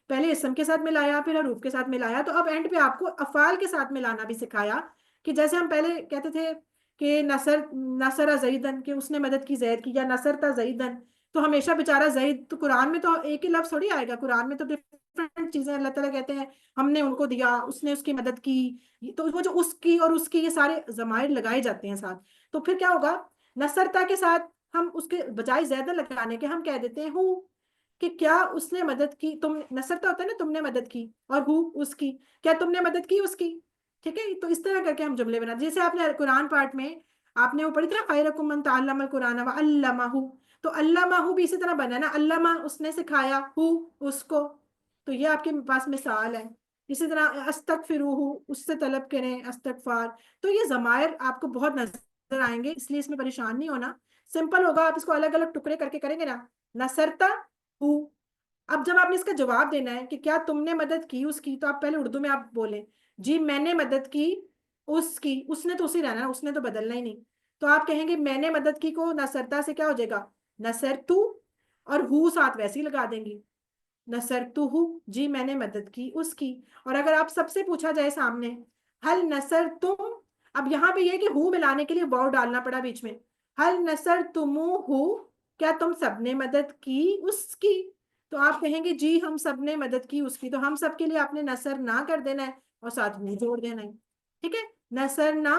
पहले इसम के साथ मिलाया, फिर हरूफ के साथ मिलाया। तो अब एंड पे आपको अफाल के साथ मिलाना भी सिखाया, कि जैसे हम पहले कहते थे कि नसरा जईदन, कि उसने मदद की जैद की, या नसरता जईदन, तो हमेशा बेचारा जईद, तो कुरान में तो एक ही लफ्ज थोड़ी आएगा, कुरान में तो डिफरेंट चीजें अल्लाह ताला कहते हैं, हमने उनको दिया, उसने उसकी मदद की, तो वो जो उसकी और उसकी, ये सारे जमायर लगाए जाते हैं साथ। तो फिर क्या होगा, नसरता के साथ हम उसके बजाय ज़्यादा लगाने के हम कह देते हैं हु, कि क्या उसने मदद की, तुम, नसरता होता है ना, तुमने मदद की, और हु, उसकी, क्या तुमने मदद की उसकी, ठीक है। तो इस तरह करके हम जुमले बनाते, जैसे आपने कुरान पार्ट में आपने वो पढ़ी थी ना, खैरुकुम मन तअल्लमल कुरान व अल्लमहु, तो अल्लमहु भी इसी तरह बना ना, अल्लमा उसने सिखाया, हु उसको, तो ये आपके पास मिसाल है। इसी तरह अस्तगफिरुहु, उससे तलब करें, अस्तगफार। तो ये जमायर आपको बहुत नजर आएंगे, इसलिए इसमें परेशान नहीं होना, सिंपल होगा। आप इसको अलग अलग टुकड़े करके करेंगे ना, नसरता, हु। अब जब आपने इसका जवाब देना है कि क्या तुमने मदद की उसकी, तो आप पहले उर्दू में आप बोले, जी मैंने मदद की उसकी, उसने तो उसी रहना, उसने तो बदलना ही नहीं। तो आप कहेंगे मैंने मदद की को नसरता से क्या हो जाएगा, नसरतु, और हु साथ वैसे ही लगा देंगी, नसरतुहु, जी मैंने मदद की उसकी। और अगर आप सबसे पूछा जाए सामने, हल नसर तुम, अब यहाँ पे ये कि हु मिलाने के लिए वाव डालना पड़ा बीच में, हल नसर तुमु, क्या तुम सबने मदद की उसकी, तो आप कहेंगे जी हम सबने मदद की उसकी। तो हम सब के लिए आपने नसर ना कर देना है और साथ हु जोड़ देना है, ठीक है, नसर ना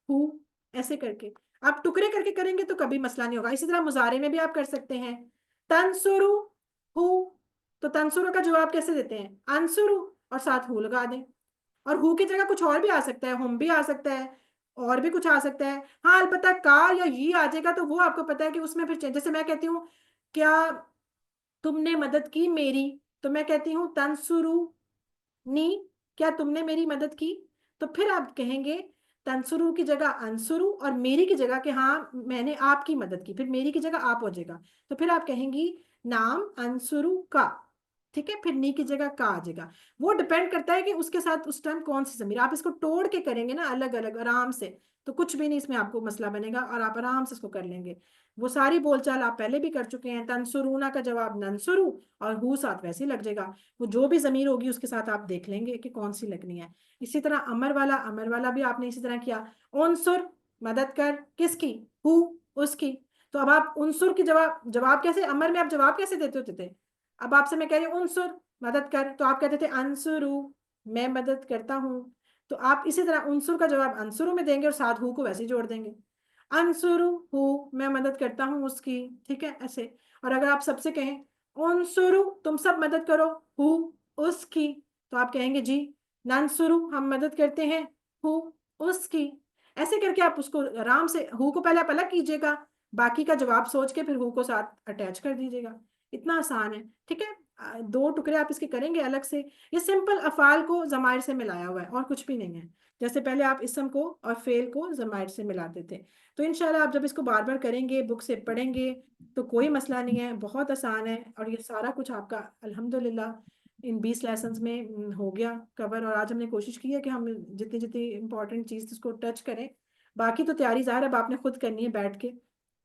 हु, ऐसे करके आप टुकड़े करके करेंगे तो कभी मसला नहीं होगा। इसी तरह मुजारे में भी आप कर सकते हैं, तंसुरु हु, तो तंसुरु का जवाब कैसे देते हैं, अंसुरु, और साथ हु लगा दें। और हु की जगह कुछ और भी आ सकता है, हम भी आ सकता है, और भी कुछ आ सकता है। हाँ, अलबत्ता का या ये आ जाएगा तो वो आपको पता है कि उसमें फिर जैसे मैं कहती हूँ क्या तुमने मदद की मेरी, तो मैं कहती हूँ तंसुरु नी, क्या तुमने मेरी मदद की, तो फिर आप कहेंगे तंसुरु की जगह अंसुरु, और मेरी की जगह कि हाँ मैंने आपकी मदद की, फिर मेरी की जगह आप हो जाएगा, तो फिर आप कहेंगी नाम अंसुरु का, ठीक है, फिर नी की जगह का आ जाएगा। वो डिपेंड करता है कि उसके साथ उस टाइम कौन सी जमीर, आप इसको तोड़ के करेंगे ना अलग अलग आराम से, तो कुछ भी नहीं इसमें आपको मसला बनेगा और आप आराम से इसको कर लेंगे। वो सारी बोलचाल आप पहले भी कर चुके हैं। तनसुरूना का जवाब ननसुरु, और हु साथ वैसे ही लग जाएगा। वो जो भी जमीर होगी उसके साथ आप देख लेंगे कि कौन सी लगनी है। इसी तरह अमर वाला भी आपने इसी तरह किया। उनसुर, मदद कर, किसकी? हु, उसकी। तो अब आप उनसुर की जवाब कैसे, अमर में आप जवाब कैसे देते होते थे? अब आपसे मैं कह रही हूँ उनसुर, मदद कर, तो आप कहते थे अंसुरु, मैं मदद करता हूँ। तो आप इसी तरह उनसुर का जवाब अंसुरु में देंगे और साथ हु को वैसे ही जोड़ देंगे। अंसुरु हु, मैं मदद करता हूँ उसकी, ठीक है ऐसे। और अगर आप सबसे कहें उनसुरु, तुम सब मदद करो, हु, उसकी, तो आप कहेंगे जी ननसुरु, हम मदद करते हैं, हु, उसकी। ऐसे करके आप उसको आराम से, हु को पहले आप अलग कीजिएगा, बाकी का जवाब सोच के फिर हु को साथ अटैच कर दीजिएगा। इतना आसान है, ठीक है। दो टुकड़े आप इसके करेंगे अलग से। ये सिंपल अफाल को जमायर से मिलाया हुआ है और कुछ भी नहीं है। जैसे पहले आप इसम को और फेल को जमायर से मिलाते थे। तो इंशाल्लाह आप जब इसको बार बार करेंगे, बुक से पढ़ेंगे, तो कोई मसला नहीं है, बहुत आसान है। और ये सारा कुछ आपका अल्हम्दुलिल्लाह इन 20 लेसन्स में हो गया कवर। और आज हमने कोशिश की है कि हम जितनी जितनी इंपॉर्टेंट चीज़ उसको टच करें। बाकी तो तैयारी ज़ाहिर है अब आपने खुद करनी है बैठ के।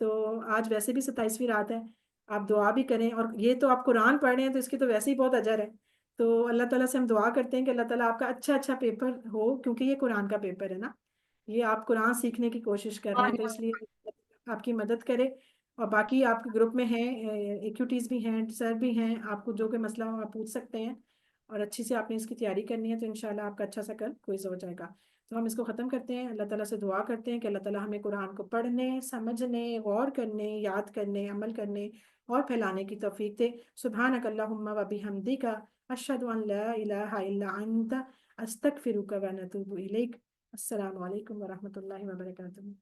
तो आज वैसे भी 27वीं रात है, आप दुआ भी करें। और ये तो आप कुरान पढ़ रहे हैं तो इसकी तो वैसे ही बहुत अजर है। तो अल्लाह ताला से हम दुआ करते हैं कि अल्लाह ताला आपका अच्छा अच्छा पेपर हो, क्योंकि ये कुरान का पेपर है ना, ये आप कुरान सीखने की कोशिश कर रहे हैं, तो इसलिए आपकी मदद करे। और बाकी आपके ग्रुप में हैं, एक्यूटीज भी हैं, सर भी हैं, आपको जो भी मसला हो आप पूछ सकते हैं। और अच्छी से आपने इसकी तैयारी करनी है, तो इंशाल्लाह आपका अच्छा सा कल क्विज हो जाएगा। तो हम इसको ख़त्म करते हैं, अल्लाह ताला से दुआ करते हैं कि अल्लाह ताला हमें कुरान को पढ़ने, समझने, गौर करने, याद करने, अमल करने और फैलाने की तौफीक दे। सुब्हानक अल्लाहुम्मा व बिहम्दिका अशहदु अन ला इलाहा इल्ला अंता अस्तगफिरुका व अतूबु इलैक। अस्सलामु अलैकुम व रहमतुल्लाहि व बरकातुहू।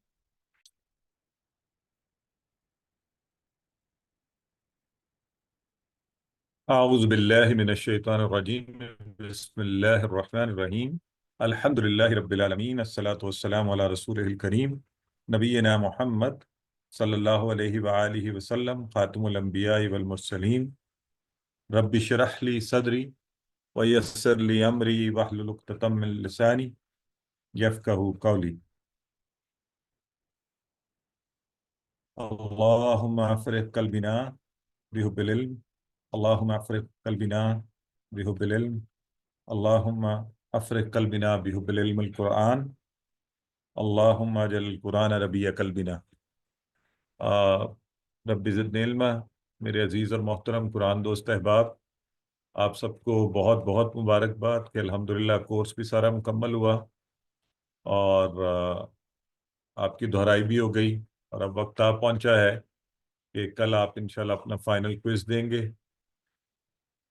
आऊज़ बिल्लाहि मिनश शैतानिर रजीम। बिस्मिल्लाहिर रहमानिर रहीम। अल्हम्दुलिल्लाहि रब्बिल आलमीन। अस्सलातु वस्सलामु अला रसूलिल करीम नबीना मुहम्मद सल्लल्लाहु अलैहि व आलिहि वसल्लम खातिमुल अंबिया वल मुरसलीन। रब्बि श्रह ली सदरी व यस्सिर ली अमरी वहलुल उक़दतम मिन लिसानी यफ़क़हू क़ौली। अल्लाहुम्मा अफ़रिग़ क़ल्बिना बिहुब्बिल इल्म, अल्लाहुम्मा अफ़रिग़ क़ल्बिना बिहुब्बिल इल्म, अल्लाहुम्मा अफ़रिग़ क़ल्बिना बिहुब्बिल इल्मिल क़ुरआन, अल्लाहुम्मा अजअल क़ुरआन रबीअ क़ल्बिना। रब्बि ज़िदनी इल्मा। मेरे अजीज़ और मोहतरम कुरान दोस्त अहबाब, आप सबको बहुत बहुत मुबारकबाद कि अल्हम्दुलिल्लाह कोर्स भी सारा मुकम्मल हुआ और आपकी दोहराई भी हो गई। और अब वक्त आ पहुंचा है कि कल आप इंशाल्लाह अपना फाइनल क्विज देंगे।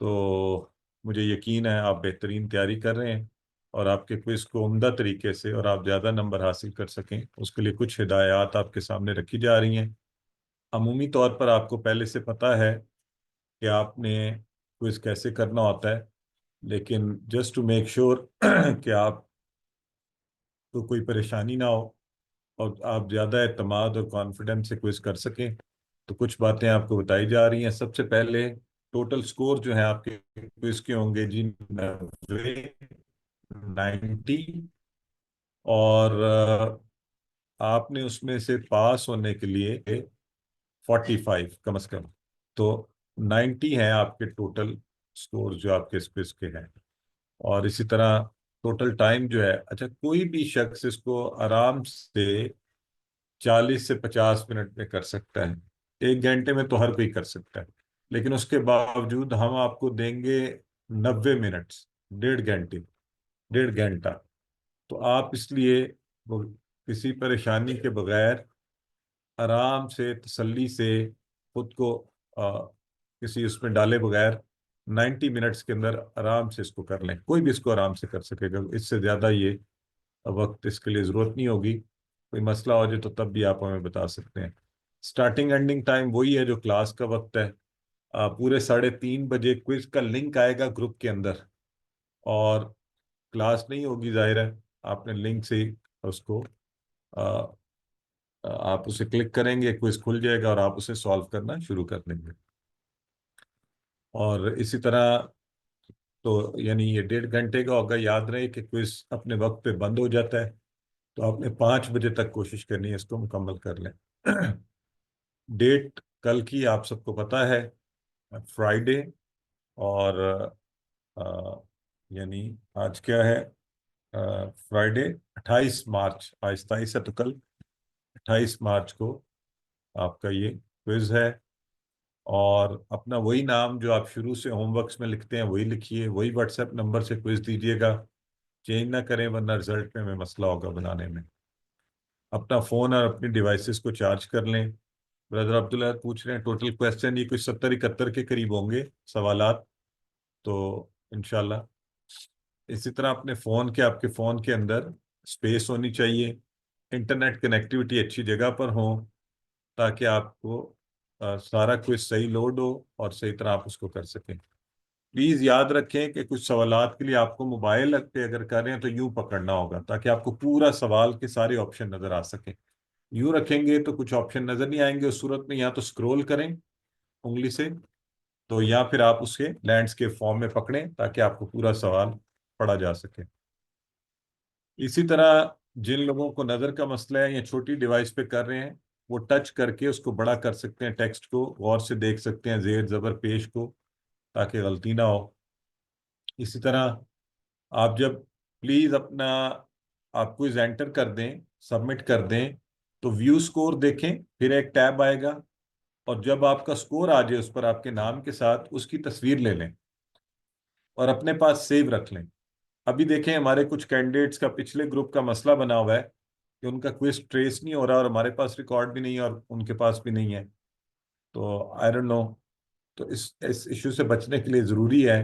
तो मुझे यकीन है आप बेहतरीन तैयारी कर रहे हैं और आपके क्विज को उम्दा तरीके से और आप ज़्यादा नंबर हासिल कर सकें, उसके लिए कुछ हिदायत आपके सामने रखी जा रही हैं। अमूमी तौर पर आपको पहले से पता है कि आपने क्विज कैसे करना होता है, लेकिन जस्ट टू मेक श्योर कि आप तो कोई परेशानी ना हो और आप ज़्यादा एतमाद और कॉन्फिडेंस से क्विज कर सकें, तो कुछ बातें आपको बताई जा रही हैं। सबसे पहले टोटल स्कोर जो है आपके क्विज के होंगे जी 90, और आपने उसमें से पास होने के लिए 45 कम से कम, तो 90 हैं आपके टोटल स्कोर जो आपके इस क्विज के हैं। और इसी तरह टोटल टाइम जो है, अच्छा कोई भी शख्स इसको आराम से 40 से 50 मिनट में कर सकता है, 1 घंटे में तो हर कोई कर सकता है, लेकिन उसके बावजूद हम आपको देंगे 90 मिनट, 1.5 घंटे, 1.5 घंटा। तो आप इसलिए वो किसी परेशानी के बगैर आराम से तसल्ली से खुद को किसी उसमें डाले बगैर 90 मिनट्स के अंदर आराम से इसको कर लें। कोई भी इसको आराम से कर सकेगा, इससे ज़्यादा ये वक्त इसके लिए ज़रूरत नहीं होगी। कोई मसला हो जाए तो तब भी आप हमें बता सकते हैं। स्टार्टिंग एंडिंग टाइम वही है जो क्लास का वक्त है। पूरे 3:30 बजे क्विज का लिंक आएगा ग्रुप के अंदर, और क्लास नहीं होगी, जाहिर है आपने लिंक से ही उसको आप उसे क्लिक करेंगे, क्विज खुल जाएगा और आप उसे सॉल्व करना शुरू कर देंगे। और इसी तरह तो यानी ये 1.5 घंटे का होगा। याद रहे कि क्विज अपने वक्त पे बंद हो जाता है, तो आपने 5 बजे तक कोशिश करनी है इसको मुकम्मल कर लें। डेट कल की आप सबको पता है, फ्राइडे। और अ, यानी आज क्या है, फ्राइडे 28 मार्च, आज 27 है तो कल 28 मार्च को आपका ये क्विज है। और अपना वही नाम जो आप शुरू से होमवर्क्स में लिखते हैं वही लिखिए, वही व्हाट्सएप नंबर से क्विज दीजिएगा, चेंज ना करें वरना रिजल्ट में मसला होगा बनाने में। अपना फ़ोन और अपनी डिवाइसेस को चार्ज कर लें। ब्रदर अब्दुल्ला पूछ रहे हैं टोटल क्वेश्चन ये कुछ 70-71 के करीब होंगे सवालात, तो इंशाल्लाह। इसी तरह अपने फ़ोन के, आपके फ़ोन के अंदर स्पेस होनी चाहिए, इंटरनेट कनेक्टिविटी अच्छी जगह पर हो, ताकि आपको सारा कुछ सही लोड हो और सही तरह आप उसको कर सकें। प्लीज़ याद रखें कि कुछ सवालात के लिए आपको मोबाइल पे अगर कर रहे हैं तो यूं पकड़ना होगा ताकि आपको पूरा सवाल के सारे ऑप्शन नज़र आ सकें। यूं रखेंगे तो कुछ ऑप्शन नज़र नहीं आएंगे। उस सूरत में या तो स्क्रॉल करें उंगली से, तो या फिर आप उसके लैंडस्केप फॉर्म में पकड़ें ताकि आपको पूरा सवाल पढ़ा जा सके। इसी तरह जिन लोगों को नज़र का मसला है या छोटी डिवाइस पे कर रहे हैं, वो टच करके उसको बड़ा कर सकते हैं, टेक्स्ट को गौर से देख सकते हैं, जेर ज़बर पेश को, ताकि गलती ना हो। इसी तरह आप जब प्लीज़ अपना आप क्विज एंटर कर दें, सबमिट कर दें, तो व्यू स्कोर देखें, फिर एक टैब आएगा और जब आपका स्कोर आ जाए उस पर आपके नाम के साथ उसकी तस्वीर ले लें और अपने पास सेव रख लें। अभी देखें हमारे कुछ कैंडिडेट्स का पिछले ग्रुप का मसला बना हुआ है कि उनका क्विज ट्रेस नहीं हो रहा और हमारे पास रिकॉर्ड भी नहीं है और उनके पास भी नहीं है, तो आई डोंट नो। तो इस इशू से बचने के लिए ज़रूरी है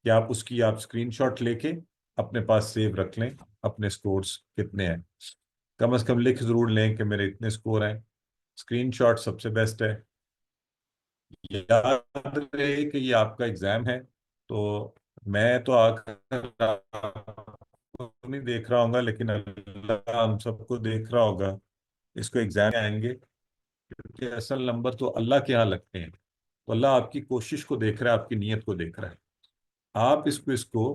कि आप उसकी आप स्क्रीनशॉट लेके अपने पास सेव रख लें, अपने स्कोर्स कितने हैं, कम से कम लिख ज़रूर लें कि मेरे इतने स्कोर हैं। स्क्रीनशॉट सबसे बेस्ट है। याद रहे कि ये आपका एग्ज़ाम है, तो मैं तो आकर आपको नहीं देख रहा होगा लेकिन अल्लाह हम सबको देख रहा होगा। इसको एग्ज़ाम आएंगे क्योंकि असल नंबर तो अल्लाह के यहाँ लगते हैं, तो अल्लाह आपकी कोशिश को देख रहा है, आपकी नीयत को देख रहा है। आप इसको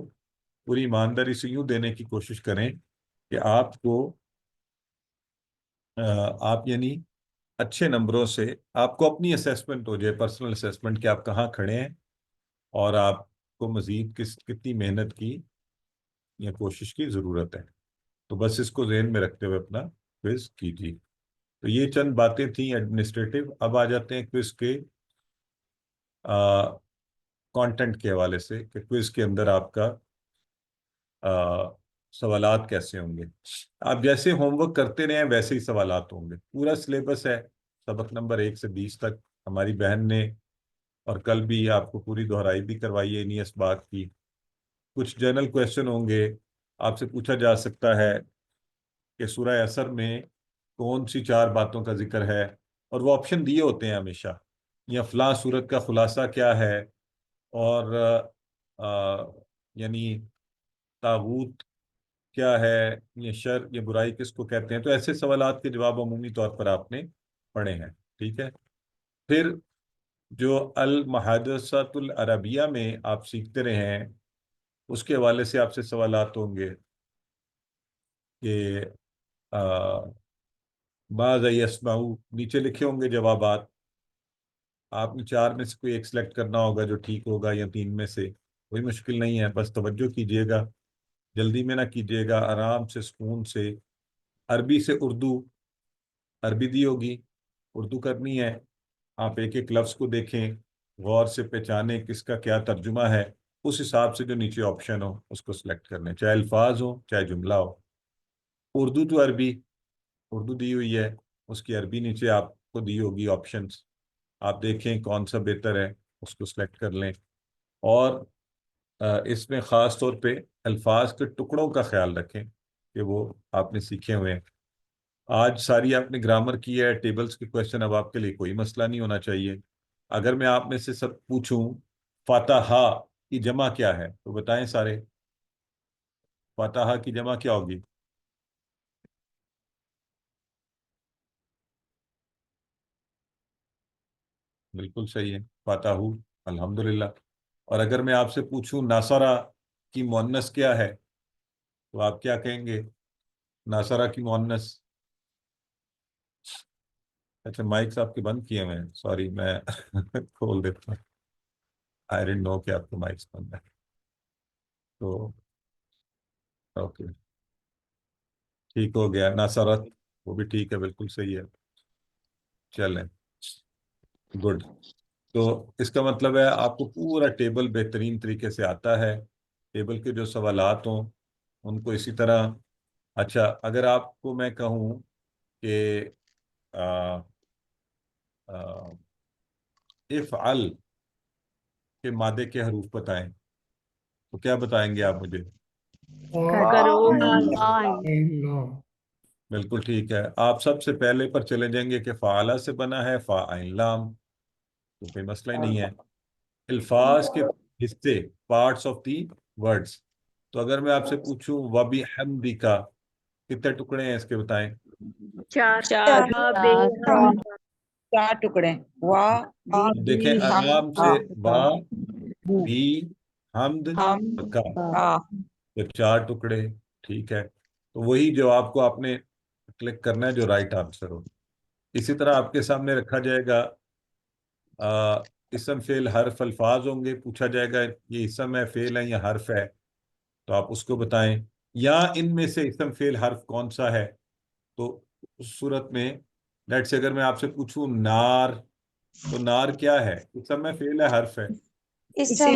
पूरी ईमानदारी से यूं देने की कोशिश करें कि आपको आप यानी अच्छे नंबरों से आपको अपनी असेसमेंट हो जाए, पर्सनल असेसमेंट कि आप कहाँ खड़े हैं और आपको मजीद कितनी मेहनत की या कोशिश की ज़रूरत है। तो बस इसको जहन में रखते हुए अपना क्विज कीजिए। तो ये चंद बातें थी एडमिनिस्ट्रेटिव। अब आ जाते हैं क्विज के कंटेंट के हवाले से कि क्विज के अंदर आपका सवालात कैसे होंगे। आप जैसे होमवर्क करते रहे वैसे ही सवालात होंगे। पूरा सिलेबस है सबक नंबर 1 से 20 तक, हमारी बहन ने और कल भी आपको पूरी दोहराई भी करवाई है इन्हीं इस बात की। कुछ जनरल क्वेश्चन होंगे, आपसे पूछा जा सकता है कि सूरह असर में कौन सी 4 बातों का जिक्र है, और वो ऑप्शन दिए होते हैं हमेशा, या फलां सूरत का खुलासा क्या है, और यानी तागूत क्या है, ये शर ये बुराई किसको कहते हैं। तो ऐसे सवालात के जवाब अमूमी तौर पर आपने पढ़े हैं, ठीक है। फिर जो अल मुहद्दसतुल अरबिया में आप सीखते रहे हैं उसके हवाले से आपसे सवालात होंगे कि बाज़ यस्माऊ, नीचे लिखे होंगे जवाबात, आपने 4 में से कोई एक सिलेक्ट करना होगा जो ठीक होगा, या 3 में से। कोई मुश्किल नहीं है, बस तवज्जो कीजिएगा, जल्दी में ना कीजिएगा, आराम से सुकून से। अरबी से उर्दू, अरबी दी होगी, उर्दू करनी है। आप एक एक लफ्ज़ को देखें, गौर से पहचानें किसका क्या तर्जुमा है, उस हिसाब से जो नीचे ऑप्शन हो उसको सिलेक्ट करने, चाहे अल्फाज हो चाहे जुमला हो। उर्दू टू अरबी, उर्दू दी हुई है, उसकी अरबी नीचे आपको दी होगी ऑप्शंस, आप देखें कौन सा बेहतर है उसको सिलेक्ट कर लें। और इसमें ख़ास तौर पे अल्फाज के टुकड़ों का ख्याल रखें कि वो आपने सीखे हुए हैं। आज सारी आपने ग्रामर की है, टेबल्स के क्वेश्चन, अब आपके लिए कोई मसला नहीं होना चाहिए। अगर मैं आप में से सब पूछूं फातहा की जमा क्या है तो बताएं सारे, फातहा की जमा क्या होगी? बिल्कुल सही है, फाताहू, अल्हम्दुलिल्लाह। और अगर मैं आपसे पूछूं नासरा की मुअन्नस क्या है, तो आप क्या कहेंगे? नासरा की मुअन्नस। अच्छा, माइक्स आपके बंद किए हुए हैं, सॉरी, मैं खोल देता हूँ। आई डिडंट नो कि आपके माइक्स बंद है। तो ओके, ठीक हो गया। नासरत, वो भी ठीक है, बिल्कुल सही है। चलें, गुड। तो इसका मतलब है आपको पूरा टेबल बेहतरीन तरीके से आता है। टेबल के जो सवालात हों उनको इसी तरह। अच्छा, अगर आपको मैं कहूँ कि इफ़अल के मादे के हरूफ बताएं, तो क्या बताएंगे आप मुझे? करो बिल्कुल ठीक है। आप सबसे पहले पर चले जाएंगे कि फ़ाला से बना है, फ़ाइल लाम, तो कोई मसला ही नहीं है। अल्फाज के हिस्से, पार्ट्स ऑफ दी वर्ड्स, तो अगर मैं आपसे पूछूं वबी हमदी का, कितने टुकड़े हैं इसके, बताएं। चार चार बेहम चार टुकड़े। वाह देखें आराम से, बा, बी, हमद, हम का, का तो चार टुकड़े। ठीक है, तो वही जो आपको आपने क्लिक करना है जो राइट आंसर हो। इसी तरह आपके सामने रखा जाएगा इसम फेल हर्फ अल्फाज होंगे, पूछा जाएगा ये इसम है, फेल है या हर्फ है, तो आप उसको बताएं। या इनमें से इसम फेल हर्फ कौन सा है, तो उस सूरत में लेट से अगर मैं आपसे पूछूं नार, तो नार क्या है, इसम है, फेल है, हर्फ है? इसम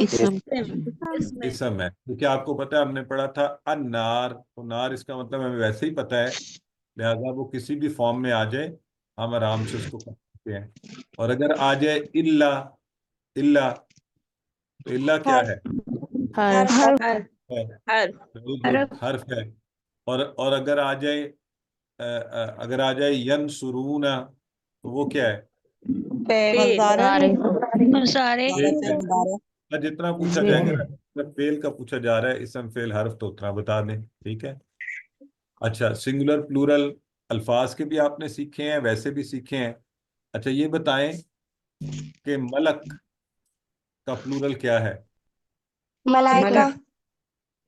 इसम है, क्योंकि आपको पता है हमने पढ़ा था अन्नार, तो नार इसका मतलब हमें वैसे ही पता है, लिहाजा वो किसी भी फॉर्म में आ जाए हम आराम से उसको कर सकते हैं। और अगर आ जाए इल्ला, इल्ला, तो इल्ला क्या है? हर्फ। है। हर वेरी गुड, हर्फ है। और अगर आ जाए अगर आ जाए यनसुरूना, तो वो क्या है? मुजारे सारे ठीक है, मुजारे जितना पूछा जाएगा ना, जब फेल का पूछा जा रहा है इसम फेल हर्फ, तो उतना बता दें। ठीक है। अच्छा, सिंगुलर प्लूरल अल्फाज के भी आपने सीखे हैं, वैसे भी सीखे हैं। अच्छा, ये बताएं कि मलक का प्लूरल क्या है? मलाइका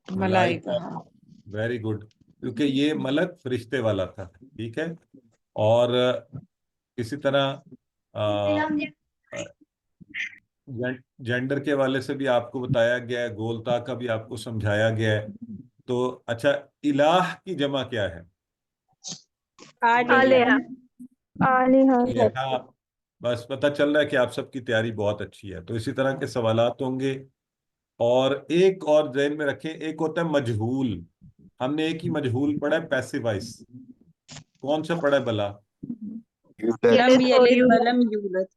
मलाइका। वेरी गुड, क्योंकि ये मलक फरिश्ते वाला था। ठीक है। और इसी तरह जेंडर के वाले से भी आपको बताया गया है, गोलता का भी आपको समझाया गया है। तो अच्छा, इलाह की जमा क्या है? आलिहा इलाहा। बस पता चल रहा है कि आप सबकी तैयारी बहुत अच्छी है। तो इसी तरह के सवालात होंगे। और एक और ज़हन में रखें, एक होता है मजहूल। हमने एक ही मजहूल पढ़ा है, पैसिवाइज। कौन सा पढ़ा है भला? लम यलिद वलम यूलद।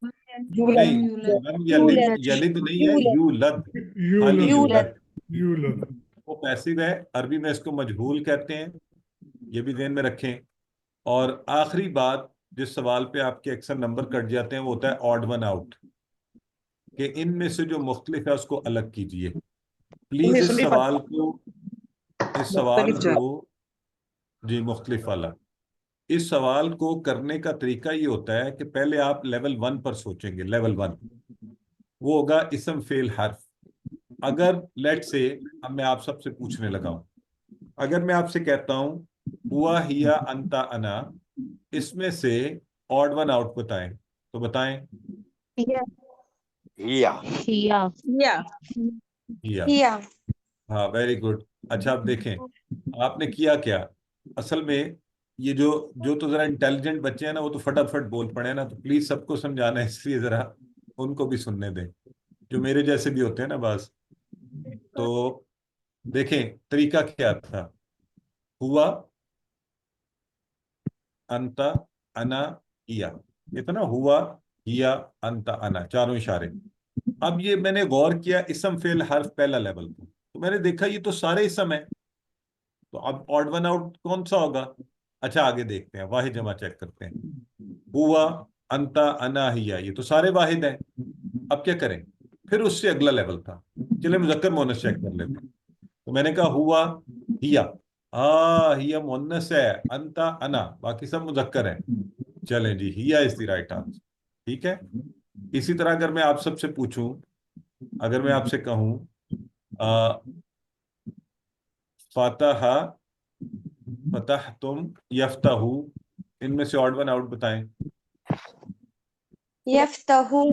नहीं, लम यलिद, यलिद नहीं है, यूलद, खाली यूलद। यूलद वो पैसिव है, अरबी में इसको मजहूल कहते हैं, ये भी ध्यान में रखें। और आखिरी बात, जिस सवाल पे आपके अक्सर नंबर कट जाते हैं, वो होता है ऑड वन आउट, कि इनमें से जो मुख्तलिफ है उसको अलग कीजिए। प्लीज इस सवाल मुख्तलिफ को, जवाब। जी मुख्तलिफ वाला, इस सवाल को करने का तरीका ये होता है कि पहले आप लेवल 1 पर सोचेंगे। लेवल 1 वो होगा इसम फेल हर्फ। अगर लेट से, अब मैं आप सबसे पूछने लगा हूं, अगर मैं आपसे कहता हूं हुआ, हिया, अंता, अना, इसमें से ऑड वन आउट बताएं, तो बताएं। हिया। या हिया। हाँ, वेरी गुड। अच्छा, अब देखें आपने किया क्या। असल में ये जो जो तो जरा इंटेलिजेंट बच्चे हैं ना, वो तो फटाफट बोल पड़े ना, तो प्लीज सबको समझाना है, इसलिए जरा उनको भी सुनने दें, जो मेरे जैसे भी होते हैं ना बस। तो देखें तरीका क्या था। हुआ, अंता, अना, हिया, ये था ना, हुआ, हिया, अंता, अना, चारों इशारे। अब ये मैंने गौर किया, इसम फेल हर्फ पहला लेवल था, तो मैंने देखा ये तो सारे इसम है, तो अब ऑड वन आउट कौन सा होगा। अच्छा, आगे देखते हैं, वाहिद जमा चेक करते हैं। हुआ, अंता, अना, हिया, ये तो सारे वाहिद हैं। अब क्या करें, फिर उससे अगला लेवल था, चले मुजक्कर मोनस चेक कर लेते हैं। तो मैंने कहा हुआ, हिया, हिया मोनस है, अंता, अना, बाकी सब मुजक्कर है। चलें जी, हिया इज द राइट आंसर। ठीक है। इसी तरह अगर मैं आप सबसे पूछूं अगर मैं आपसे कहूं फतह, फतह तुम, यफ्तहू, इनमें से ऑड वन आउट बताएं। यफ्तहू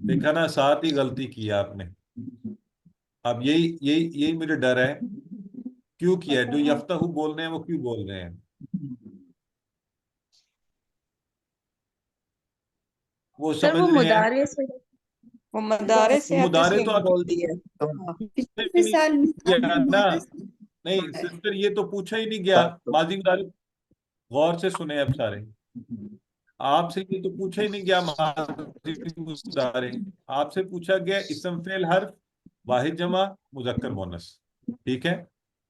देखा ना, साथ ही गलती की आपने। अब यही यही यही मुझे डर है, क्यों किया है? जो यफ्तहू बोल रहे हैं वो क्यों बोल रहे हैं? वो सर समझ वो रहे हैं मुदारे से, वो मुदारे से है तो मुदारे इसलिए तो आप बोल दिया। नहीं गया ना। नहीं सिस्टर, ये तो पूछा ही नहीं गया। माजी मुदारे, गौर से सुने अब सारे, आपसे ये तो पूछा ही नहीं गया माजी मुदारे। आपसे पूछा गया इस्म फेल हर्फ, वाहिद जमा, मुजक्कर मोनस। ठीक है,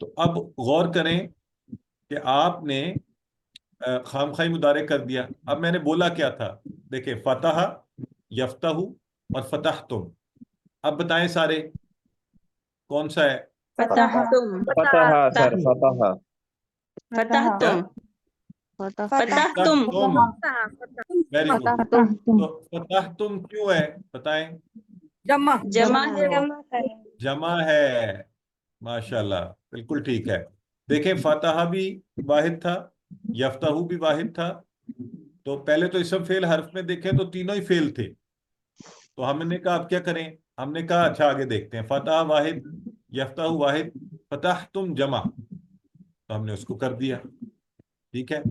तो अब गौर करें कि आपने खामखाई मुदारे कर दिया। अब मैंने बोला क्या था? देखे, फतह, यफ्तहू और फतह तुम। अब बताएं सारे कौन सा है? फतह तुम, फतह सर, फतह। फतह तुम, फतह तुम, वेरी गुड। फतह तुम। तो फतह तुम क्यों है बताएं? जमा है वो। जमा है, माशाल्लाह, बिल्कुल ठीक है। देखें, फतह भी वाहिद था, यफ्तहू भी वाहिद था। तो पहले तो इसम फेल हर्फ में देखें तो तीनों ही फेल थे। तो हमने कहा अब क्या करें? हमने कहा अच्छा आगे देखते हैं। फतह वाहिद, यफ्तहू वाहिद, फतह तुम जमा, तो हमने उसको कर दिया। ठीक है,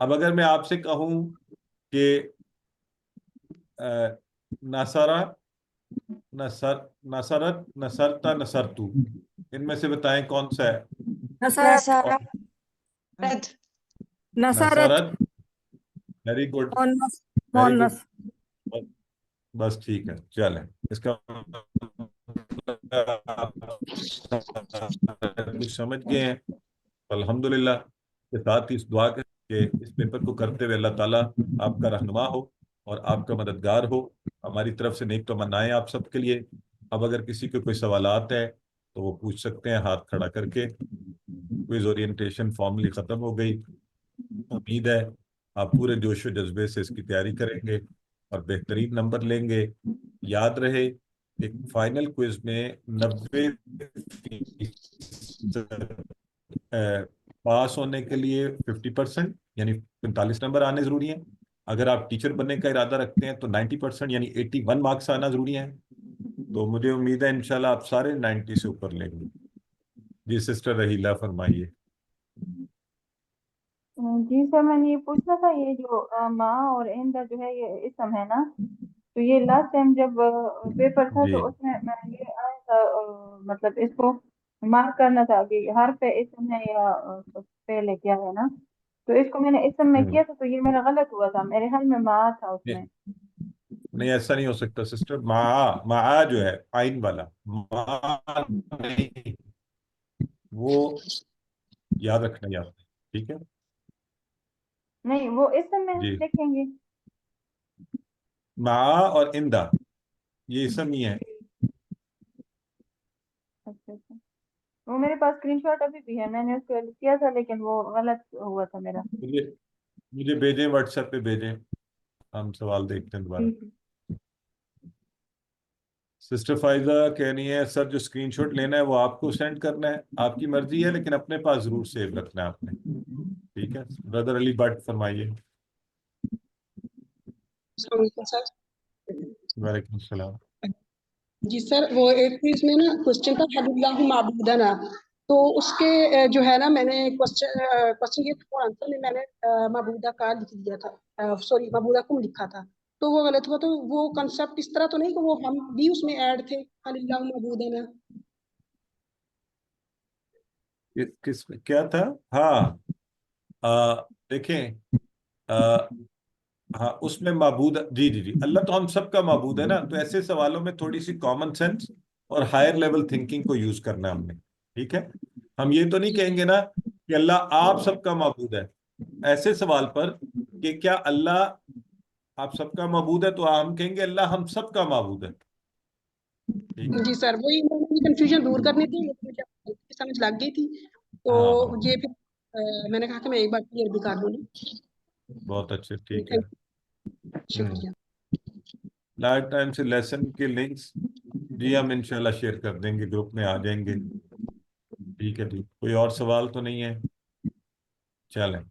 अब अगर मैं आपसे कहूं कि नसरा, नसरत, नसरता, नसरतू, इनमें से बताएं कौन सा है? Nusrat, Nusrat, very good, very good, बस ठीक है, चलें। इसका कुछ समझ गए हैं, अल्हम्दुलिल्लाह। के साथ ही इस दुआ के इस पेपर को करते हुए अल्लाह ताला आपका रहनुमा हो और आपका मददगार हो। हमारी तरफ से नेक तमन्नाएं आप सबके लिए। अब अगर किसी के कोई सवालात है तो वो पूछ सकते हैं हाथ खड़ा करके। क्विज ओरिएंटेशन फॉर्मली ख़त्म हो गई। उम्मीद है आप पूरे जोश व जज्बे से इसकी तैयारी करेंगे और बेहतरीन नंबर लेंगे। याद रहे, एक फाइनल क्विज में 90% पास होने के लिए 50% यानी 45 नंबर आने जरूरी हैं। अगर आप टीचर बनने का इरादा रखते हैं तो 90% यानी 81 मार्क्स आना जरूरी है। तो मुझे उम्मीद है इंशाल्लाह आप सारे 90 से ऊपर लेंगे। जी सिस्टर रहीला फरमाइए। जी सर, मैंने ये पूछना था, ये जो माँ और इंदा जो है ये इसम है ना, तो ये लास्ट टाइम जब पेपर था जी तो उसमें मैं ये आया था, मतलब इसको मार्क करना था कि हर पे इसम है या पहले क्या है ना, तो इसको मैंने इसम में किया था तो ये मेरा गलत हुआ था, मेरे ख्याल में माँ था उसमें। नहीं, ऐसा नहीं हो सकता सिस्टर। मा जो है आइन वाला मा नहीं, वो याद रखना याद। ठीक है नहीं, वो इसम में हम जी, देखेंगे। मा और इंदा ये इसम ही है। अच्छा अच्छा, वो मेरे पास स्क्रीनशॉट अभी भी है, मैंने उसको किया था लेकिन वो गलत हुआ था मेरा। मुझे मुझे भेजें, व्हाट्सएप पे भेजें, हम सवाल देखते हैं दोबारा। ठीक है। सिस्टर फाइजा कह रही है सर जो स्क्रीनशॉट लेना है वो आपको सेंड करना है, आपकी मर्जी है, लेकिन अपने पास जरूर सेव रखना है आपने। ठीक है, ब्रदर अली भट्ट फरमाइए। सर वालेकुम सलाम। जी सर, वो एक चीज में ना क्वेश्चन था हलिल्लाहु माबूदना, तो उसके जो है ना मैंने क्वेश्चन ये था, आंसर में मैंने माबूदा का लिख दिया था, सॉरी माबूदा कुम लिखा था, तो वो गलत हुआ। तो वो कंसेप्ट इस तरह तो नहीं कि वो हम भी उसमें ऐड थे हलिल्लाहु माबूदना? किस क्या था? हाँ, देखें, हाँ उसमें माबूद, जी जी जी, अल्लाह तो हम सबका माबूद है ना। तो ऐसे सवालों में थोड़ी सी कॉमन सेंस और हायर लेवल थिंकिंग को यूज करना है हमने। ठीक है, हम ये तो नहीं कहेंगे ना कि अल्लाह आप सबका माबूद है। ऐसे सवाल पर कि क्या अल्लाह आप सबका माबूद है, तो हम कहेंगे अल्लाह हम सबका माबूद है। ठीक है, जी सर, वही मैंने कंफ्यूजन दूर करनी थी, मुझे समझ लग गई थी, तो हाँ ये फिर मैंने कहा कि मैं एक बार क्लियर भी कर लूँ। बहुत अच्छे, ठीक है। शुक्रिया। लाइफ टाइम से लेसन के लिंक्स जी हम इंशाल्लाह शेयर कर देंगे, ग्रुप में आ जाएंगे। ठीक है जी, कोई और सवाल तो नहीं है? चलें,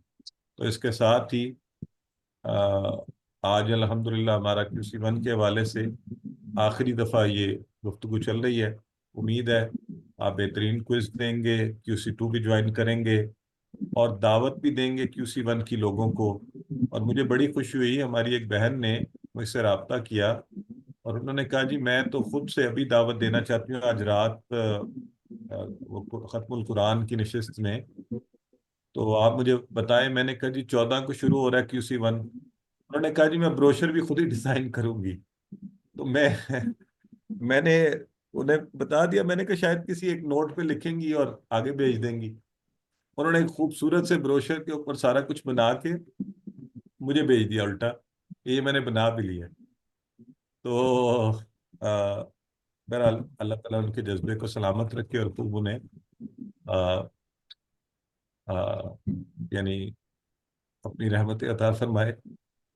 तो इसके साथ ही आज अल्हम्दुलिल्लाह हमारा QC1 के हवाले से आखिरी दफ़ा ये गुफ्तगू चल रही है। उम्मीद है आप बेहतरीन क्विज देंगे, QC2 भी ज्वाइन करेंगे और दावत भी देंगे QC1 की लोगों को। और मुझे बड़ी खुशी हुई, हमारी एक बहन ने मुझसे रब्ता किया और उन्होंने कहा जी मैं तो खुद से अभी दावत देना चाहती हूँ, आज रात वो ख़त्मुल कुरान की नशिस्त में, तो आप मुझे बताएं। मैंने कहा जी 14 को शुरू हो रहा है QC1। उन्होंने कहा जी मैं ब्रोशर भी खुद ही डिज़ाइन करूंगी। तो मैंने उन्हें बता दिया, मैंने कहा शायद किसी एक नोट पे लिखेंगी और आगे भेज देंगी। उन्होंने एक खूबसूरत से ब्रोशर के ऊपर सारा कुछ बना के मुझे भेज दिया उल्टा, ये मैंने बना भी लिया। तो बहरहाल अल्लाह ताला उनके जज्बे को सलामत रखे और खूब उन्हें यानी अपनी रहमत अता फरमाए।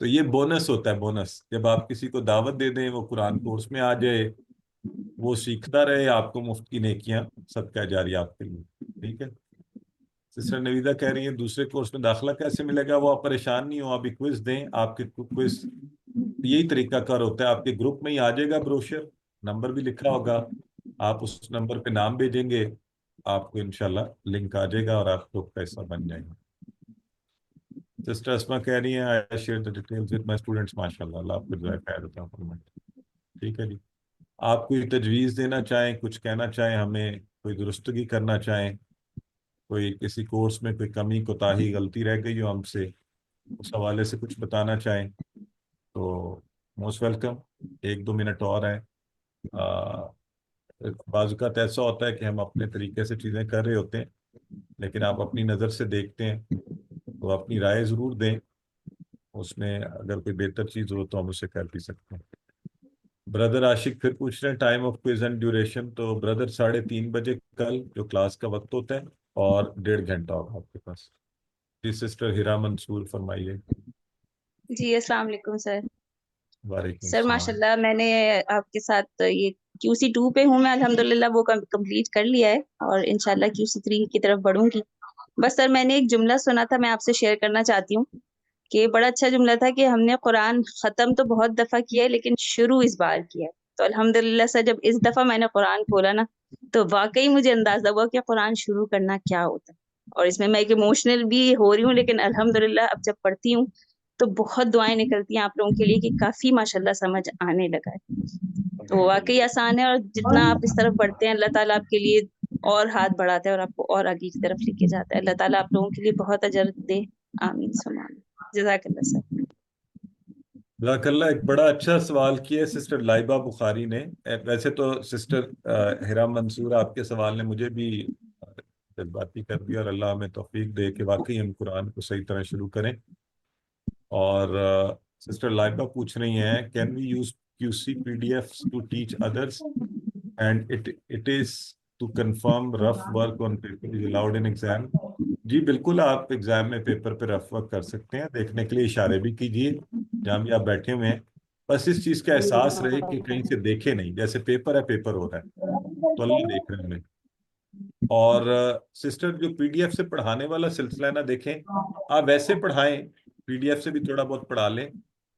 तो ये बोनस होता है, बोनस जब आप किसी को दावत दे दें, वो कुरान कोर्स में आ जाए, वो सीखता रहे, आपको मुफ्त की नेकियां सदका जारिया आपके लिए। ठीक है। सिस्टर नवीदा कह रही है दूसरे कोर्स में दाखिला कैसे मिलेगा? वो आप परेशान नहीं हो, अभी क्विज दें, आपके क्विज यही तरीका कार होता है, आपके ग्रुप में ही आ जाएगा ब्रोशर, नंबर भी लिखा होगा, आप उस नंबर पे नाम भेजेंगे, आपको इंशाल्लाह लिंक आ जाएगा और आप लोग पैसा बन जाएंगे। सिस्टर अस्मा कह रही है I share the details with my students, माशाल्लाह, अल्लाह आपको जो है खैर अता फरमाए। ठीक है जी, आप कोई तजवीज़ देना चाहें, कुछ कहना चाहें हमें, कोई दुरुस्तगी करना चाहें, कोई किसी कोर्स में कोई कमी कोताही गलती रह गई हो हमसे, उस हवाले से कुछ बताना चाहें तो मोस्ट वेलकम। 1-2 मिनट और है। बाज़-औक़ात ऐसा होता है कि हम अपने तरीके से चीज़ें कर रहे होते हैं, लेकिन आप अपनी नज़र से देखते हैं तो अपनी राय ज़रूर दें, उसमें अगर कोई बेहतर चीज़ हो तो हम उसे कर भी सकते हैं। ब्रदर आशिक फिर पूछ रहे हैं time of quiz and duration. तो ब्रदर 3:30 बजे कल जो क्लास का वक्त होता है और 1.5 घंटा होगा आपके पास। जी सिस्टर हिरा मंसूर फरमाइए। जी अस्सलाम वालेकुम सर। वालेकुम सर सलाम। माशाल्लाह मैंने आपके साथ ये QC2 पे हूँ मैं, अल्हम्दुलिल्लाह वो कंप्लीट कर लिया है और इंशाल्लाह QC3 की तरफ बढ़ूंगी। बस सर मैंने एक जुमला सुना था, मैं आपसे शेयर करना चाहती हूँ कि बड़ा अच्छा जुमला था कि हमने कुरान ख़त्म तो बहुत दफ़ा किया है लेकिन शुरू इस बार किया है। तो अल्हम्दुलिल्लाह सर जब इस दफ़ा मैंने कुरान खोला ना, तो वाक़ई मुझे अंदाज़ा हुआ कि कुरान शुरू करना क्या होता है। और इसमें मैं एक इमोशनल भी हो रही हूँ, लेकिन अल्हम्दुलिल्लाह अब जब पढ़ती हूँ तो बहुत दुआएं निकलती हैं आप लोगों के लिए कि काफ़ी माशाल्लाह समझ आने लगा है। तो वाक़ई आसान है और जितना आप इस तरफ बढ़ते हैं अल्लाह ताला आपके लिए और हाथ बढ़ाता है और आपको और आगे की तरफ लेके जाता है। अल्लाह ताला आप लोगों के लिए बहुत अजर दे। आमीन सुम्मा आमीन। जज़ाकल्लाह सर। जज़ाकल्लाह। एक बड़ा अच्छा सवाल किया है सिस्टर लाइबा बुखारी ने। वैसे तो सिस्टर हिरा मंसूर आपके सवाल ने मुझे भी जज्बाती कर दिया और अल्लाह हमें तौफीक दे कि वाकई हम कुरान को सही तरह शुरू करें। और सिस्टर लाइबा पूछ रही हैं can we use QC PDFs to teach others and it is to confirm rough work on paper is allowed in exam. जी बिल्कुल, आप एग्जाम में पेपर पे रफ वर्क कर सकते हैं, देखने के लिए इशारे भी कीजिए जहाँ भी आप बैठे हुए हैं। बस इस चीज का एहसास रहे कि कहीं से देखे नहीं, जैसे पेपर है पेपर हो रहा है तो अल्लाह देख रहे हैं हमें। और सिस्टर जो PDF से पढ़ाने वाला सिलसिला है ना, देखें आप वैसे पढ़ाएं, PDF से भी थोड़ा बहुत पढ़ा लें,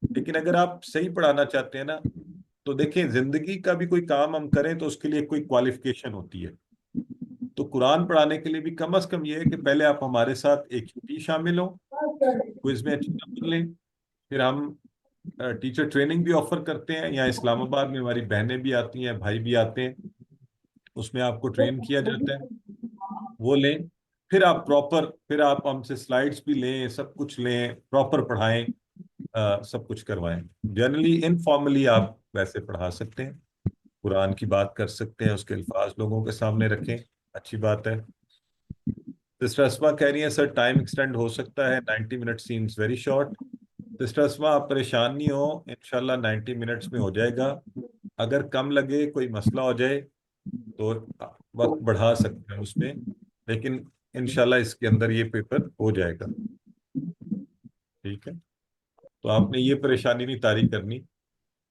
लेकिन अगर आप सही पढ़ाना चाहते हैं ना तो देखें जिंदगी का भी कोई काम हम करें तो उसके लिए कोई क्वालिफिकेशन होती है। तो कुरान पढ़ाने के लिए भी कम से कम ये है कि पहले आप हमारे साथ एक ही शामिल हो, क्विज में अच्छी नंबर लें, फिर हम टीचर ट्रेनिंग भी ऑफर करते हैं। यहाँ इस्लामाबाद में हमारी बहनें भी आती हैं, भाई भी आते हैं, उसमें आपको ट्रेन किया जाता है, वो लें। फिर आप फिर आप हमसे स्लाइड्स भी लें, सब कुछ लें, प्रॉपर पढ़ाएं, सब कुछ करवाएं। जनरली इनफॉर्मली आप वैसे पढ़ा सकते हैं, कुरान की बात कर सकते हैं, उसके अल्फाज लोगों के सामने रखें, अच्छी बात है। सिस्टर अस्मा कह रही है सर टाइम एक्सटेंड हो सकता है, 90 minute seems very short. Sister Asma आप परेशान नहीं हो, इंशाल्लाह 90 मिनट्स में हो जाएगा। अगर कम लगे, कोई मसला हो जाए तो वक्त बढ़ा सकते हैं उसमें, लेकिन इंशाल्लाह इसके अंदर ये पेपर हो जाएगा। ठीक है, तो आपने ये परेशानी नहीं तारी करनी।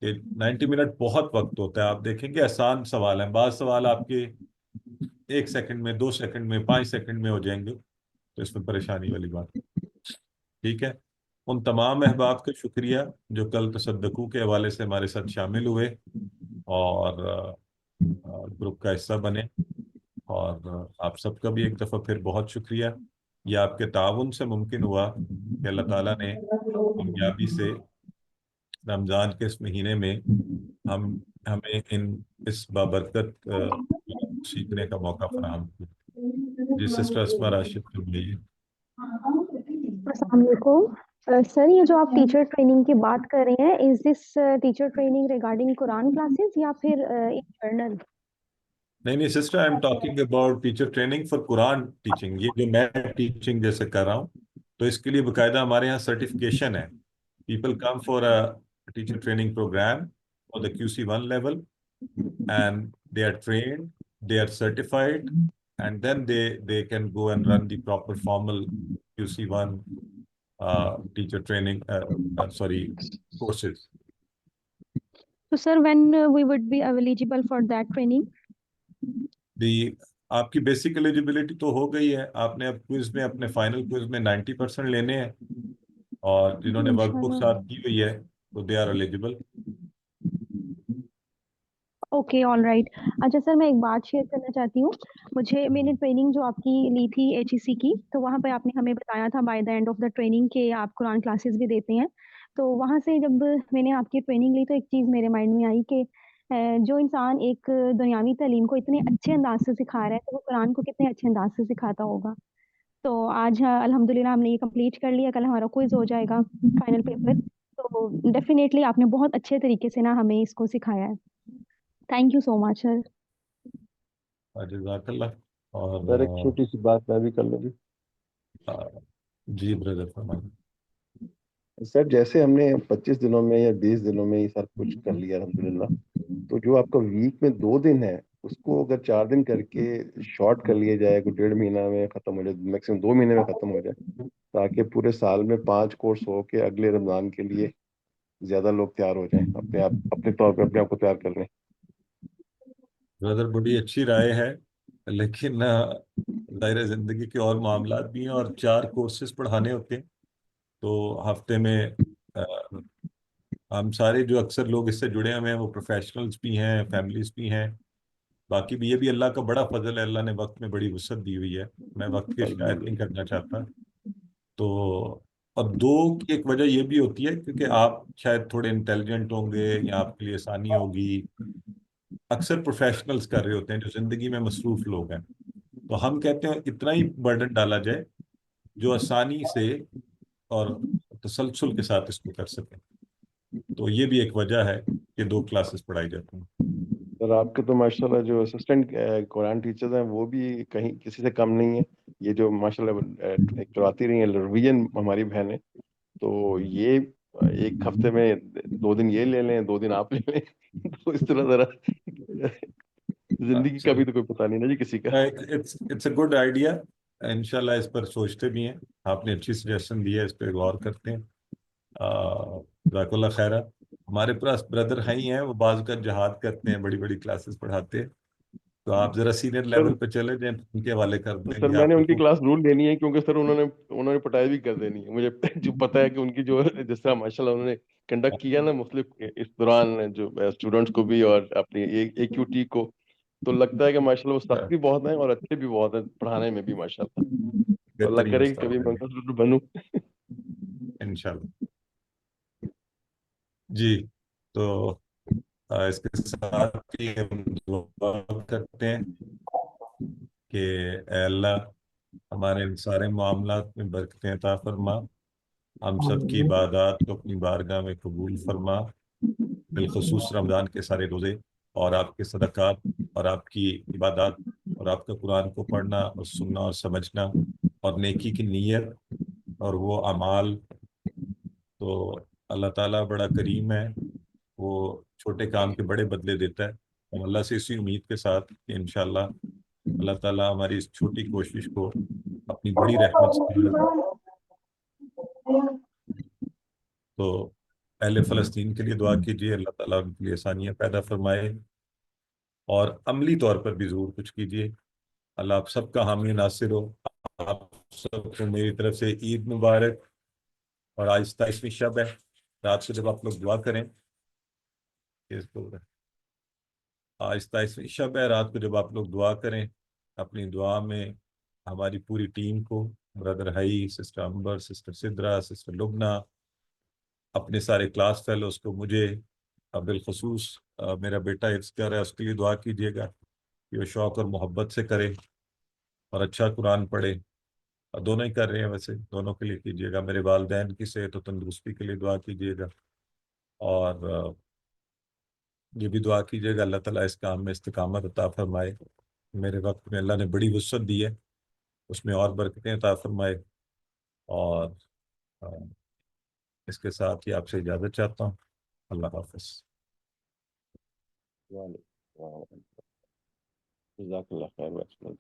कि 90 मिनट बहुत वक्त होता है। आप देखेंगे आसान सवाल हैं, बाज़ सवाल आपके 1 सेकंड में, 2 सेकंड में, 5 सेकंड में हो जाएंगे, तो इसमें परेशानी वाली बात। ठीक है, उन तमाम अहबाब का शुक्रिया जो कल तसद्दकू के हवाले से हमारे साथ शामिल हुए और ग्रुप का हिस्सा बने। और आप सबका भी एक दफ़ा फिर बहुत शुक्रिया। ये आपके ताउन से मुमकिन हुआ कि अल्लाह ताला ने कामयाबी से रमज़ान के इस महीने में हमें इस बाबरकत सीखने का मौका फराहम किया। जी सिस्टर अस्मा राशिद फरमाइए। अस्सलाम वालेकुम सर, ये जो आप टीचर ट्रेनिंग की बात कर रहे हैं, is this teacher training regarding Quran classes या फिर इन जर्नल? नहीं sister, I am talking about teacher training for Quran teaching. ये जो मैं टीचिंग जैसे कर रहा हूँ, तो इसके लिए बाकायदा हमारे यहाँ सर्टिफिकेशन है। People come for a teacher training program for the QC1 level and they are trained, they are certified, and then they can go and run the proper formal QC1 teacher training courses. So sir, when we would be eligible for that training? आपकी basic eligibility तो हो गई है। आपने अब quiz में, अपने final quiz में 90% लेने हैं, और जिन्होंने वर्कबुक साथ की हुई है तो they are eligible. Okay, all right. अच्छा सर, मैं एक बात शेयर करना चाहती हूँ। मैंने ट्रेनिंग जो आपकी ली थी HEC की, तो वहाँ पे आपने हमें बताया था by the end of the training के आप कुरान क्लासेस भी देते हैं। तो वहाँ से जब मैंने आपकी ट्रेनिंग ली, तो एक चीज़ मेरे माइंड में आई कि जो इंसान एक दुनियावी तालीम को इतने अच्छे अंदाज से सिखा रहा है, तो वो कुरान को कितने अच्छे अंदाज से सिखाता होगा। तो आज अल्हम्दुलिल्लाह हमने ये कंप्लीट कर लिया, कल हमारा क्विज हो जाएगा, फाइनल पेपर। तो डेफिनेटली आपने बहुत अच्छे तरीके से ना हमें इसको सिखाया है। Thank you so much sir. जज़ाकल्लाह। और सर एक छोटी सी बात मैं भी कर लूँ जी ब्रदर फरमाइए। सर जैसे हमने 25 दिनों में या 20 दिनों में ये सब कुछ कर लिया अल्हम्दुलिल्लाह, तो जो आपका वीक में 2 दिन है, उसको अगर 4 दिन करके शॉर्ट कर लिया जाए, कोई 1.5 महीना में खत्म हो जाए, मैक्सिमम 2 महीने में खत्म हो जाए, ताकि पूरे साल में 5 कोर्स हो के अगले रमजान के लिए ज्यादा लोग तैयार हो जाएं, अपने तौर पे अपने आप को तैयार कर लें। ब्रदर बड़ी अच्छी राय है, लेकिन ज़ाहिर है जिंदगी के और मामलात भी हैं, और 4 कोर्सेज पढ़ाने होते हैं। तो हफ्ते में हम सारे जो अक्सर लोग इससे जुड़े हुए हैं, वो प्रोफेशनल्स भी हैं, फैमिलीज भी हैं, बाकी भी। ये भी अल्लाह का बड़ा फजल है, अल्लाह ने वक्त में बड़ी वसअत दी हुई है। मैं वक्त की शिकायत नहीं करना चाहता। तो और 2 की एक वजह ये भी होती है क्योंकि आप शायद थोड़े इंटेलिजेंट होंगे या आपके लिए आसानी होगी। अक्सर प्रोफेशनल्स कर रहे होते हैं जो जिंदगी में मसरूफ लोग हैं। तो हम कहते हैं इतना ही बर्डन डाला जाए जो आसानी से और तसलसल के साथ इसको कर सकें। तो ये भी एक वजह है कि 2 क्लासेस पढ़ाई जाती हैं। सर आपके तो माशाल्लाह जो असिस्टेंट कुरान टीचर्स हैं वो भी कहीं किसी से कम नहीं है। ये जो माशाल्लाह करवाती रही है रिवीजन हमारी बहन है, तो ये एक हफ्ते में 2 दिन ये ले लें, 2 दिन आप ले लें, तो इस तरह जरा जिंदगी का भी तो कोई पता नहीं ना जी किसी का। It's a good idea. इंशाल्लाह इस पर सोचते भी हैं। आपने अच्छी सजेशन दी है, इस पर गौर करते हैं। जज़ाकल्लाह खैरा। हमारे पास ब्रदर हैं ही हैं, वो बाज़ का जहाद करते हैं, बड़ी बड़ी क्लासेस पढ़ाते हैं। तो आप जरा सीनियर लेवल पे चले जाएं, उनके हवाले कर देंगे। सर मैंने उनकी क्लास जरूर लेनी है, क्योंकि सर उन्होंने पढ़ाई भी कर देनी है। मुझे जो पता है कि उनकी जो जिस तरह माशाल्लाह उन्होंने कंडक्ट किया ना मुख्तलिफ इस दौरान जो स्टूडेंट्स को भी और अपनी AQT को, तो लगता है कि माशाल्लाह वो सख्त भी बहुत हैं और अच्छे भी बहुत हैं पढ़ाने में भी माशाल्लाह। अल्लाह करे कि कभी मैं उनका स्टूडेंट बनूं इंशाल्लाह। जी तो इसके साथ ही हम दुआ करते हैं कि अल्लाह हमारे इन सारे मामलात में बरकतें अता फरमा, हम सब की इबादत को अपनी बारगाह में कबूल फरमा, बिलखुसूस रमज़ान के सारे रोज़े और आपके सदक़ात और आपकी इबादत और आपका कुरान को पढ़ना और सुनना और समझना और नेकी की नीयत और वो अमाल। तो अल्लाह ताला बड़ा करीम है, वो छोटे काम के बड़े बदले देता है। हम अल्लाह से इसी उम्मीद के साथ कि इंशाअल्लाह अल्लाह ताला हमारी इस छोटी कोशिश को अपनी बड़ी रहमत से, तो अहले फ़लस्तीन के लिए दुआ कीजिए, अल्लाह ताला उनके लिए आसानियाँ पैदा फरमाए, और अमली तौर पर भी ज़रूर कुछ कीजिए। अल्लाह आप सबका हामी नासिर हो। आप सबको मेरी तरफ से ईद मुबारक। और आज 27वीं शब है, रात को जब आप लोग दुआ करें, आज 27वीं शब है, रात को जब आप लोग दुआ करें, अपनी दुआ में हमारी पूरी टीम को, ब्रदर हई, सिस्टर अंबर, सिस्टर सिद्रा, सिस्टर लुबना, अपने सारे क्लास फेलोज को, मुझे बिलखसूस मेरा बेटा इर्स कर रहा है, उसके लिए दुआ कीजिएगा कि वो शौक़ और मोहब्बत से करे और अच्छा कुरान पढ़े। और दोनों ही कर रहे हैं, वैसे दोनों के लिए कीजिएगा। मेरे वालिदैन की सेहत और तंदुरुस्ती के लिए दुआ कीजिएगा। और ये भी दुआ कीजिएगा अल्लाह ताला इस काम में इस्तिकामत अता फरमाए। मेरे वक्त में अल्लाह ने बड़ी वुसअत दी है, उसमें और बरकतें अता फरमाए। और अ, इसके साथ ही आपसे इजाज़त चाहता हूँ। अल्लाह हाफ़िज़। जज़ाकल्लाह खैर।